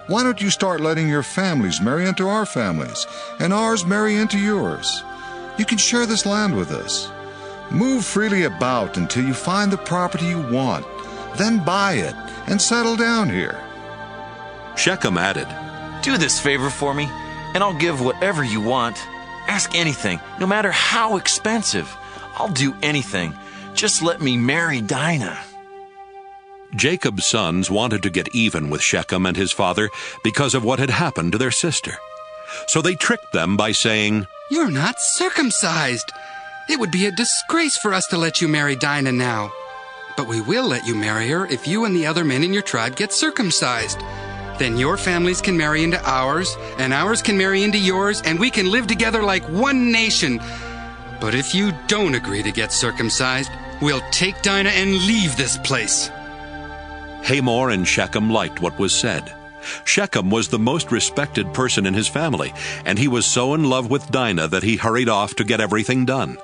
Why don't you start letting your families marry into our families, and ours marry into yours? You can share this land with us. Move freely about until you find the property you want. Then buy it and settle down here." Shechem added, "Do this favor for me, and I'll give whatever you want. Ask anything, no matter how expensive. I'll do anything. Just let me marry Dinah." Jacob's sons wanted to get even with Shechem and his father because of what had happened to their sister. So they tricked them by saying, "You're not circumcised. It would be a disgrace for us to let you marry Dinah now. But we will let you marry her if you and the other men in your tribe get circumcised. Then your families can marry into ours, and ours can marry into yours, and we can live together like one nation. But if you don't agree to get circumcised, we'll take Dinah and leave this place." Hamor and Shechem liked what was said. Shechem was the most respected person in his family, and he was so in love with Dinah that he hurried off to get everything done.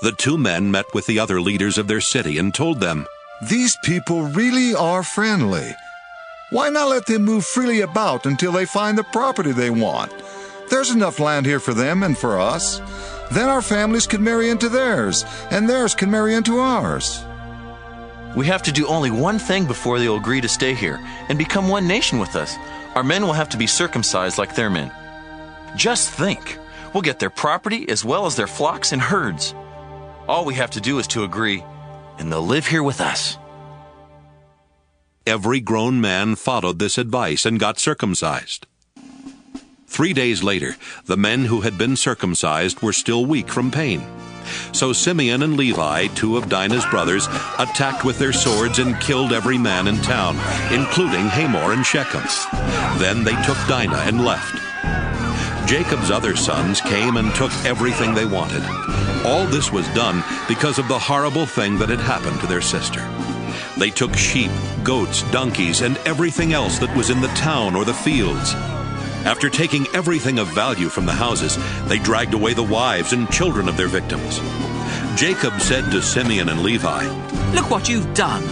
The two men met with the other leaders of their city and told them, "These people really are friendly. Why not let them move freely about until they find the property they want? There's enough land here for them and for us. Then our families can marry into theirs, and theirs can marry into ours." We have to do only one thing before they'll agree to stay here and become one nation with us. Our men will have to be circumcised like their men. Just think, we'll get their property as well as their flocks and herds. All we have to do is to agree, and they'll live here with us. Every grown man followed this advice and got circumcised. 3 days later, the men who had been circumcised were still weak from pain. So Simeon and Levi, two of Dinah's brothers, attacked with their swords and killed every man in town, including Hamor and Shechem. Then they took Dinah and left. Jacob's other sons came and took everything they wanted. All this was done because of the horrible thing that had happened to their sister. They took sheep, goats, donkeys, and everything else that was in the town or the fields. After taking everything of value from the houses, they dragged away the wives and children of their victims. Jacob said to Simeon and Levi, "Look what you've done.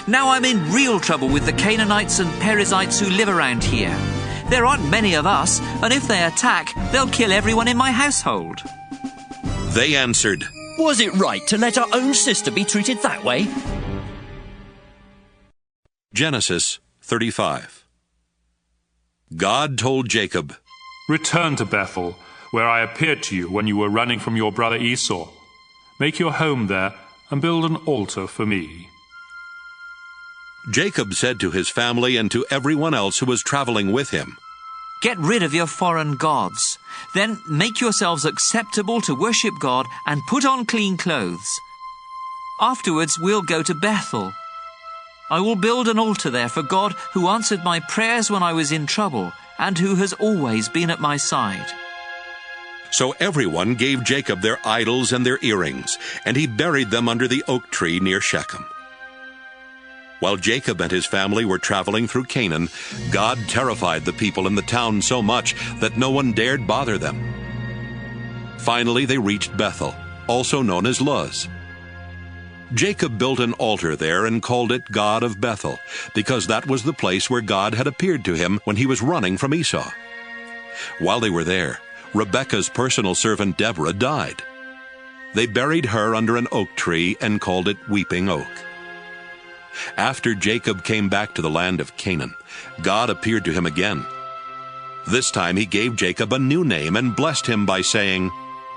Now I'm in real trouble with the Canaanites and Perizzites who live around here. There aren't many of us, and if they attack, they'll kill everyone in my household." They answered, "Was it right to let our own sister be treated that way?" Genesis 35. God told Jacob, "Return to Bethel, where I appeared to you when you were running from your brother Esau. Make your home there and build an altar for me." Jacob said to his family and to everyone else who was traveling with him, Get rid of your foreign gods. Then make yourselves acceptable to worship God and put on clean clothes. Afterwards, we'll go to Bethel. I will build an altar there for God who answered my prayers when I was in trouble and who has always been at my side." So everyone gave Jacob their idols and their earrings, and he buried them under the oak tree near Shechem. While Jacob and his family were traveling through Canaan, God terrified the people in the town so much that no one dared bother them. Finally, they reached Bethel, also known as Luz. Jacob built an altar there and called it God of Bethel, because that was the place where God had appeared to him when he was running from Esau. While they were there, Rebekah's personal servant Deborah died. They buried her under an oak tree and called it Weeping Oak. After Jacob came back to the land of Canaan, God appeared to him again. This time he gave Jacob a new name and blessed him by saying,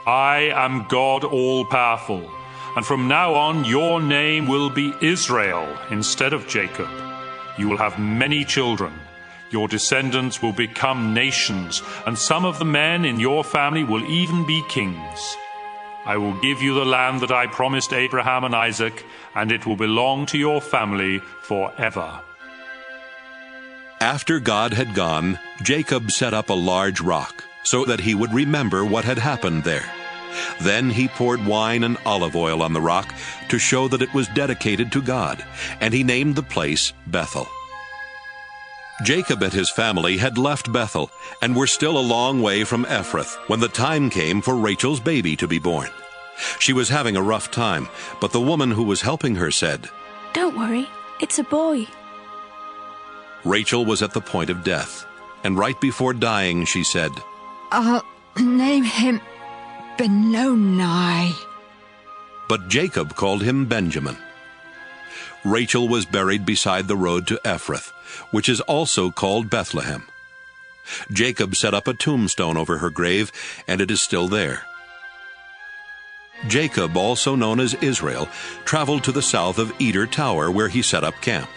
"I am God all-powerful, and from now on your name will be Israel instead of Jacob. You will have many children. Your descendants will become nations, and some of the men in your family will even be kings. I will give you the land that I promised Abraham and Isaac, and it will belong to your family forever." After God had gone, Jacob set up a large rock so that he would remember what had happened there. Then he poured wine and olive oil on the rock to show that it was dedicated to God, and he named the place Bethel. Jacob and his family had left Bethel and were still a long way from Ephrath when the time came for Rachel's baby to be born. She was having a rough time, but the woman who was helping her said, "Don't worry, it's a boy." Rachel was at the point of death, and right before dying she said, "I'll name him Benoni." But Jacob called him Benjamin. Rachel was buried beside the road to Ephrath, which is also called Bethlehem. Jacob set up a tombstone over her grave, and it is still there. Jacob, also known as Israel, traveled to the south of Eder Tower, where he set up camp.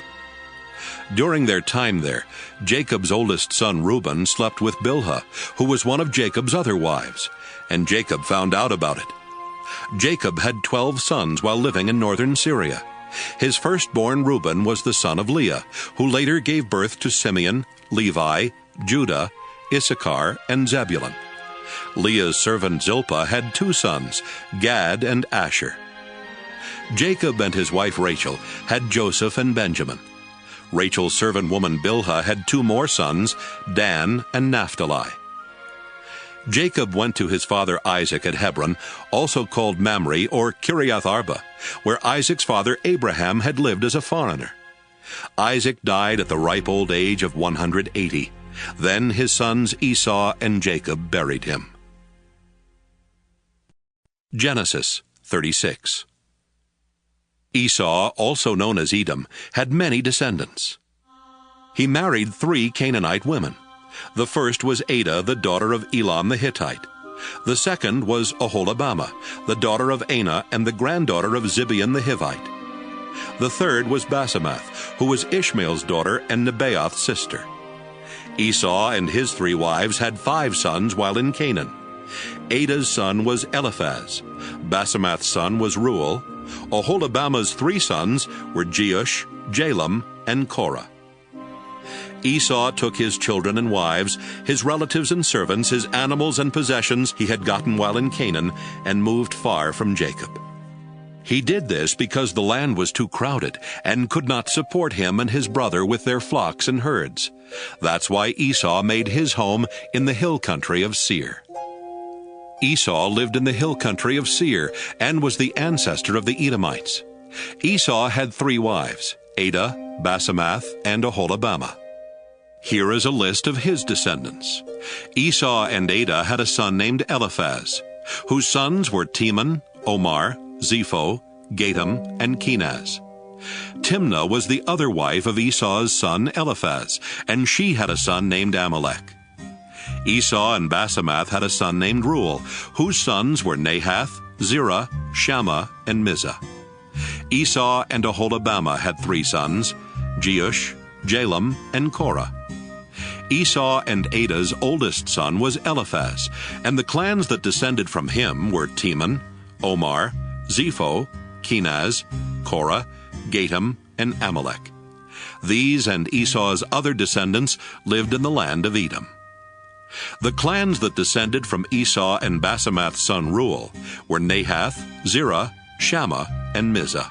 During their time there, Jacob's oldest son Reuben slept with Bilhah, who was one of Jacob's other wives, and Jacob found out about it. Jacob had 12 sons while living in northern Syria. His firstborn Reuben was the son of Leah, who later gave birth to Simeon, Levi, Judah, Issachar, and Zebulun. Leah's servant Zilpah had 2 sons, Gad and Asher. Jacob and his wife Rachel had Joseph and Benjamin. Rachel's servant woman Bilhah had 2 more sons, Dan and Naphtali. Jacob went to his father Isaac at Hebron, also called Mamre or Kiriath Arba, where Isaac's father Abraham had lived as a foreigner. Isaac died at the ripe old age of 180. Then his sons Esau and Jacob buried him. Genesis 36. Esau, also known as Edom, had many descendants. He married 3 Canaanite women. The first was Adah, the daughter of Elon the Hittite. The second was Oholibamah, the daughter of Anah and the granddaughter of Zibeon the Hivite. The third was Basemath, who was Ishmael's daughter and Nebaioth's sister. Esau and his 3 wives had 5 sons while in Canaan. Adah's son was Eliphaz. Basemath's son was Reuel. Oholibamah's 3 sons were Jeush, Jalam, and Korah. Esau took his children and wives, his relatives and servants, his animals and possessions he had gotten while in Canaan, and moved far from Jacob. He did this because the land was too crowded and could not support him and his brother with their flocks and herds. That's why Esau made his home in the hill country of Seir. Esau lived in the hill country of Seir and was the ancestor of the Edomites. Esau had 3 wives, Adah, Basemath, and Oholibamah. Here is a list of his descendants. Esau and Adah had a son named Eliphaz, whose sons were Teman, Omar, Zepho, Gatam, and Kenaz. Timnah was the other wife of Esau's son Eliphaz, and she had a son named Amalek. Esau and Basemath had a son named Reuel, whose sons were Nahath, Zerah, Shammah, and Mizah. Esau and Oholibamah had 3 sons, Jeush, Jalam, and Korah. Esau and Ada's oldest son was Eliphaz, and the clans that descended from him were Teman, Omar, Zepho, Kenaz, Korah, Gatam, and Amalek. These and Esau's other descendants lived in the land of Edom. The clans that descended from Esau and Basemath's son Reuel were Nahath, Zerah, Shammah, and Mizah.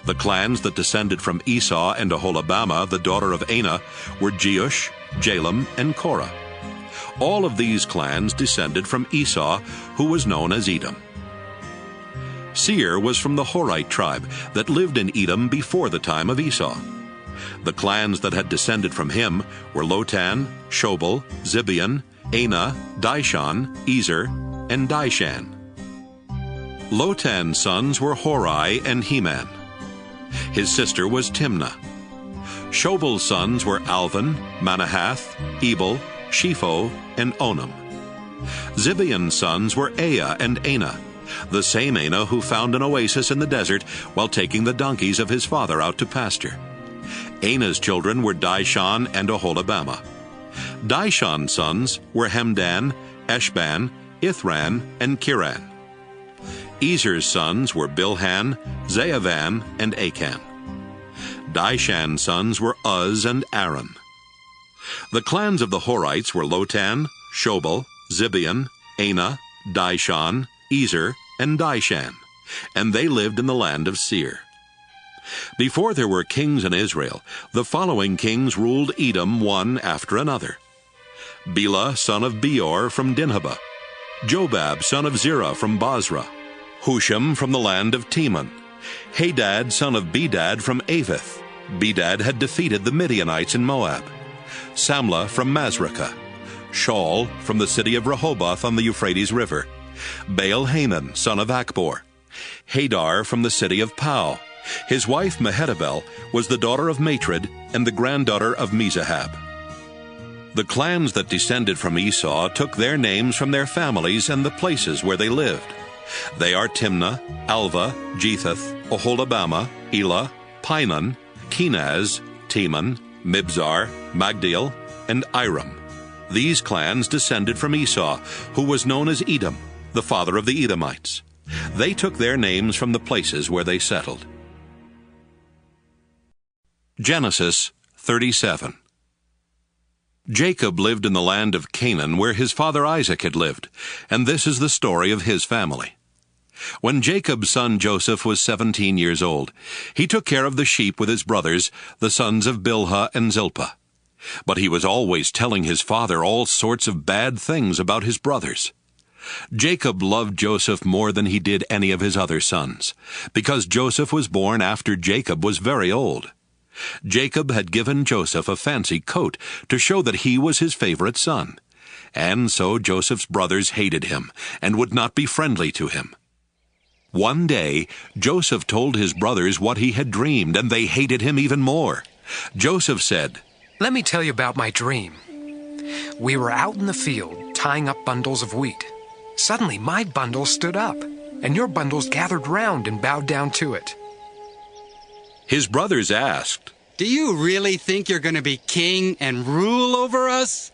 The clans that descended from Esau and Aholibamah, the daughter of Anah, were Jeush, Jalam, and Korah. All of these clans descended from Esau, who was known as Edom. Seir was from the Horite tribe that lived in Edom before the time of Esau. The clans that had descended from him were Lotan, Shobal, Zibeon, Anah, Dishon, Ezer, and Dishan. Lotan's sons were Horai and Heman. His sister was Timnah. Shobal's sons were Alvan, Manahath, Ebal, Shepho, and Onam. Zibeon's sons were Aya and Anah, the same Anah who found an oasis in the desert while taking the donkeys of his father out to pasture. Anah's children were Dishon and Aholibamah. Dishon's sons were Hemdan, Eshban, Ithran, and Kiran. Ezer's sons were Bilhan, Zaavan, and Achan. Dishan's sons were Uz and Aaron. The clans of the Horites were Lotan, Shobal, Zibeon, Anah, Dishon, Ezer, and Dishan, and they lived in the land of Seir. Before there were kings in Israel, the following kings ruled Edom one after another: Bela, son of Beor, from Dinhabah; Jobab, son of Zerah, from Basra; Husham, from the land of Teman; Hadad, son of Bedad, from Avith. Bedad had defeated the Midianites in Moab; Samlah, from Masrekah; Shaul, from the city of Rehoboth on the Euphrates River; Baal-Hanan, son of Akbor; Hadar, from the city of Pau. His wife Mehetabel was the daughter of Matred and the granddaughter of Mezahab. The clans that descended from Esau took their names from their families and the places where they lived. They are Timnah, Alva, Jethath, Aholibamah, Elah, Pinon, Kenaz, Teman, Mibzar, Magdiel, and Iram. These clans descended from Esau, who was known as Edom, the father of the Edomites. They took their names from the places where they settled. Genesis 37. Jacob lived in the land of Canaan, where his father Isaac had lived, and this is the story of his family. When Jacob's son Joseph was 17 years old, he took care of the sheep with his brothers, the sons of Bilhah and Zilpah. But he was always telling his father all sorts of bad things about his brothers. Jacob loved Joseph more than he did any of his other sons, because Joseph was born after Jacob was very old. Jacob had given Joseph a fancy coat to show that he was his favorite son, and so Joseph's brothers hated him and would not be friendly to him. One day, Joseph told his brothers what he had dreamed, and they hated him even more. Joseph said, "Let me tell you about my dream. We were out in the field, tying up bundles of wheat. Suddenly, my bundle stood up, and your bundles gathered round and bowed down to it." His brothers asked, "Do you really think you're going to be king and rule over us?"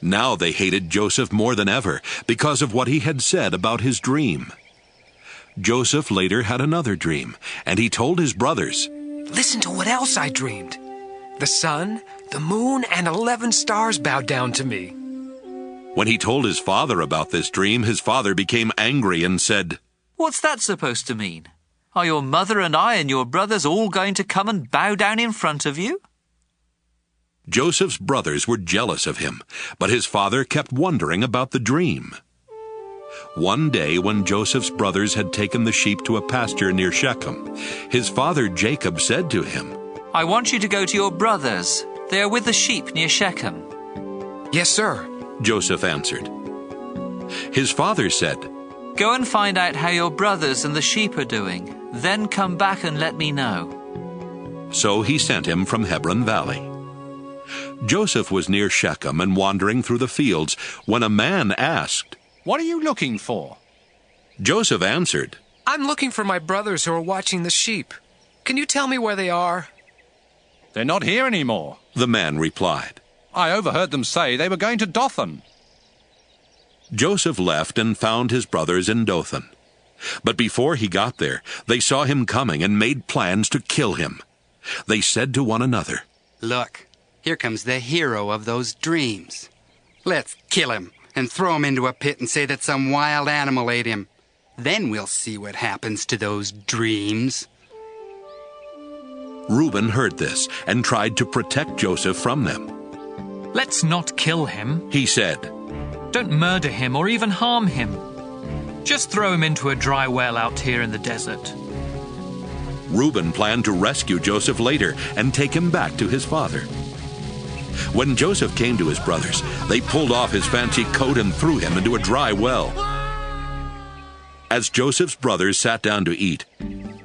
Now they hated Joseph more than ever because of what he had said about his dream. Joseph later had another dream, and he told his brothers, "Listen to what else I dreamed. The sun, the moon, and 11 stars bowed down to me." When he told his father about this dream, his father became angry and said, "What's that supposed to mean? Are your mother and I and your brothers all going to come and bow down in front of you?" Joseph's brothers were jealous of him, but his father kept wondering about the dream. One day when Joseph's brothers had taken the sheep to a pasture near Shechem, his father Jacob said to him, "I want you to go to your brothers. They are with the sheep near Shechem." "Yes, sir," Joseph answered. His father said, "Go and find out how your brothers and the sheep are doing. Then come back and let me know." So he sent him from Hebron Valley. Joseph was near Shechem and wandering through the fields when a man asked, "What are you looking for?" Joseph answered, "I'm looking for my brothers who are watching the sheep. Can you tell me where they are?" "They're not here anymore," the man replied. I overheard them say they were going to Dothan. Joseph left and found his brothers in Dothan. But before he got there, they saw him coming and made plans to kill him. They said to one another, "Look, here comes the hero of those dreams. Let's kill him and throw him into a pit and say that some wild animal ate him. Then we'll see what happens to those dreams." Reuben heard this and tried to protect Joseph from them. "Let's not kill him," he said. "Don't murder him or even harm him. Just throw him into a dry well out here in the desert." Reuben planned to rescue Joseph later and take him back to his father. When Joseph came to his brothers, they pulled off his fancy coat and threw him into a dry well. As Joseph's brothers sat down to eat,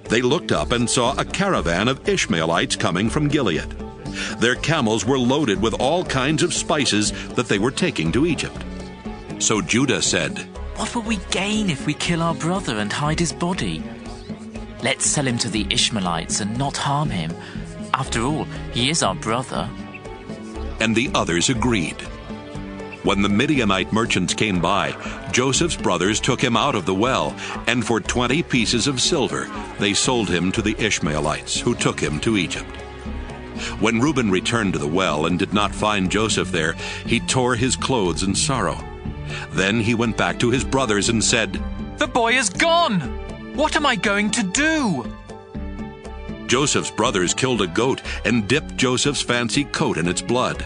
they looked up and saw a caravan of Ishmaelites coming from Gilead. Their camels were loaded with all kinds of spices that they were taking to Egypt. So Judah said, "What will we gain if we kill our brother and hide his body? Let's sell him to the Ishmaelites and not harm him. After all, he is our brother." And the others agreed. When the Midianite merchants came by, Joseph's brothers took him out of the well, and for 20 pieces of silver they sold him to the Ishmaelites, who took him to Egypt. When Reuben returned to the well and did not find Joseph there, he tore his clothes in sorrow. Then he went back to his brothers and said, "The boy is gone! What am I going to do?" Joseph's brothers killed a goat and dipped Joseph's fancy coat in its blood.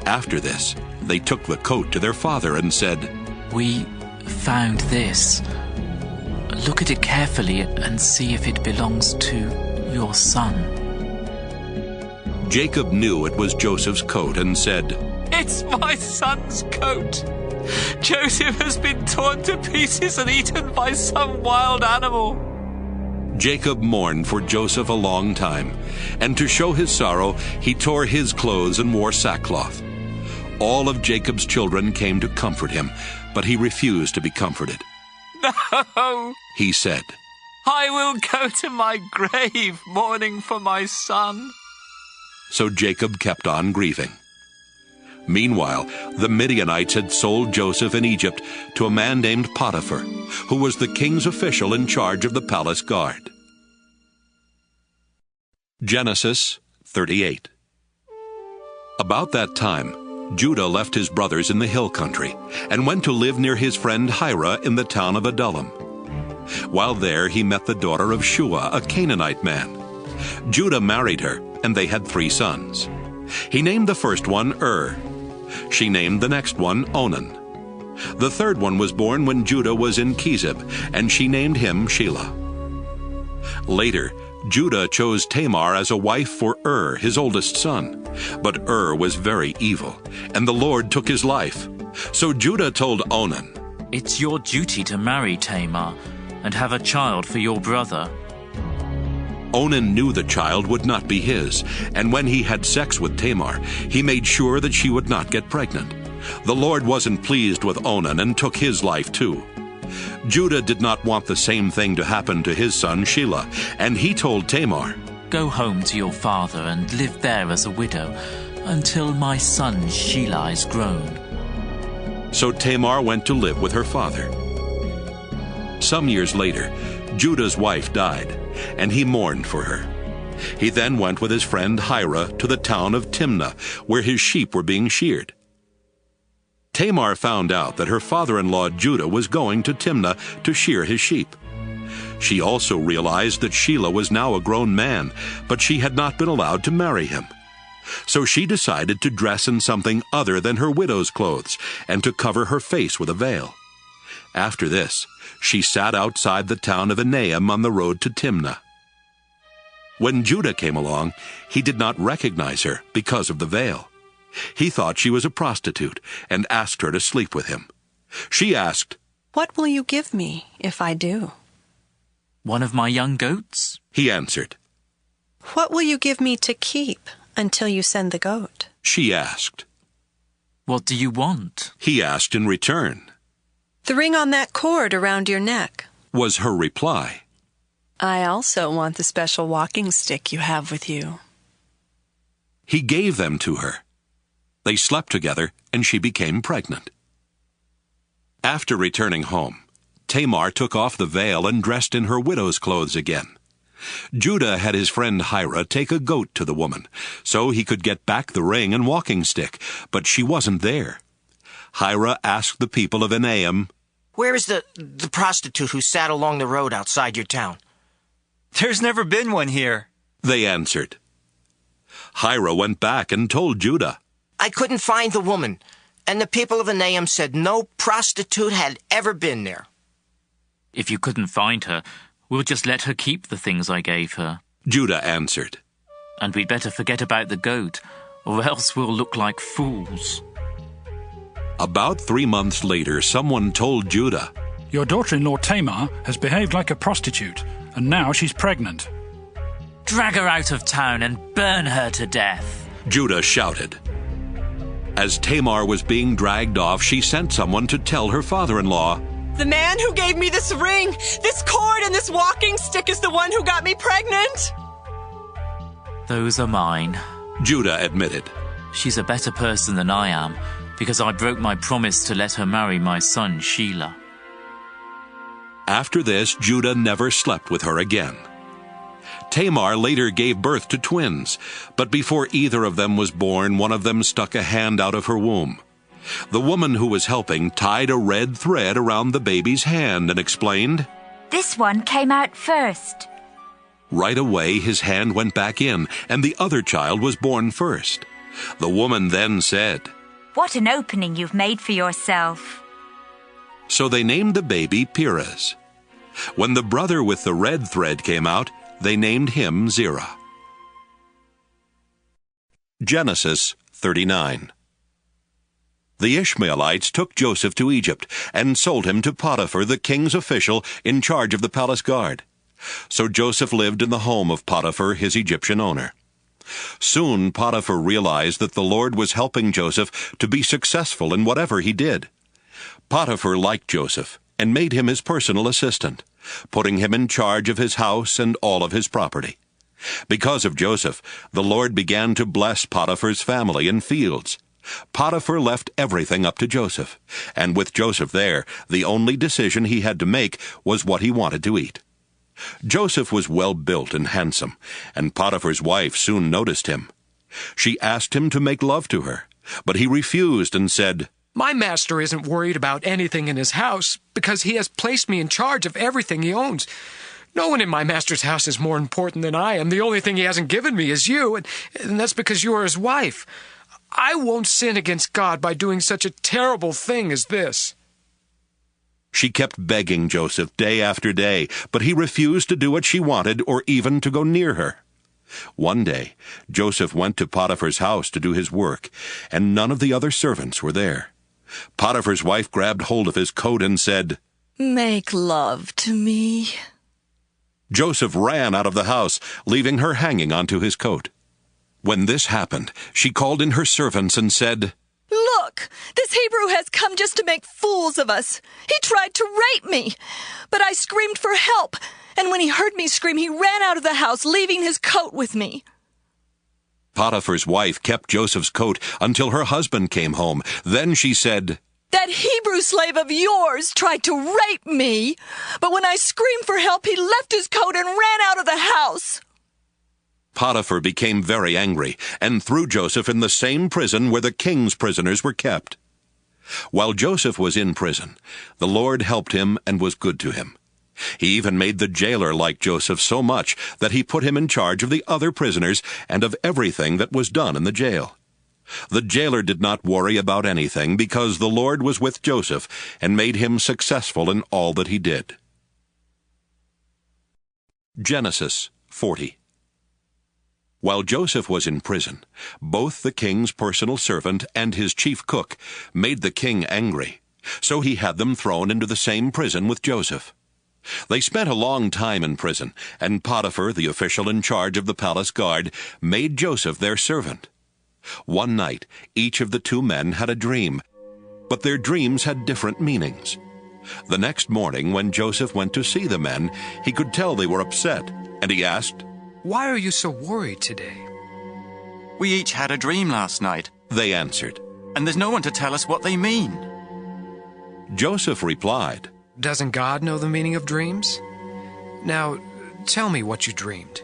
After this, they took the coat to their father and said, "We found this. Look at it carefully and see if it belongs to your son." Jacob knew it was Joseph's coat and said, "It's my son's coat. Joseph has been torn to pieces and eaten by some wild animal." Jacob mourned for Joseph a long time, and to show his sorrow, he tore his clothes and wore sackcloth. All of Jacob's children came to comfort him, but he refused to be comforted. "No," he said, "I will go to my grave mourning for my son." So Jacob kept on grieving. Meanwhile, the Midianites had sold Joseph in Egypt to a man named Potiphar, who was the king's official in charge of the palace guard. Genesis 38. About that time, Judah left his brothers in the hill country and went to live near his friend Hira in the town of Adullam. While there, he met the daughter of Shua, a Canaanite man. Judah married her, and they had 3 sons. He named the first one She named the next one Onan. The third one was born when Judah was in Kezib, and she named him Shelah. Later, Judah chose Tamar as a wife for his oldest son. But was very evil, and the Lord took his life. So Judah told Onan, "It's your duty to marry Tamar and have a child for your brother." Onan knew the child would not be his, and when he had sex with Tamar, he made sure that she would not get pregnant. The Lord wasn't pleased with Onan and took his life too. Judah did not want the same thing to happen to his son Shelah, and he told Tamar, "Go home to your father and live there as a widow until my son Shelah is grown." So Tamar went to live with her father. Some years later, Judah's wife died, and he mourned for her. He then went with his friend Hira to the town of Timnah, where his sheep were being sheared. Tamar found out that her father-in-law Judah was going to Timnah to shear his sheep. She also realized that Shelah was now a grown man, but she had not been allowed to marry him. So she decided to dress in something other than her widow's clothes and to cover her face with a veil. After this, she sat outside the town of Enaim on the road to Timnah. When Judah came along, he did not recognize her because of the veil. He thought she was a prostitute and asked her to sleep with him. She asked, "What will you give me if I do?" "One of my young goats," he answered. "What will you give me to keep until you send the goat?" she asked. "What do you want?" he asked in return. "The ring on that cord around your neck," was her reply. "I also want the special walking stick you have with you." He gave them to her. They slept together, and she became pregnant. After returning home, Tamar took off the veil and dressed in her widow's clothes again. Judah had his friend Hira take a goat to the woman, so he could get back the ring and walking stick, but she wasn't there. Hira asked the people of Enaim, "Where is the prostitute who sat along the road outside your town?" "There's never been one here," they answered. Hira went back and told Judah, "I couldn't find the woman, and the people of Enaim said no prostitute had ever been there." "If you couldn't find her, we'll just let her keep the things I gave her," Judah answered. "And we'd better forget about the goat, or else we'll look like fools." About 3 months later, someone told Judah, "Your daughter-in-law Tamar has behaved like a prostitute, and now she's pregnant." "Drag her out of town and burn her to death," Judah shouted. As Tamar was being dragged off, she sent someone to tell her father-in-law, "The man who gave me this ring, this cord, and this walking stick is the one who got me pregnant." "Those are mine," Judah admitted. "She's a better person than I am, because I broke my promise to let her marry my son Shelah." After this, Judah never slept with her again. Tamar later gave birth to twins, but before either of them was born, one of them stuck a hand out of her womb. The woman who was helping tied a red thread around the baby's hand and explained, "This one came out first." Right away his hand went back in, and the other child was born first. The woman then said, "What an opening you've made for yourself." So they named the baby Perez. When the brother with the red thread came out, they named him Zerah. Genesis 39. The Ishmaelites took Joseph to Egypt and sold him to Potiphar, the king's official in charge of the palace guard. So Joseph lived in the home of Potiphar, his Egyptian owner. Soon Potiphar realized that the Lord was helping Joseph to be successful in whatever he did. Potiphar liked Joseph and made him his personal assistant, putting him in charge of his house and all of his property. Because of Joseph, the Lord began to bless Potiphar's family and fields. Potiphar left everything up to Joseph, and with Joseph there, the only decision he had to make was what he wanted to eat. Joseph was well-built and handsome, and Potiphar's wife soon noticed him. She asked him to make love to her, but he refused and said, "My master isn't worried about anything in his house because he has placed me in charge of everything he owns. No one in my master's house is more important than I am. The only thing he hasn't given me is you, and that's because you are his wife. I won't sin against God by doing such a terrible thing as this." She kept begging Joseph day after day, but he refused to do what she wanted or even to go near her. One day, Joseph went to Potiphar's house to do his work, and none of the other servants were there. Potiphar's wife grabbed hold of his coat and said, "Make love to me." Joseph ran out of the house, leaving her hanging onto his coat. When this happened, she called in her servants and said, "Look, this Hebrew has come just to make fools of us. He tried to rape me, but I screamed for help, and when he heard me scream, he ran out of the house, leaving his coat with me." Potiphar's wife kept Joseph's coat until her husband came home. Then she said, "That Hebrew slave of yours tried to rape me, but when I screamed for help, he left his coat and ran out of the house." Potiphar became very angry and threw Joseph in the same prison where the king's prisoners were kept. While Joseph was in prison, the Lord helped him and was good to him. He even made the jailer like Joseph so much that he put him in charge of the other prisoners and of everything that was done in the jail. The jailer did not worry about anything because the Lord was with Joseph and made him successful in all that he did. Genesis 40. While Joseph was in prison, both the king's personal servant and his chief cook made the king angry, so he had them thrown into the same prison with Joseph. They spent a long time in prison, and Potiphar, the official in charge of the palace guard, made Joseph their servant. One night, each of the two men had a dream, but their dreams had different meanings. The next morning, when Joseph went to see the men, he could tell they were upset, and he asked, "Why are you so worried today?" "We each had a dream last night, They answered, "And there's no one to tell us what they mean." Joseph replied, "Doesn't God know the meaning of dreams? Now, tell me what you dreamed."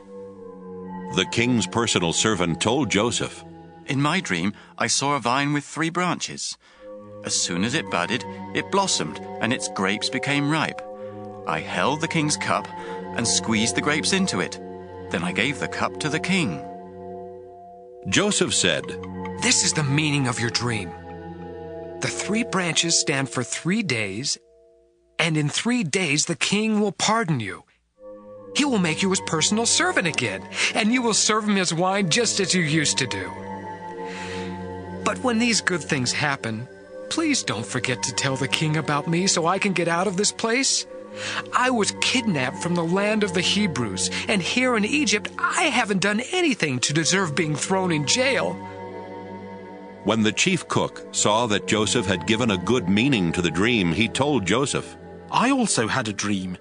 The king's personal servant told Joseph, "In my dream, I saw a vine with 3 branches. As soon as it budded, it blossomed, and its grapes became ripe. I held the king's cup and squeezed the grapes into it. Then I gave the cup to the king." Joseph said, "This is the meaning of your dream. The 3 branches stand for 3 days, and in 3 days the king will pardon you. He will make you his personal servant again, and you will serve him his wine just as you used to do. But when these good things happen, please don't forget to tell the king about me so I can get out of this place. I was kidnapped from the land of the Hebrews, and here in Egypt I haven't done anything to deserve being thrown in jail." When the chief cook saw that Joseph had given a good meaning to the dream, he told Joseph, "I also had a dream.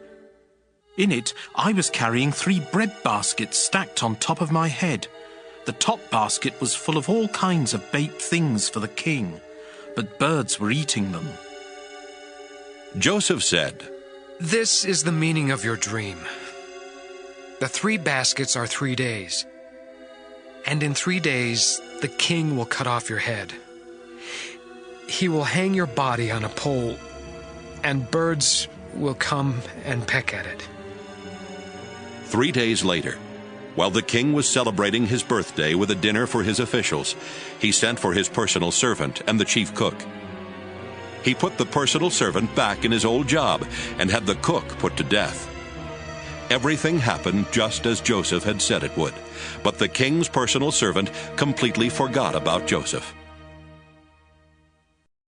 In it, I was carrying 3 bread baskets stacked on top of my head. The top basket was full of all kinds of baked things for the king, but birds were eating them." Joseph said, "This is the meaning of your dream. The 3 baskets are 3 days, and in 3 days the king will cut off your head. He will hang your body on a pole, and birds will come and peck at it." 3 days later, while the king was celebrating his birthday with a dinner for his officials, he sent for his personal servant and the chief cook. He put the personal servant back in his old job and had the cook put to death. Everything happened just as Joseph had said it would, but the king's personal servant completely forgot about Joseph.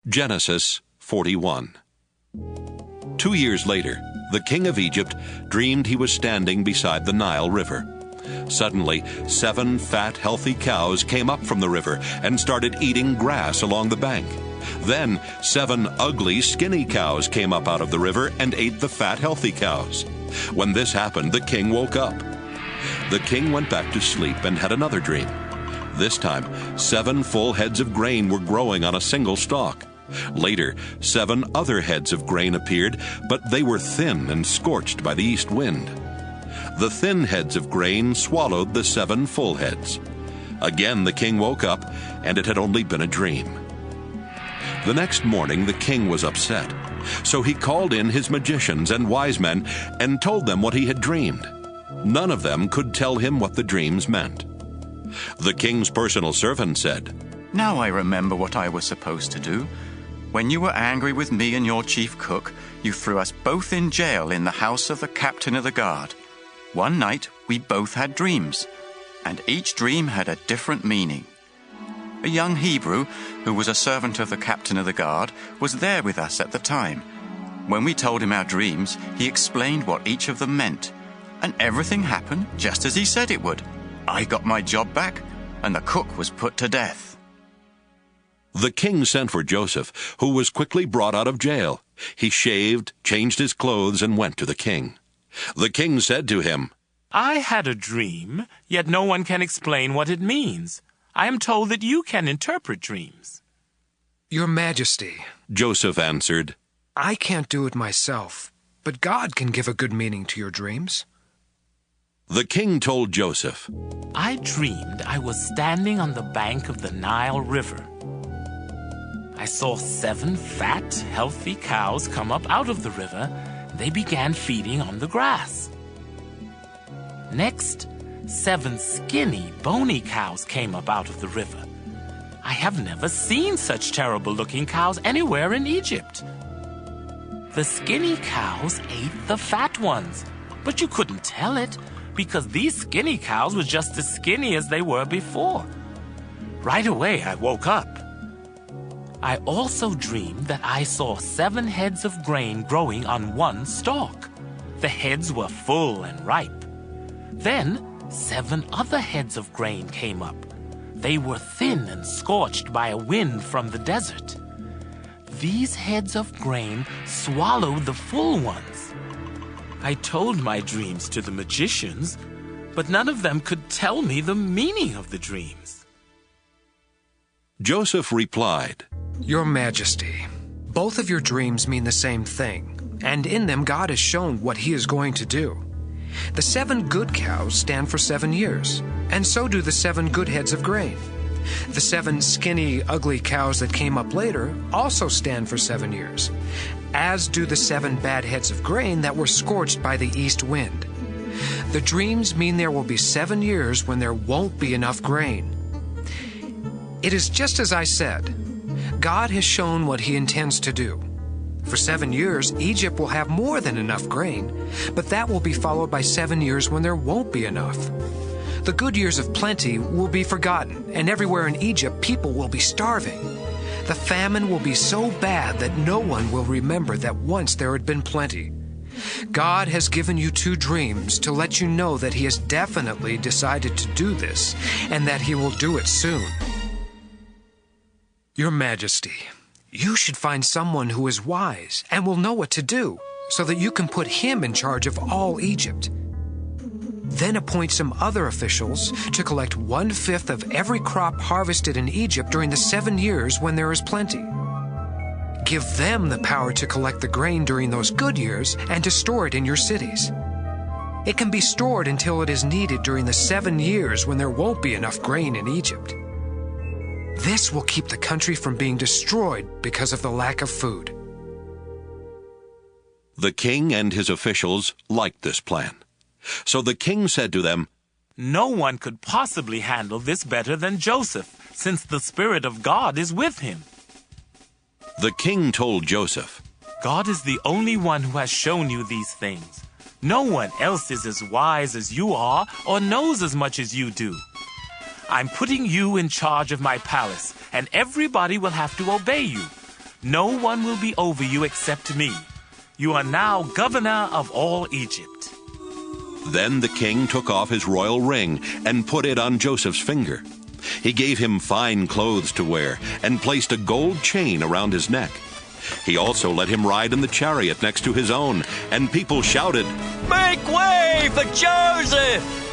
Genesis 41. 2 years later, the king of Egypt dreamed he was standing beside the Nile River. Suddenly, 7 fat, healthy cows came up from the river and started eating grass along the bank. Then 7 ugly, skinny cows came up out of the river and ate the fat, healthy cows. When this happened, the king woke up. The king went back to sleep and had another dream. This time, 7 full heads of grain were growing on a single stalk. Later, 7 other heads of grain appeared, but they were thin and scorched by the east wind. The thin heads of grain swallowed the 7 full heads. Again the king woke up, and it had only been a dream. The next morning the king was upset, so he called in his magicians and wise men and told them what he had dreamed. None of them could tell him what the dreams meant. The king's personal servant said, "Now I remember what I was supposed to do. When you were angry with me and your chief cook, you threw us both in jail in the house of the captain of the guard. One night we both had dreams, and each dream had a different meaning. A young Hebrew, who was a servant of the captain of the guard, was there with us at the time. When we told him our dreams, he explained what each of them meant, and everything happened just as he said it would. I got my job back, and the cook was put to death." The king sent for Joseph, who was quickly brought out of jail. He shaved, changed his clothes, and went to the king. The king said to him, "I had a dream, yet no one can explain what it means. I am told that you can interpret dreams." "Your Majesty," Joseph answered, "I can't do it myself, but God can give a good meaning to your dreams." The king told Joseph, "I dreamed I was standing on the bank of the Nile River. I saw 7 fat, healthy cows come up out of the river. They began feeding on the grass. Next, 7 skinny, bony cows came up out of the river. I have never seen such terrible-looking cows anywhere in Egypt. The skinny cows ate the fat ones, but you couldn't tell it because these skinny cows were just as skinny as they were before. Right away, I woke up. I also dreamed that I saw 7 heads of grain growing on one stalk. The heads were full and ripe. Then 7 other heads of grain came up. They were thin and scorched by a wind from the desert. These heads of grain swallowed the full ones. I told my dreams to the magicians, but none of them could tell me the meaning of the dreams." Joseph replied, Your Majesty, both of your dreams mean the same thing, and in them God has shown what he is going to do. The 7 good cows stand for 7 years, and so do the 7 good heads of grain. The 7 skinny, ugly cows that came up later also stand for 7 years, as do the 7 bad heads of grain that were scorched by the east wind. The dreams mean there will be 7 years when there won't be enough grain. It is just as I said. God has shown what he intends to do. For 7 years, Egypt will have more than enough grain, but that will be followed by 7 years when there won't be enough. The good years of plenty will be forgotten, and everywhere in Egypt, people will be starving. The famine will be so bad that no one will remember that once there had been plenty. God has given you 2 dreams to let you know that he has definitely decided to do this, and that he will do it soon. Your Majesty, you should find someone who is wise and will know what to do, so that you can put him in charge of all Egypt. Then appoint some other officials to collect 1/5 of every crop harvested in Egypt during the 7 years when there is plenty. Give them the power to collect the grain during those good years and to store it in your cities. It can be stored until it is needed during the 7 years when there won't be enough grain in Egypt. This will keep the country from being destroyed because of the lack of food. The king and his officials liked this plan. So the king said to them, No one could possibly handle this better than Joseph, since the Spirit of God is with him. The king told Joseph, God is the only one who has shown you these things. No one else is as wise as you are or knows as much as you do. I'm putting you in charge of my palace, and everybody will have to obey you. No one will be over you except me. You are now governor of all Egypt. Then the king took off his royal ring and put it on Joseph's finger. He gave him fine clothes to wear and placed a gold chain around his neck. He also let him ride in the chariot next to his own, and people shouted, Make way for Joseph!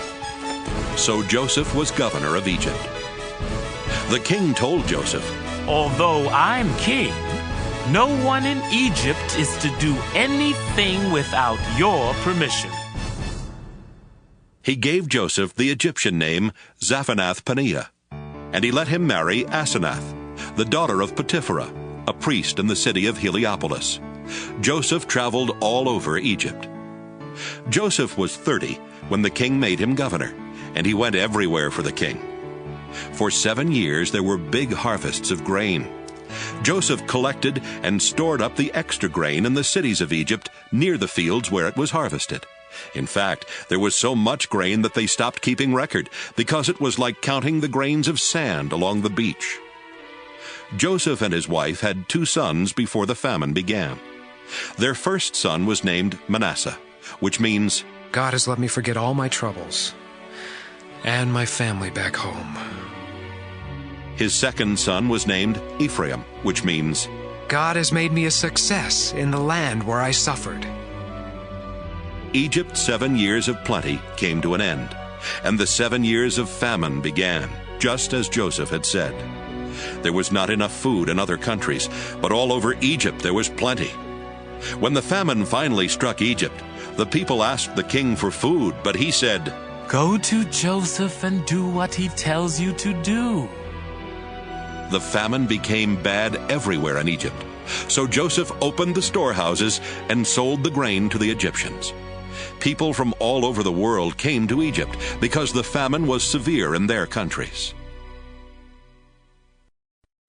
So Joseph was governor of Egypt. The king told Joseph, Although I'm king, no one in Egypt is to do anything without your permission. He gave Joseph the Egyptian name Zaphanath-Paneah, and he let him marry Asenath, the daughter of Potipharah, a priest in the city of Heliopolis. Joseph traveled all over Egypt. Joseph was 30 when the king made him governor, and he went everywhere for the king. For 7 years there were big harvests of grain. Joseph collected and stored up the extra grain in the cities of Egypt near the fields where it was harvested. In fact, there was so much grain that they stopped keeping record, because it was like counting the grains of sand along the beach. Joseph and his wife had 2 sons before the famine began. Their first son was named Manasseh, which means, God has let me forget all my troubles and my family back home. His second son was named Ephraim, which means, God has made me a success in the land where I suffered. Egypt's 7 years of plenty came to an end, and the 7 years of famine began, just as Joseph had said. There was not enough food in other countries, but all over Egypt there was plenty. When the famine finally struck Egypt, the people asked the king for food, but he said, Go to Joseph and do what he tells you to do. The famine became bad everywhere in Egypt, so Joseph opened the storehouses and sold the grain to the Egyptians. People from all over the world came to Egypt because the famine was severe in their countries.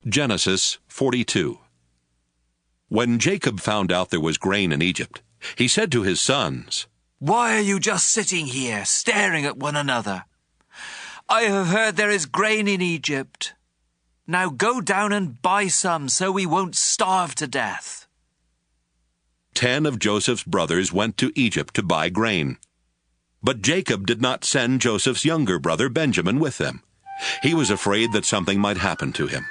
Genesis 42. When Jacob found out there was grain in Egypt, he said to his sons, Why are you just sitting here, staring at one another? I have heard there is grain in Egypt. Now go down and buy some so we won't starve to death. 10 of Joseph's brothers went to Egypt to buy grain. But Jacob did not send Joseph's younger brother Benjamin with them. He was afraid that something might happen to him.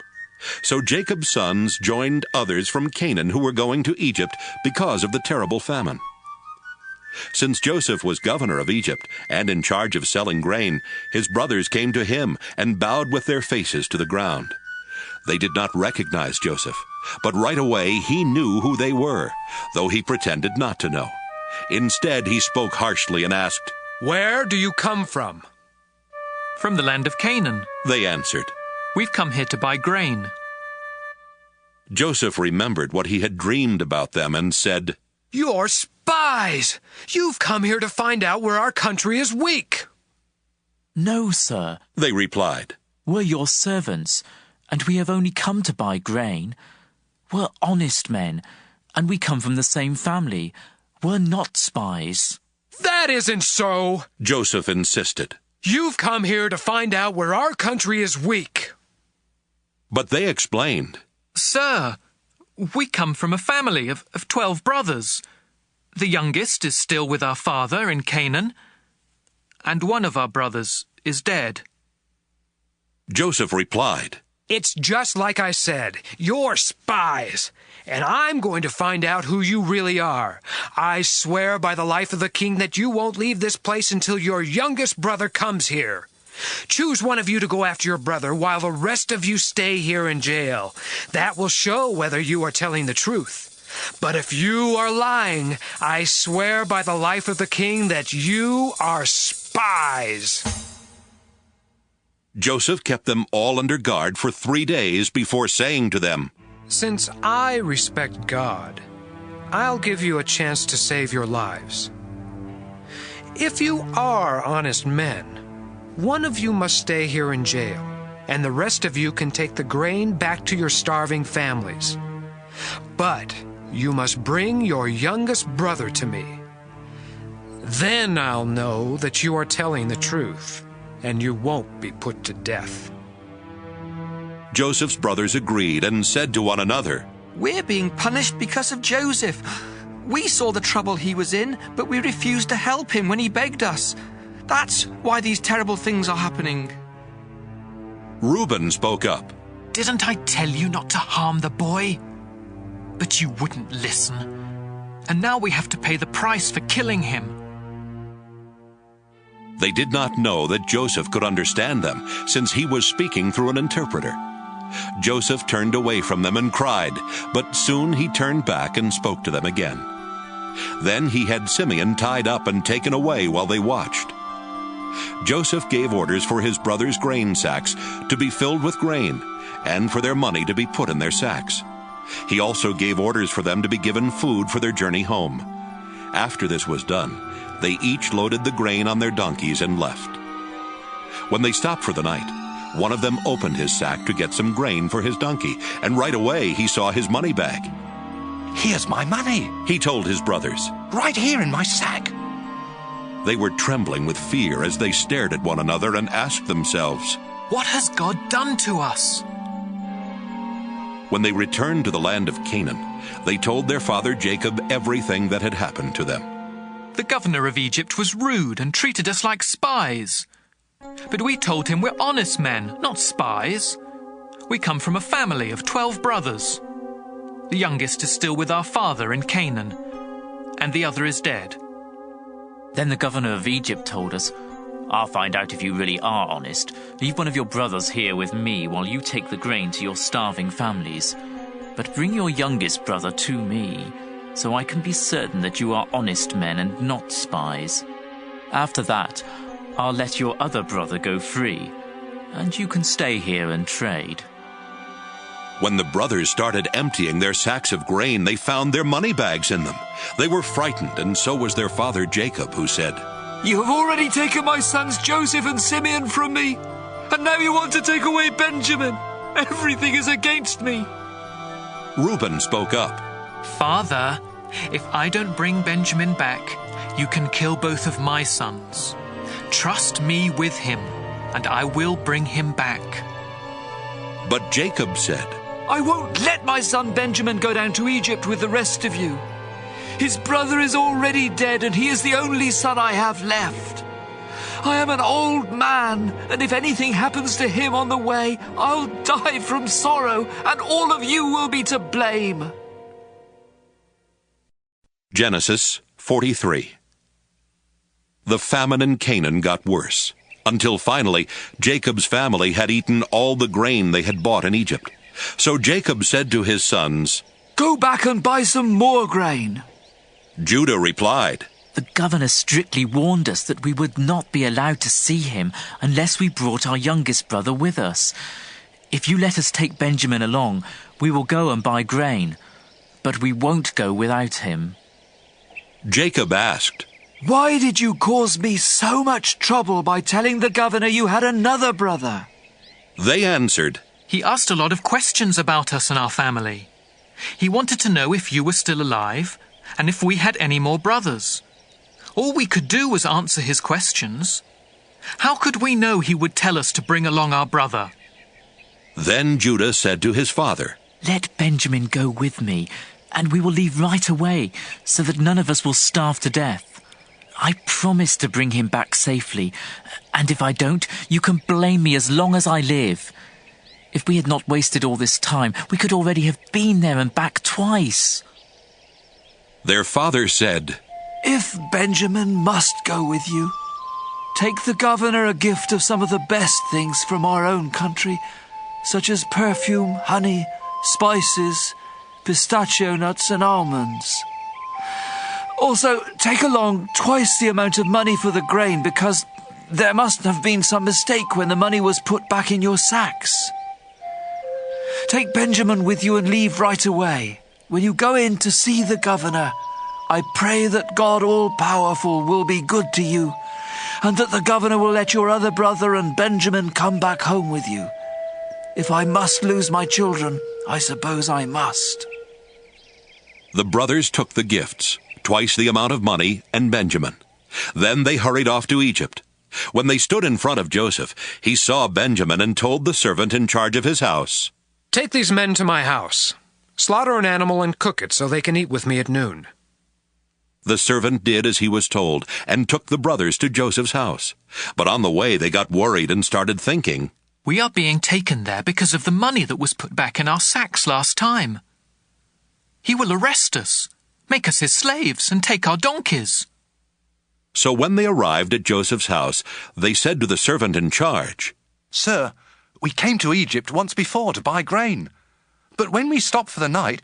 So Jacob's sons joined others from Canaan who were going to Egypt because of the terrible famine. Since Joseph was governor of Egypt and in charge of selling grain, his brothers came to him and bowed with their faces to the ground. They did not recognize Joseph, but right away he knew who they were, though he pretended not to know. Instead, he spoke harshly and asked, "Where do you come from?" "From the land of Canaan," they answered. "We've come here to buy grain." Joseph remembered what he had dreamed about them and said, "You're spies! You've come here to find out where our country is weak." "No, sir," they replied. "We're your servants, and we have only come to buy grain. We're honest men, and we come from the same family. We're not spies." "That isn't so," Joseph insisted. "You've come here to find out where our country is weak." But they explained, "Sir, we come from a family of 12 brothers. The youngest is still with our father in Canaan, and one of our brothers is dead." Joseph replied, "It's just like I said. You're spies, and I'm going to find out who you really are. I swear by the life of the king that you won't leave this place until your youngest brother comes here. Choose one of you to go after your brother while the rest of you stay here in jail. That will show whether you are telling the truth. But if you are lying, I swear by the life of the king that you are spies." Joseph kept them all under guard for 3 days before saying to them, "Since I respect God, I'll give you a chance to save your lives. If you are honest men, one of you must stay here in jail, and the rest of you can take the grain back to your starving families. But you must bring your youngest brother to me. Then I'll know that you are telling the truth, and you won't be put to death." Joseph's brothers agreed and said to one another, "We're being punished because of Joseph. We saw the trouble he was in, but we refused to help him when he begged us. That's why these terrible things are happening." Reuben spoke up. "Didn't I tell you not to harm the boy? But you wouldn't listen. And now we have to pay the price for killing him." They did not know that Joseph could understand them, since he was speaking through an interpreter. Joseph turned away from them and cried, but soon he turned back and spoke to them again. Then he had Simeon tied up and taken away while they watched. Joseph gave orders for his brothers' grain sacks to be filled with grain, and for their money to be put in their sacks. He also gave orders for them to be given food for their journey home. After this was done, they each loaded the grain on their donkeys and left. When they stopped for the night, one of them opened his sack to get some grain for his donkey, and right away he saw his money bag. "Here's my money," he told his brothers. "Right here in my sack." They were trembling with fear as they stared at one another and asked themselves, "What has God done to us?" When they returned to the land of Canaan, they told their father Jacob everything that had happened to them. "The governor of Egypt was rude and treated us like spies. But we told him we're honest men, not spies. We come from a family of 12 brothers. The youngest is still with our father in Canaan, and the other is dead." Then the governor of Egypt told us, "I'll find out if you really are honest. Leave one of your brothers here with me while you take the grain to your starving families. But bring your youngest brother to me, so I can be certain that you are honest men and not spies. After that, I'll let your other brother go free, and you can stay here and trade." When the brothers started emptying their sacks of grain, they found their money bags in them. They were frightened, and so was their father Jacob, who said, "You have already taken my sons Joseph and Simeon from me, and now you want to take away Benjamin. Everything is against me." Reuben spoke up. "Father, if I don't bring Benjamin back, you can kill both of my sons. Trust me with him, and I will bring him back." But Jacob said, "I won't let my son Benjamin go down to Egypt with the rest of you. His brother is already dead, and he is the only son I have left. I am an old man, and if anything happens to him on the way, I'll die from sorrow, and all of you will be to blame." Genesis 43. The famine in Canaan got worse. until finally Jacob's family had eaten all the grain they had bought in Egypt. So Jacob said to his sons, "Go back and buy some more grain." Judah replied, "The governor strictly warned us that we would not be allowed to see him unless we brought our youngest brother with us. If you let us take Benjamin along, we will go and buy grain, but we won't go without him." Jacob asked, "Why did you cause me so much trouble by telling the governor you had another brother?" They answered, "He asked a lot of questions about us and our family. He wanted to know if you were still alive and if we had any more brothers. All we could do was answer his questions. How could we know he would tell us to bring along our brother?" Then Judah said to his father, "Let Benjamin go with me, and we will leave right away, so that none of us will starve to death. I promise to bring him back safely, and if I don't, you can blame me as long as I live. If we had not wasted all this time, we could already have been there and back twice." Their father said, "If Benjamin must go with you, take the governor a gift of some of the best things from our own country, such as perfume, honey, spices, pistachio nuts and almonds. Also, take along twice the amount of money for the grain, because there must have been some mistake when the money was put back in your sacks. Take Benjamin with you and leave right away. When you go in to see the governor, I pray that God all-powerful will be good to you, and that the governor will let your other brother and Benjamin come back home with you. If I must lose my children, I suppose I must." The brothers took the gifts, twice the amount of money, and Benjamin. Then they hurried off to Egypt. When they stood in front of Joseph, he saw Benjamin and told the servant in charge of his house, "Take these men to my house. Slaughter an animal and cook it so they can eat with me at noon." The servant did as he was told and took the brothers to Joseph's house. But on the way they got worried and started thinking, "We are being taken there because of the money that was put back in our sacks last time. He will arrest us, make us his slaves, and take our donkeys." So when they arrived at Joseph's house, they said to the servant in charge, "Sir, we came to Egypt once before to buy grain. But when we stopped for the night,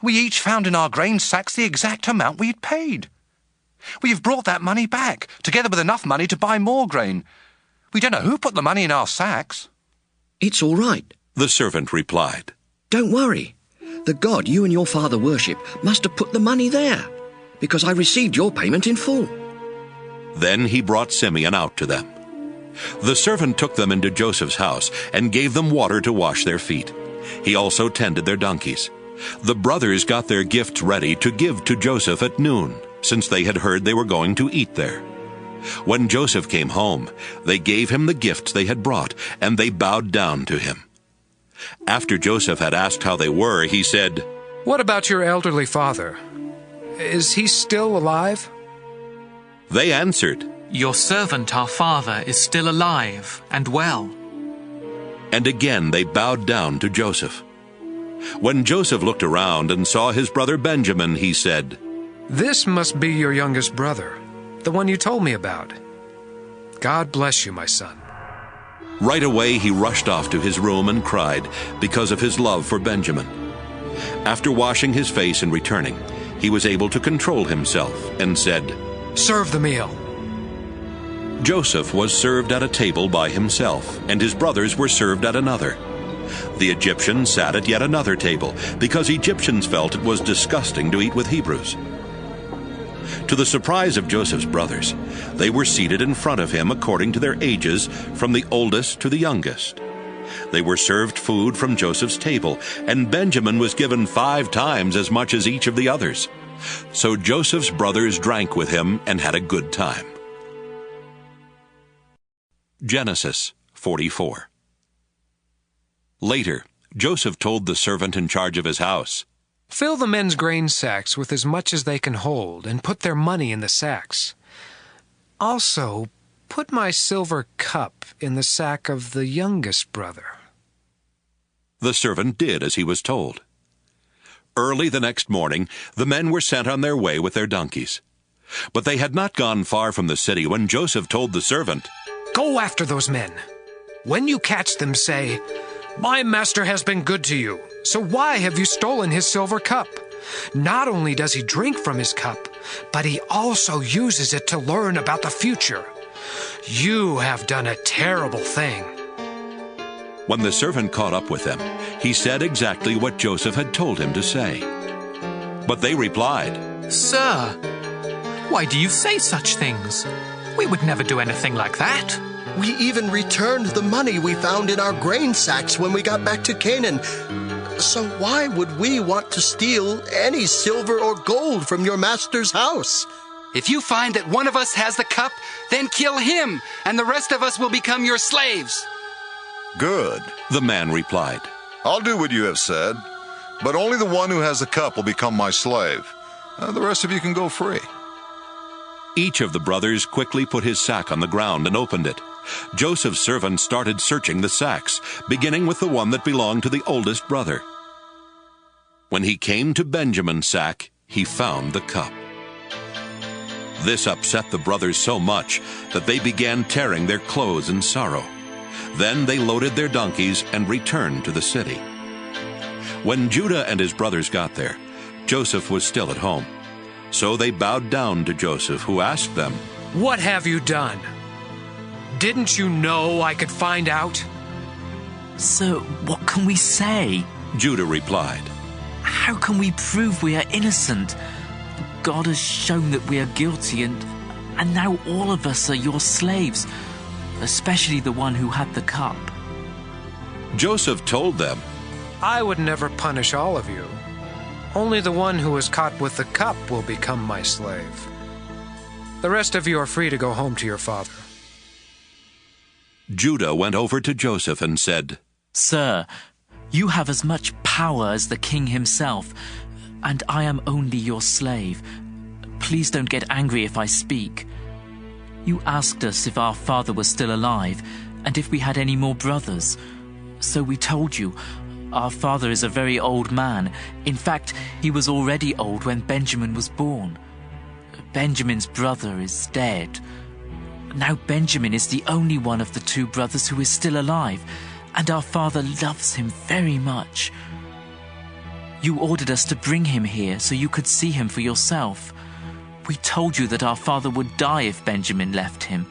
we each found in our grain sacks the exact amount we had paid. We have brought that money back, together with enough money to buy more grain. We don't know who put the money in our sacks." "It's all right," the servant replied. "Don't worry. The God you and your father worship must have put the money there, because I received your payment in full." Then he brought Simeon out to them. The servant took them into Joseph's house and gave them water to wash their feet. He also tended their donkeys. The brothers got their gifts ready to give to Joseph at noon, since they had heard they were going to eat there. When Joseph came home, they gave him the gifts they had brought, and they bowed down to him. After Joseph had asked how they were, he said, "What about your elderly father? Is he still alive?" They answered, "Your servant, our father, is still alive and well." And again they bowed down to Joseph. When Joseph looked around and saw his brother Benjamin, he said, "This must be your youngest brother, the one you told me about. God bless you, my son." Right away he rushed off to his room and cried because of his love for Benjamin. After washing his face and returning, he was able to control himself and said, "Serve the meal." Joseph was served at a table by himself, and his brothers were served at another. The Egyptians sat at yet another table, because Egyptians felt it was disgusting to eat with Hebrews. To the surprise of Joseph's brothers, they were seated in front of him according to their ages, from the oldest to the youngest. They were served food from Joseph's table, and Benjamin was given 5 times as much as each of the others. So Joseph's brothers drank with him and had a good time. Genesis 44. Later, Joseph told the servant in charge of his house, "Fill the men's grain sacks with as much as they can hold, and put their money in the sacks. Also, put my silver cup in the sack of the youngest brother." The servant did as he was told. Early the next morning, the men were sent on their way with their donkeys. But they had not gone far from the city when Joseph told the servant, Go after those men. When you catch them, say, 'My master has been good to you, so why have you stolen his silver cup?' Not only does he drink from his cup, but he also uses it to learn about the future. You have done a terrible thing." When the servant caught up with them, he said exactly what Joseph had told him to say. But they replied, "Sir, why do you say such things? We would never do anything like that." We even returned the money we found in our grain sacks when we got back to Canaan. So why would we want to steal any silver or gold from your master's house? If you find that one of us has the cup, then kill him, and the rest of us will become your slaves." "Good," the man replied. "I'll do what you have said, but only the one who has the cup will become my slave. The rest of you can go free." Each of the brothers quickly put his sack on the ground and opened it. Joseph's servants started searching the sacks, beginning with the one that belonged to the oldest brother. When he came to Benjamin's sack, he found the cup. This upset the brothers so much that they began tearing their clothes in sorrow. Then they loaded their donkeys and returned to the city. When Judah and his brothers got there, Joseph was still at home. So they bowed down to Joseph, who asked them, "What have you done? Didn't you know I could find out?" "Sir, what can we say?" Judah replied. "How can we prove we are innocent? God has shown that we are guilty, and now all of us are your slaves, especially the one who had the cup." Joseph told them, "I would never punish all of you. Only the one who was caught with the cup will become my slave. The rest of you are free to go home to your father." Judah went over to Joseph and said, "Sir, you have as much power as the king himself, and I am only your slave. Please don't get angry if I speak. You asked us if our father was still alive and if we had any more brothers. So we told you. Our father is a very old man. In fact, he was already old when Benjamin was born. Benjamin's brother is dead. Now Benjamin is the only one of the two brothers who is still alive, and our father loves him very much. You ordered us to bring him here so you could see him for yourself. We told you that our father would die if Benjamin left him.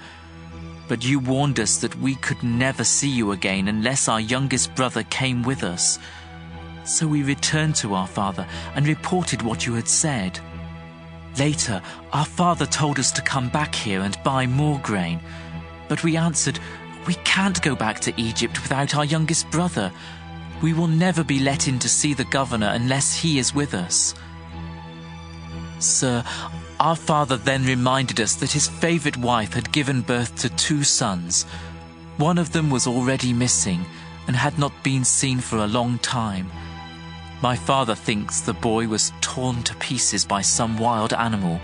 But you warned us that we could never see you again unless our youngest brother came with us. So we returned to our father and reported what you had said. Later, our father told us to come back here and buy more grain. But we answered, 'We can't go back to Egypt without our youngest brother. We will never be let in to see the governor unless he is with us.' Sir, our father then reminded us that his favorite wife had given birth to 2 sons. One of them was already missing and had not been seen for a long time. My father thinks the boy was torn to pieces by some wild animal,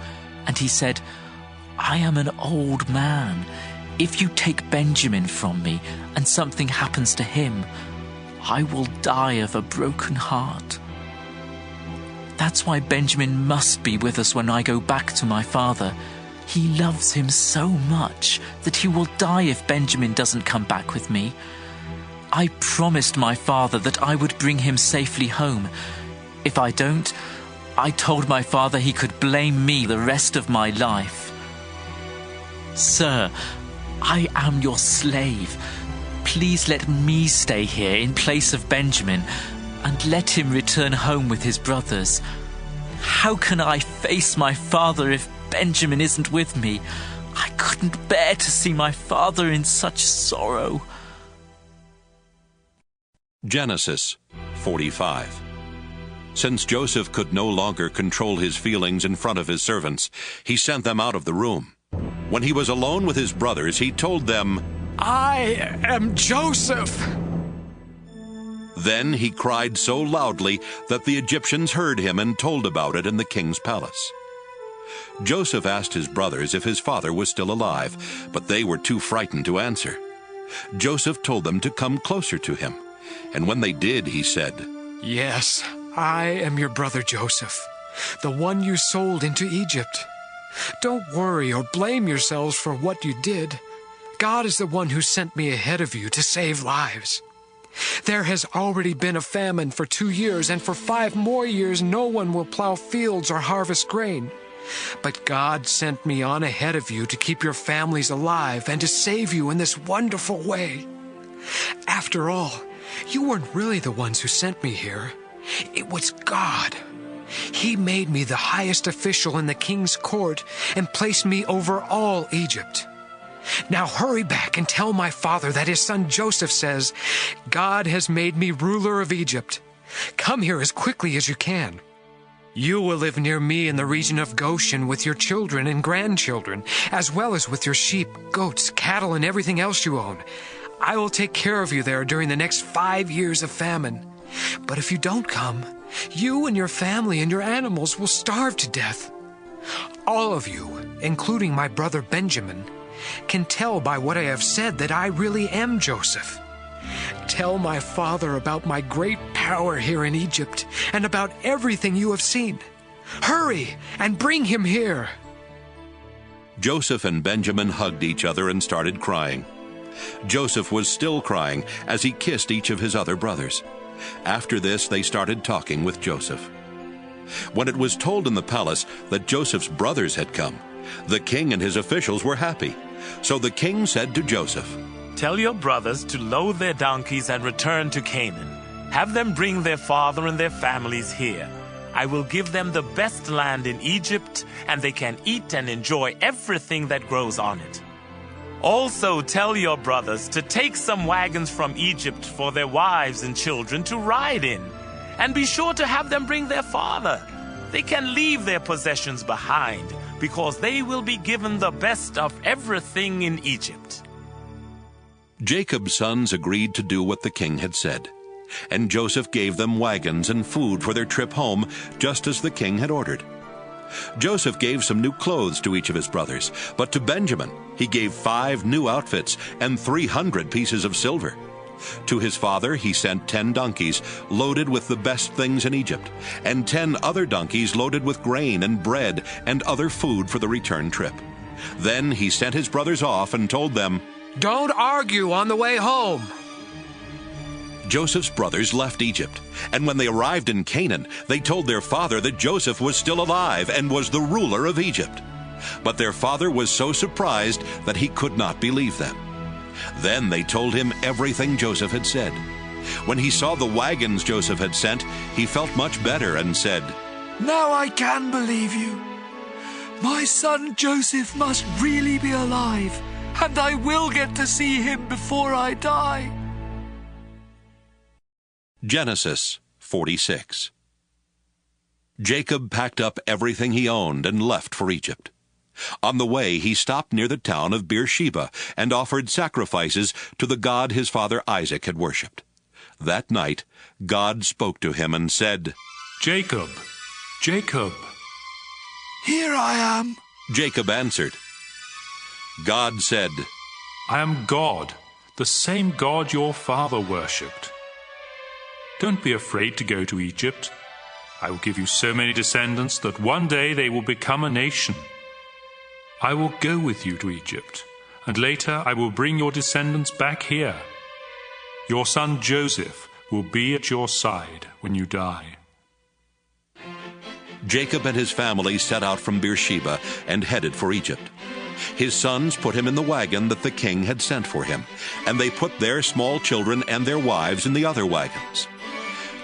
and he said, 'I am an old man. If you take Benjamin from me and something happens to him, I will die of a broken heart.' That's why Benjamin must be with us when I go back to my father. He loves him so much that he will die if Benjamin doesn't come back with me. I promised my father that I would bring him safely home. If I don't, I told my father he could blame me the rest of my life. Sir, I am your slave. Please let me stay here in place of Benjamin, and let him return home with his brothers. How can I face my father if Benjamin isn't with me? I couldn't bear to see my father in such sorrow." Genesis 45. Since Joseph could no longer control his feelings in front of his servants, he sent them out of the room. When he was alone with his brothers, he told them, "I am Joseph." Then he cried so loudly that the Egyptians heard him and told about it in the king's palace. Joseph asked his brothers if his father was still alive, but they were too frightened to answer. Joseph told them to come closer to him, and when they did, he said, "Yes, I am your brother Joseph, the one you sold into Egypt. Don't worry or blame yourselves for what you did. God is the one who sent me ahead of you to save lives. There has already been a famine for 2 years, and for 5 more years no one will plow fields or harvest grain. But God sent me on ahead of you to keep your families alive and to save you in this wonderful way. After all, you weren't really the ones who sent me here. It was God. He made me the highest official in the king's court and placed me over all Egypt. Now hurry back and tell my father that his son Joseph says, God has made me ruler of Egypt. Come here as quickly as you can. You will live near me in the region of Goshen with your children and grandchildren, as well as with your sheep, goats, cattle, and everything else you own. I will take care of you there during the next 5 years of famine. But if you don't come, you and your family and your animals will starve to death. All of you, including my brother Benjamin, can tell by what I have said that I really am Joseph. Tell my father about my great power here in Egypt and about everything you have seen. Hurry and bring him here." Joseph and Benjamin hugged each other and started crying. Joseph was still crying as he kissed each of his other brothers. After this, they started talking with Joseph. When it was told in the palace that Joseph's brothers had come, the king and his officials were happy. So the king said to Joseph, "Tell your brothers to load their donkeys and return to Canaan. Have them bring their father and their families here. I will give them the best land in Egypt, and they can eat and enjoy everything that grows on it. Also tell your brothers to take some wagons from Egypt for their wives and children to ride in, and be sure to have them bring their father. They can leave their possessions behind, because they will be given the best of everything in Egypt." Jacob's sons agreed to do what the king had said, and Joseph gave them wagons and food for their trip home, just as the king had ordered. Joseph gave some new clothes to each of his brothers, but to Benjamin he gave 5 new outfits and 300 pieces of silver. To his father he sent 10 donkeys loaded with the best things in Egypt, and 10 other donkeys loaded with grain and bread and other food for the return trip. Then he sent his brothers off and told them, "Don't argue on the way home." Joseph's brothers left Egypt, and when they arrived in Canaan, they told their father that Joseph was still alive and was the ruler of Egypt. But their father was so surprised that he could not believe them. Then they told him everything Joseph had said. When he saw the wagons Joseph had sent, he felt much better and said, "Now I can believe you. My son Joseph must really be alive, and I will get to see him before I die." Genesis 46. Jacob packed up everything he owned and left for Egypt. On the way, he stopped near the town of Beersheba and offered sacrifices to the God his father Isaac had worshipped. That night, God spoke to him and said, "Jacob, Jacob." "Here I am." Jacob answered. God said, "I am God, the same God your father worshipped. Don't be afraid to go to Egypt. I will give you so many descendants that one day they will become a nation. I will go with you to Egypt, and later I will bring your descendants back here. Your son Joseph will be at your side when you die." Jacob and his family set out from Beersheba and headed for Egypt. His sons put him in the wagon that the king had sent for him, and they put their small children and their wives in the other wagons.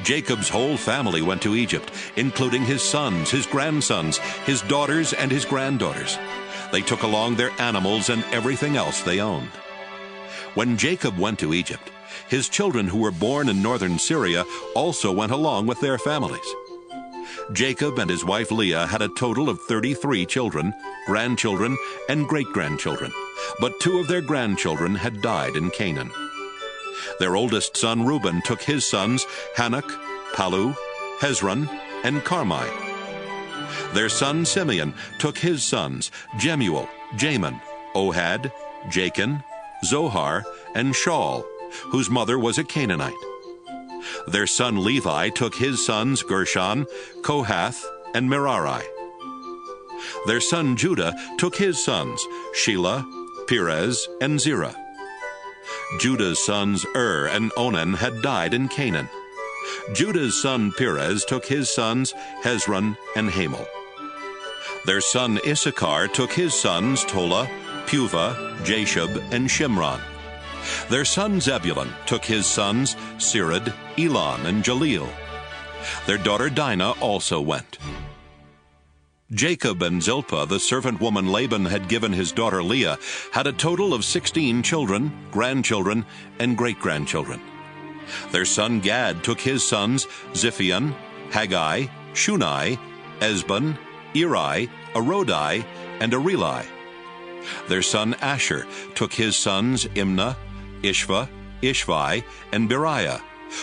Jacob's whole family went to Egypt, including his sons, his grandsons, his daughters, and his granddaughters. They took along their animals and everything else they owned. When Jacob went to Egypt, his children who were born in northern Syria also went along with their families. Jacob and his wife Leah had a total of 33 children, grandchildren, and great-grandchildren, but 2 of their grandchildren had died in Canaan. Their oldest son Reuben took his sons Hanok, Palu, Hezron, and Carmi. Their son Simeon took his sons Jemuel, Jamin, Ohad, Jachin, Zohar, and Shaul, whose mother was a Canaanite. Their son Levi took his sons Gershon, Kohath, and Merari. Their son Judah took his sons Shelah, Perez, and Zerah. Judah's sons and Onan had died in Canaan. Judah's son Perez took his sons Hezron and Hamel. Their son Issachar took his sons Tola, Puvah, Jashub, and Shimron. Their son Zebulun took his sons Sirad, Elon, and Jaleel. Their daughter Dinah also went. Jacob and Zilpah, the servant woman Laban had given his daughter Leah, had a total of 16 children, grandchildren, and great-grandchildren. Their son Gad took his sons Ziphion, Haggai, Shunai, Esbon, Eri, Arodi, and Areli. Their son Asher took his sons Imnah, Ishva, Ishvi, and Beriah,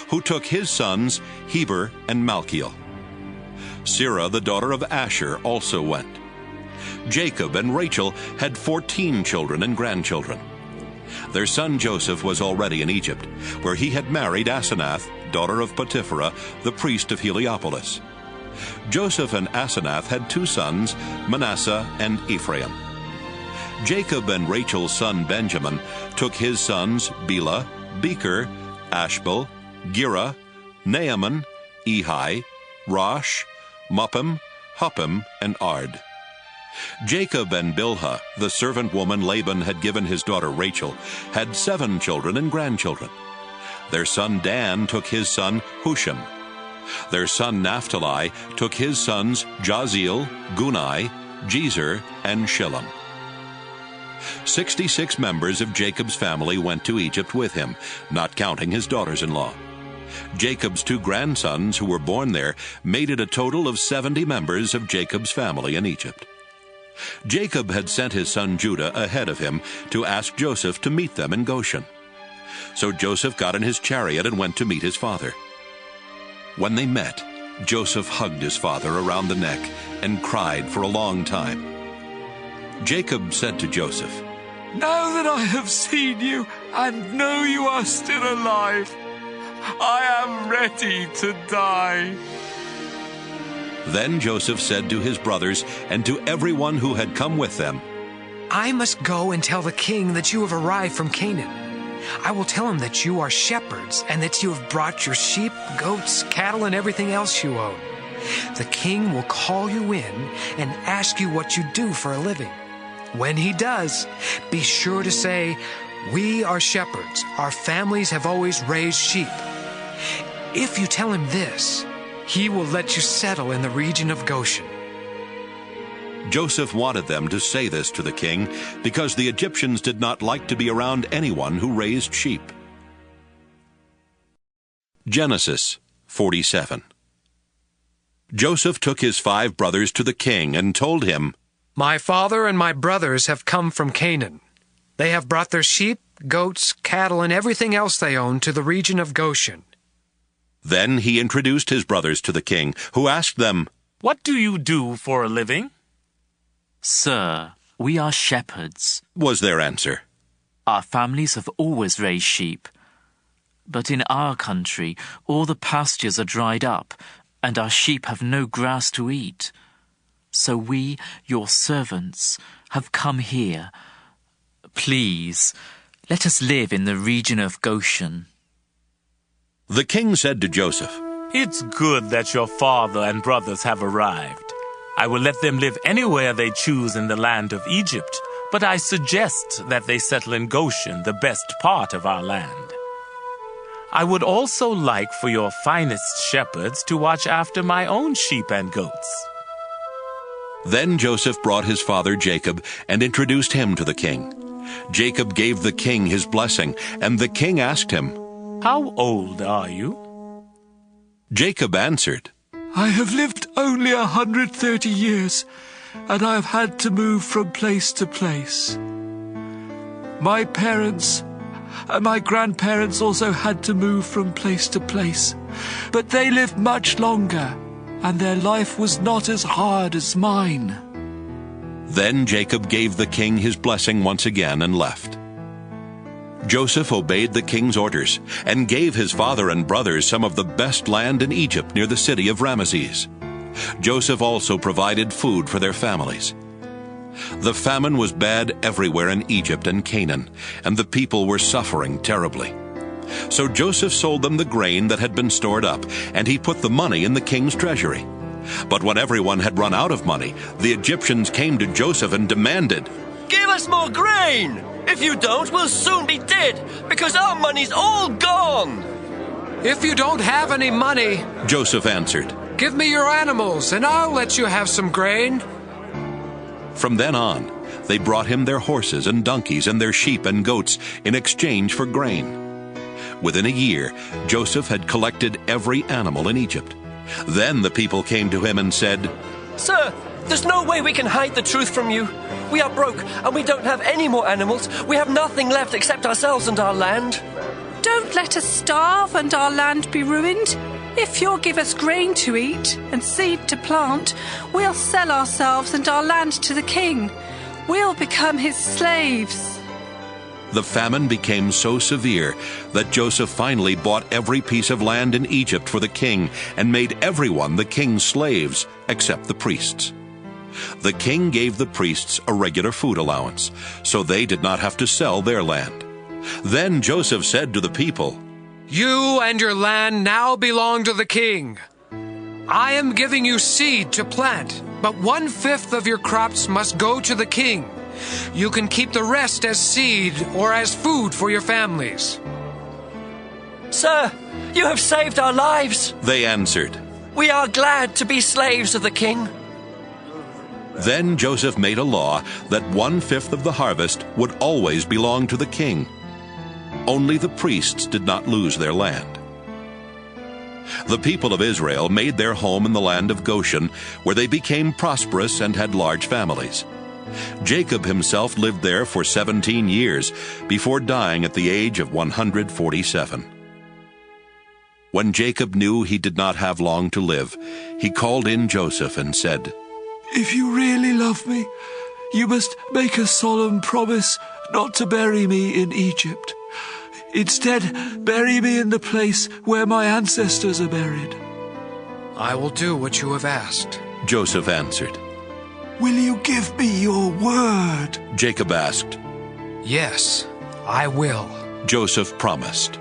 who took his sons Heber and Malchiel. Serah, the daughter of Asher, also went. Jacob and Rachel had 14 children and grandchildren. Their son Joseph was already in Egypt, where he had married Asenath, daughter of Potipherah, the priest of Heliopolis. Joseph and Asenath had 2 sons, Manasseh and Ephraim. Jacob and Rachel's son Benjamin took his sons Bela, Becher, Ashbel, Gera, Naaman, Ehi, Rosh, Muppim, Huppim, and Ard. Jacob and Bilhah, the servant woman Laban had given his daughter Rachel, had 7 children and grandchildren. Their son Dan took his son Husham. Their son Naphtali took his sons Jaziel, Gunai, Jezer, and Shillem. 66 members of Jacob's family went to Egypt with him, not counting his daughters-in-law. Jacob's 2 grandsons who were born there made it a total of 70 members of Jacob's family in Egypt. Jacob had sent his son Judah ahead of him to ask Joseph to meet them in Goshen. So Joseph got in his chariot and went to meet his father. When they met, Joseph hugged his father around the neck and cried for a long time. Jacob said to Joseph, "Now that I have seen you and know you are still alive, I am ready to die." Then Joseph said to his brothers and to everyone who had come with them, "I must go and tell the king that you have arrived from Canaan. I will tell him that you are shepherds and that you have brought your sheep, goats, cattle, and everything else you own. The king will call you in and ask you what you do for a living. When he does, be sure to say, 'We are shepherds. Our families have always raised sheep.' If you tell him this, he will let you settle in the region of Goshen." Joseph wanted them to say this to the king because the Egyptians did not like to be around anyone who raised sheep. Genesis 47. Joseph took his 5 brothers to the king and told him, "My father and my brothers have come from Canaan. They have brought their sheep, goats, cattle, and everything else they own to the region of Goshen." Then he introduced his brothers to the king, who asked them, "What do you do for a living?" "Sir, we are shepherds," was their answer. "Our families have always raised sheep. But in our country, all the pastures are dried up, and our sheep have no grass to eat. So we, your servants, have come here. Please, let us live in the region of Goshen." The king said to Joseph, "It's good that your father and brothers have arrived. I will let them live anywhere they choose in the land of Egypt, but I suggest that they settle in Goshen, the best part of our land. I would also like for your finest shepherds to watch after my own sheep and goats." Then Joseph brought his father Jacob and introduced him to the king. Jacob gave the king his blessing, and the king asked him, "How old are you?" Jacob answered, "I have lived only 130 years, and I have had to move from place to place. My parents and my grandparents also had to move from place to place, but they lived much longer, and their life was not as hard as mine." Then Jacob gave the king his blessing once again and left. Joseph obeyed the king's orders and gave his father and brothers some of the best land in Egypt near the city of Ramesses. Joseph also provided food for their families. The famine was bad everywhere in Egypt and Canaan, and the people were suffering terribly. So Joseph sold them the grain that had been stored up, and he put the money in the king's treasury. But when everyone had run out of money, the Egyptians came to Joseph and demanded, "Give us more grain! If you don't, we'll soon be dead, because our money's all gone!" "If you don't have any money," Joseph answered, "give me your animals, and I'll let you have some grain." From then on, they brought him their horses and donkeys and their sheep and goats in exchange for grain. Within a year, Joseph had collected every animal in Egypt. Then the people came to him and said, "Sir, there's no way we can hide the truth from you. We are broke, and we don't have any more animals. We have nothing left except ourselves and our land." "Don't let us starve and our land be ruined. If you'll give us grain to eat and seed to plant, we'll sell ourselves and our land to the king. We'll become his slaves." The famine became so severe that Joseph finally bought every piece of land in Egypt for the king and made everyone the king's slaves except the priests. The king gave the priests a regular food allowance, so they did not have to sell their land. Then Joseph said to the people, "You and your land now belong to the king. I am giving you seed to plant, but 1/5 of your crops must go to the king. You can keep the rest as seed or as food for your families." "Sir, you have saved our lives," they answered. "We are glad to be slaves of the king." Then Joseph made a law that 1/5 of the harvest would always belong to the king. Only the priests did not lose their land. The people of Israel made their home in the land of Goshen, where they became prosperous and had large families. Jacob himself lived there for 17 years before dying at the age of 147. When Jacob knew he did not have long to live, he called in Joseph and said, "If you really love me, you must make a solemn promise not to bury me in Egypt. Instead, bury me in the place where my ancestors are buried." "I will do what you have asked," Joseph answered. "Will you give me your word?" Jacob asked. "Yes, I will," Joseph promised.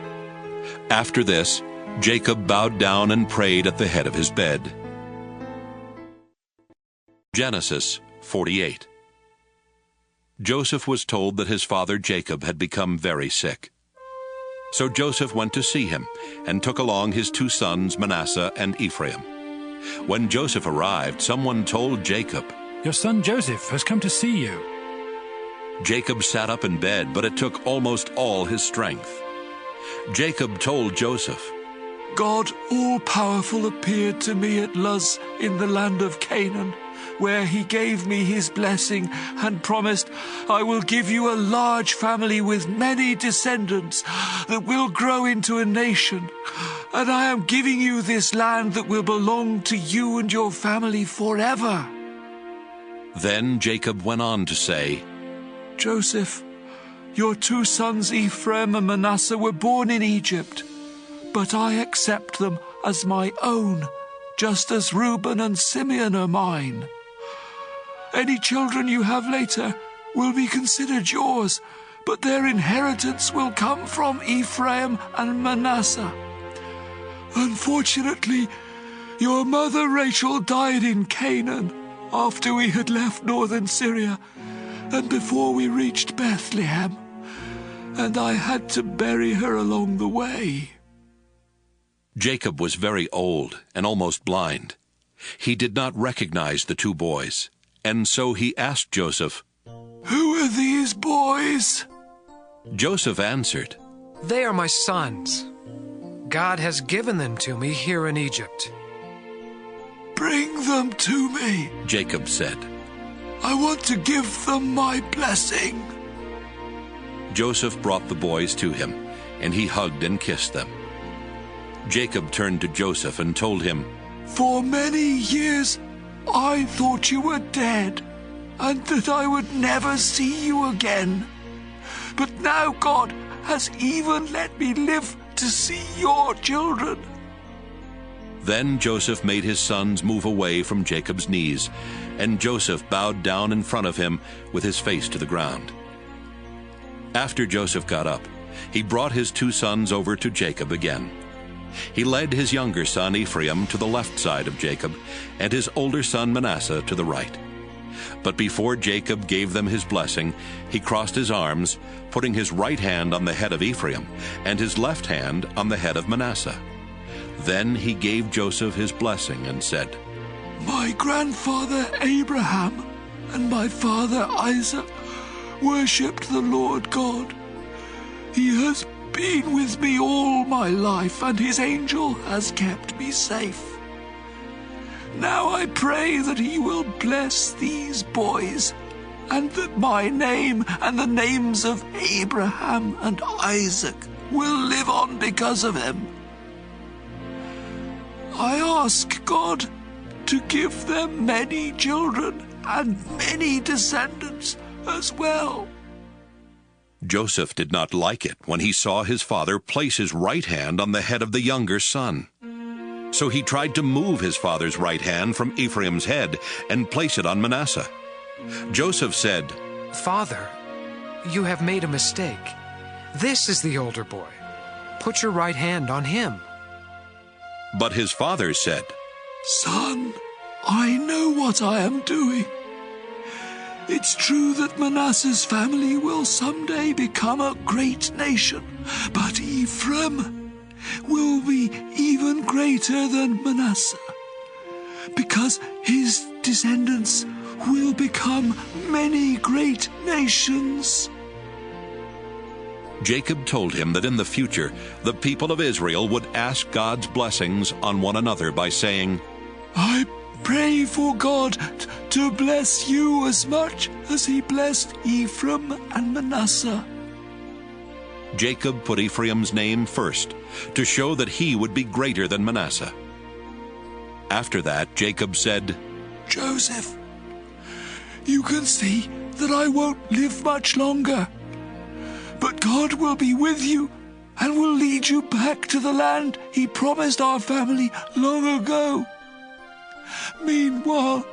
After this, Jacob bowed down and prayed at the head of his bed. Genesis 48. Joseph was told that his father Jacob had become very sick. So Joseph went to see him and took along his 2 sons Manasseh and Ephraim. When Joseph arrived, someone told Jacob, "Your son Joseph has come to see you." Jacob sat up in bed, but it took almost all his strength. Jacob told Joseph, "God all-powerful appeared to me at Luz in the land of Canaan, where he gave me his blessing and promised, 'I will give you a large family with many descendants that will grow into a nation. And I am giving you this land that will belong to you and your family forever.'" Then Jacob went on to say, "Joseph, your 2 sons Ephraim and Manasseh were born in Egypt, but I accept them as my own, just as Reuben and Simeon are mine. Any children you have later will be considered yours, but their inheritance will come from Ephraim and Manasseh. Unfortunately, your mother Rachel died in Canaan after we had left northern Syria and before we reached Bethlehem, and I had to bury her along the way." Jacob was very old and almost blind. He did not recognize the 2 boys, and so he asked Joseph, "Who are these boys?" Joseph answered, "They are my sons. God has given them to me here in Egypt." "Bring them to me," Jacob said. "I want to give them my blessing." Joseph brought the boys to him, and he hugged and kissed them. Jacob turned to Joseph and told him, "For many years I thought you were dead, and that I would never see you again. But now God has even let me live to see your children." Then Joseph made his sons move away from Jacob's knees, and Joseph bowed down in front of him with his face to the ground. After Joseph got up, he brought his 2 sons over to Jacob again. He led his younger son Ephraim to the left side of Jacob, and his older son Manasseh to the right. But before Jacob gave them his blessing, he crossed his arms, putting his right hand on the head of Ephraim and his left hand on the head of Manasseh. Then he gave Joseph his blessing and said, My grandfather Abraham and my father Isaac worshipped the Lord God. He has been with me all my life, and his angel has kept me safe. Now I pray that he will bless these boys, and that my name and the names of Abraham and Isaac will live on because of him. I ask God to give them many children and many descendants as well. Joseph did not like it when he saw his father place his right hand on the head of the younger son. So he tried to move his father's right hand from Ephraim's head and place it on Manasseh. Joseph said, Father, you have made a mistake. This is the older boy. Put your right hand on him. But his father said, Son, I know what I am doing. It's true that Manasseh's family will someday become a great nation, but Ephraim will be even greater than Manasseh, because his descendants will become many great nations. Jacob told him that in the future the people of Israel would ask God's blessings on one another by saying, I pray for God to bless you as much as he blessed Ephraim and Manasseh. Jacob put Ephraim's name first to show that he would be greater than Manasseh. After that, Jacob said, Joseph, you can see that I won't live much longer. But God will be with you and will lead you back to the land he promised our family long ago. Meanwhile,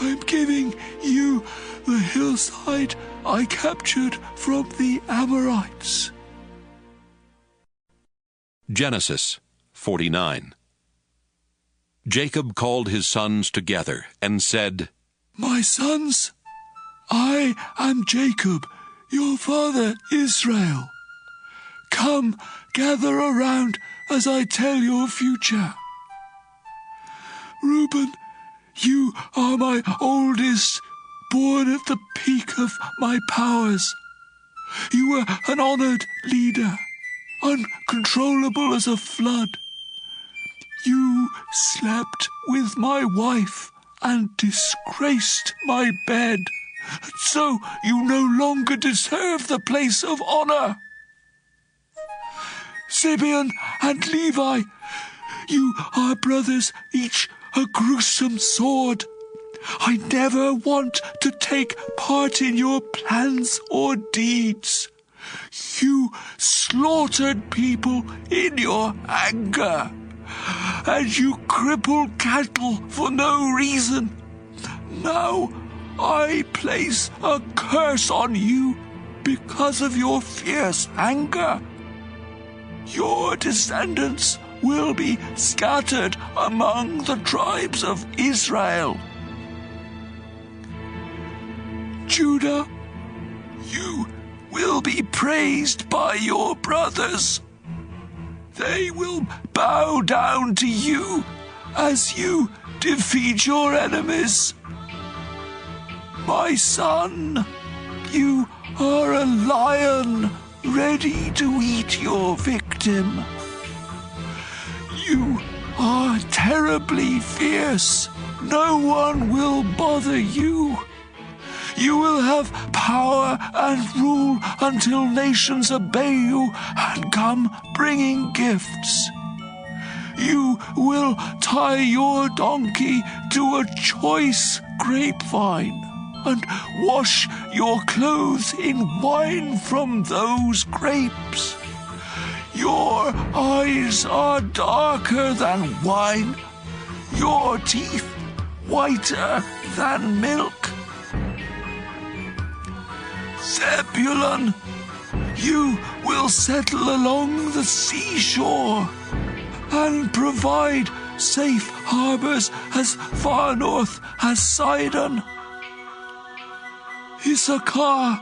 I'm giving you the hillside I captured from the Amorites. Genesis 49. Jacob called his sons together and said, My sons, I am Jacob, your father Israel. Come, gather around as I tell your future. Reuben, you are my oldest, born at the peak of my powers. You were an honored leader, uncontrollable as a flood. You slept with my wife and disgraced my bed. So you no longer deserve the place of honor. Simeon and Levi, you are brothers, each a gruesome sword. I never want to take part in your plans or deeds. You slaughtered people in your anger, and you crippled cattle for no reason. Now I place a curse on you because of your fierce anger. Your descendants will be scattered among the tribes of Israel. Judah, you will be praised by your brothers. They will bow down to you as you defeat your enemies. My son, you are a lion ready to eat your victim. You are terribly fierce. No one will bother you. You will have power and rule until nations obey you and come bringing gifts. You will tie your donkey to a choice grapevine and wash your clothes in wine from those grapes. Your eyes are darker than wine, your teeth whiter than milk. Zebulun, you will settle along the seashore and provide safe harbors as far north as Sidon. Issachar,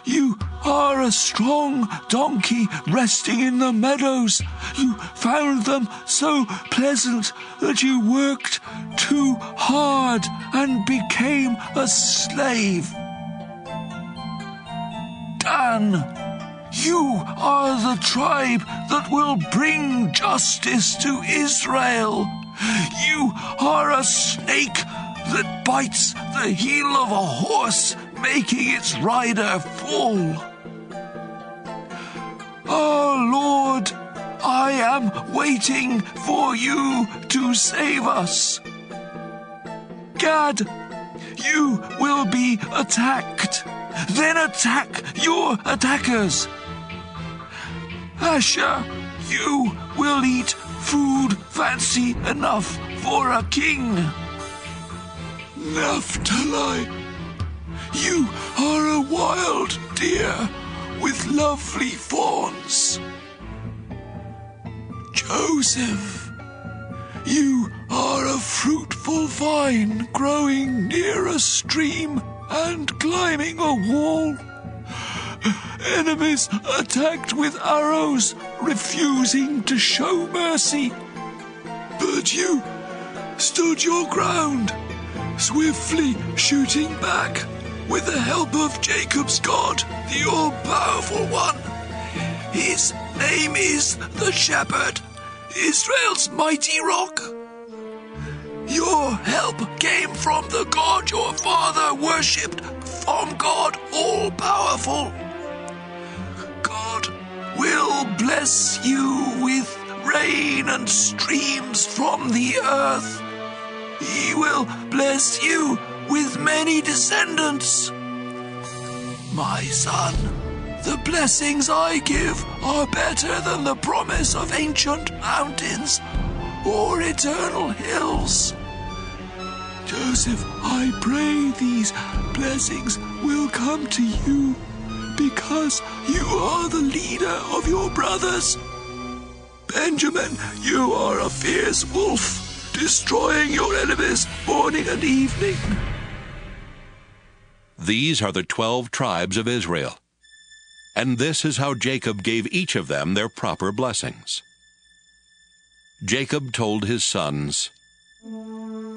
you are a strong donkey resting in the meadows. You found them so pleasant that you worked too hard and became a slave. Dan, you are the tribe that will bring justice to Israel. You are a snake that bites the heel of a horse, making its rider fall. Oh Lord, I am waiting for you to save us. Gad, you will be attacked. Then attack your attackers. Asher, you will eat food fancy enough for a king. Naphtali, you are a wild deer with lovely fawns. Joseph, you are a fruitful vine growing near a stream and climbing a wall. Enemies attacked with arrows, refusing to show mercy. But you stood your ground, swiftly shooting back with the help of Jacob's God, the all-powerful one. His name is the Shepherd, Israel's mighty rock. Your help came from the God your father worshipped, from God all-powerful. God will bless you with rain and streams from the earth. He will bless you with many descendants. My son, the blessings I give are better than the promise of ancient mountains or eternal hills. Joseph, I pray these blessings will come to you because you are the leader of your brothers. Benjamin, you are a fierce wolf, destroying your enemies morning and evening. These are the 12 tribes of Israel. And this is how Jacob gave each of them their proper blessings. Jacob told his sons,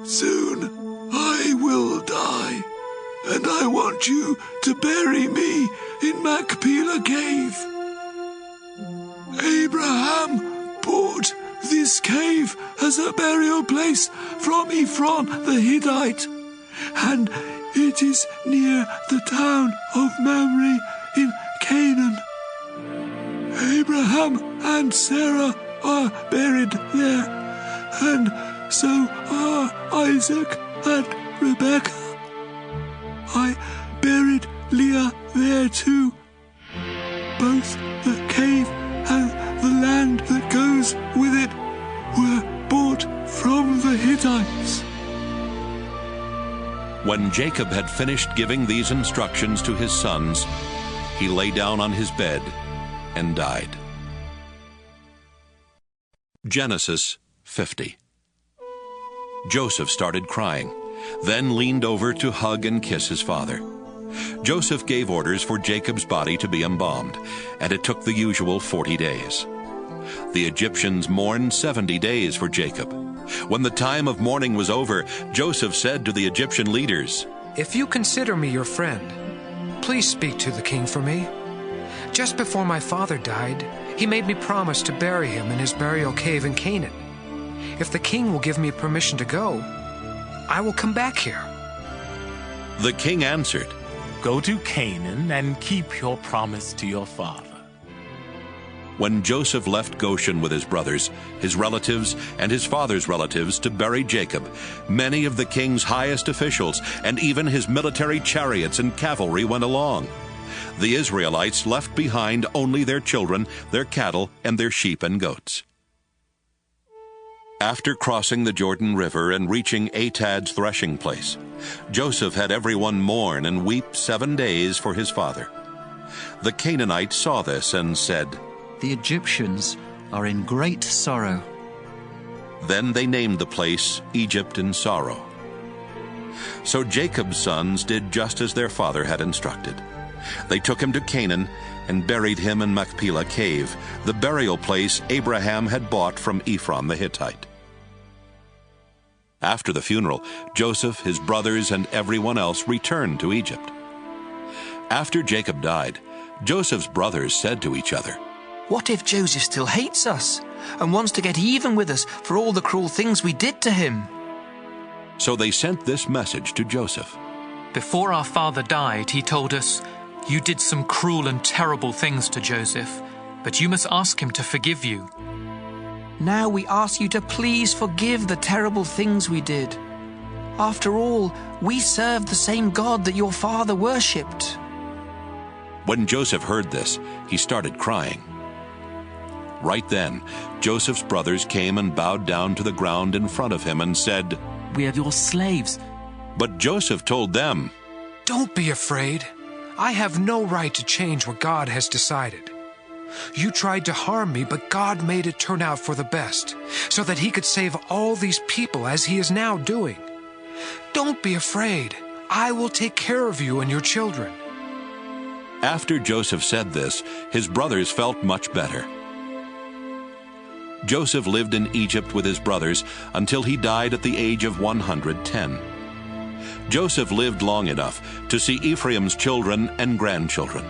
Soon I will die, and I want you to bury me in Machpelah cave. Abraham bought this cave as a burial place from Ephron the Hittite, and it is near the town of Mamre in Canaan. Abraham and Sarah are buried there, and so are Isaac and Rebekah. I buried Leah there too. Both the cave and the land that goes with it were bought from the Hittites. When Jacob had finished giving these instructions to his sons, he lay down on his bed and died. Genesis 50. Joseph started crying, then leaned over to hug and kiss his father. Joseph gave orders for Jacob's body to be embalmed, and it took the usual 40 days. The Egyptians mourned 70 days for Jacob. When the time of mourning was over, Joseph said to the Egyptian leaders, If you consider me your friend, please speak to the king for me. Just before my father died, he made me promise to bury him in his burial cave in Canaan. If the king will give me permission to go, I will come back here. The king answered, Go to Canaan and keep your promise to your father. When Joseph left Goshen with his brothers, his relatives, and his father's relatives to bury Jacob, many of the king's highest officials and even his military chariots and cavalry went along. The Israelites left behind only their children, their cattle, and their sheep and goats. After crossing the Jordan River and reaching Atad's threshing place, Joseph had everyone mourn and weep 7 days for his father. The Canaanites saw this and said, "The Egyptians are in great sorrow." Then they named the place Egypt in sorrow. So Jacob's sons did just as their father had instructed. They took him to Canaan and buried him in Machpelah cave, the burial place Abraham had bought from Ephron the Hittite. After the funeral, Joseph, his brothers, and everyone else returned to Egypt. After Jacob died, Joseph's brothers said to each other, "What if Joseph still hates us and wants to get even with us for all the cruel things we did to him?" So they sent this message to Joseph. Before our father died, he told us, "You did some cruel and terrible things to Joseph, but you must ask him to forgive you." Now we ask you to please forgive the terrible things we did. After all, we serve the same God that your father worshipped. When Joseph heard this, he started crying. Right then, Joseph's brothers came and bowed down to the ground in front of him and said, "We are your slaves." But Joseph told them, "Don't be afraid. I have no right to change what God has decided. You tried to harm me, but God made it turn out for the best, so that he could save all these people as he is now doing. Don't be afraid. I will take care of you and your children." After Joseph said this, his brothers felt much better. Joseph lived in Egypt with his brothers until he died at the age of 110. Joseph lived long enough to see Ephraim's children and grandchildren.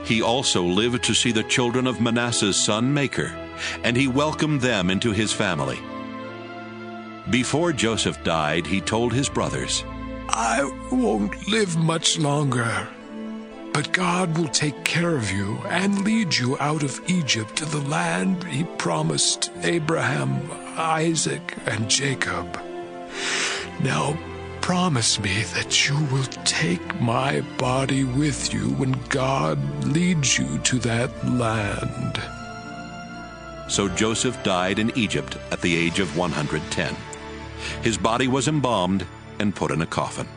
He also lived to see the children of Manasseh's son Machir, and he welcomed them into his family. Before Joseph died, he told his brothers, "I won't live much longer, but God will take care of you and lead you out of Egypt to the land he promised Abraham, Isaac, and Jacob. Now promise me that you will take my body with you when God leads you to that land." So Joseph died in Egypt at the age of 110. His body was embalmed and put in a coffin.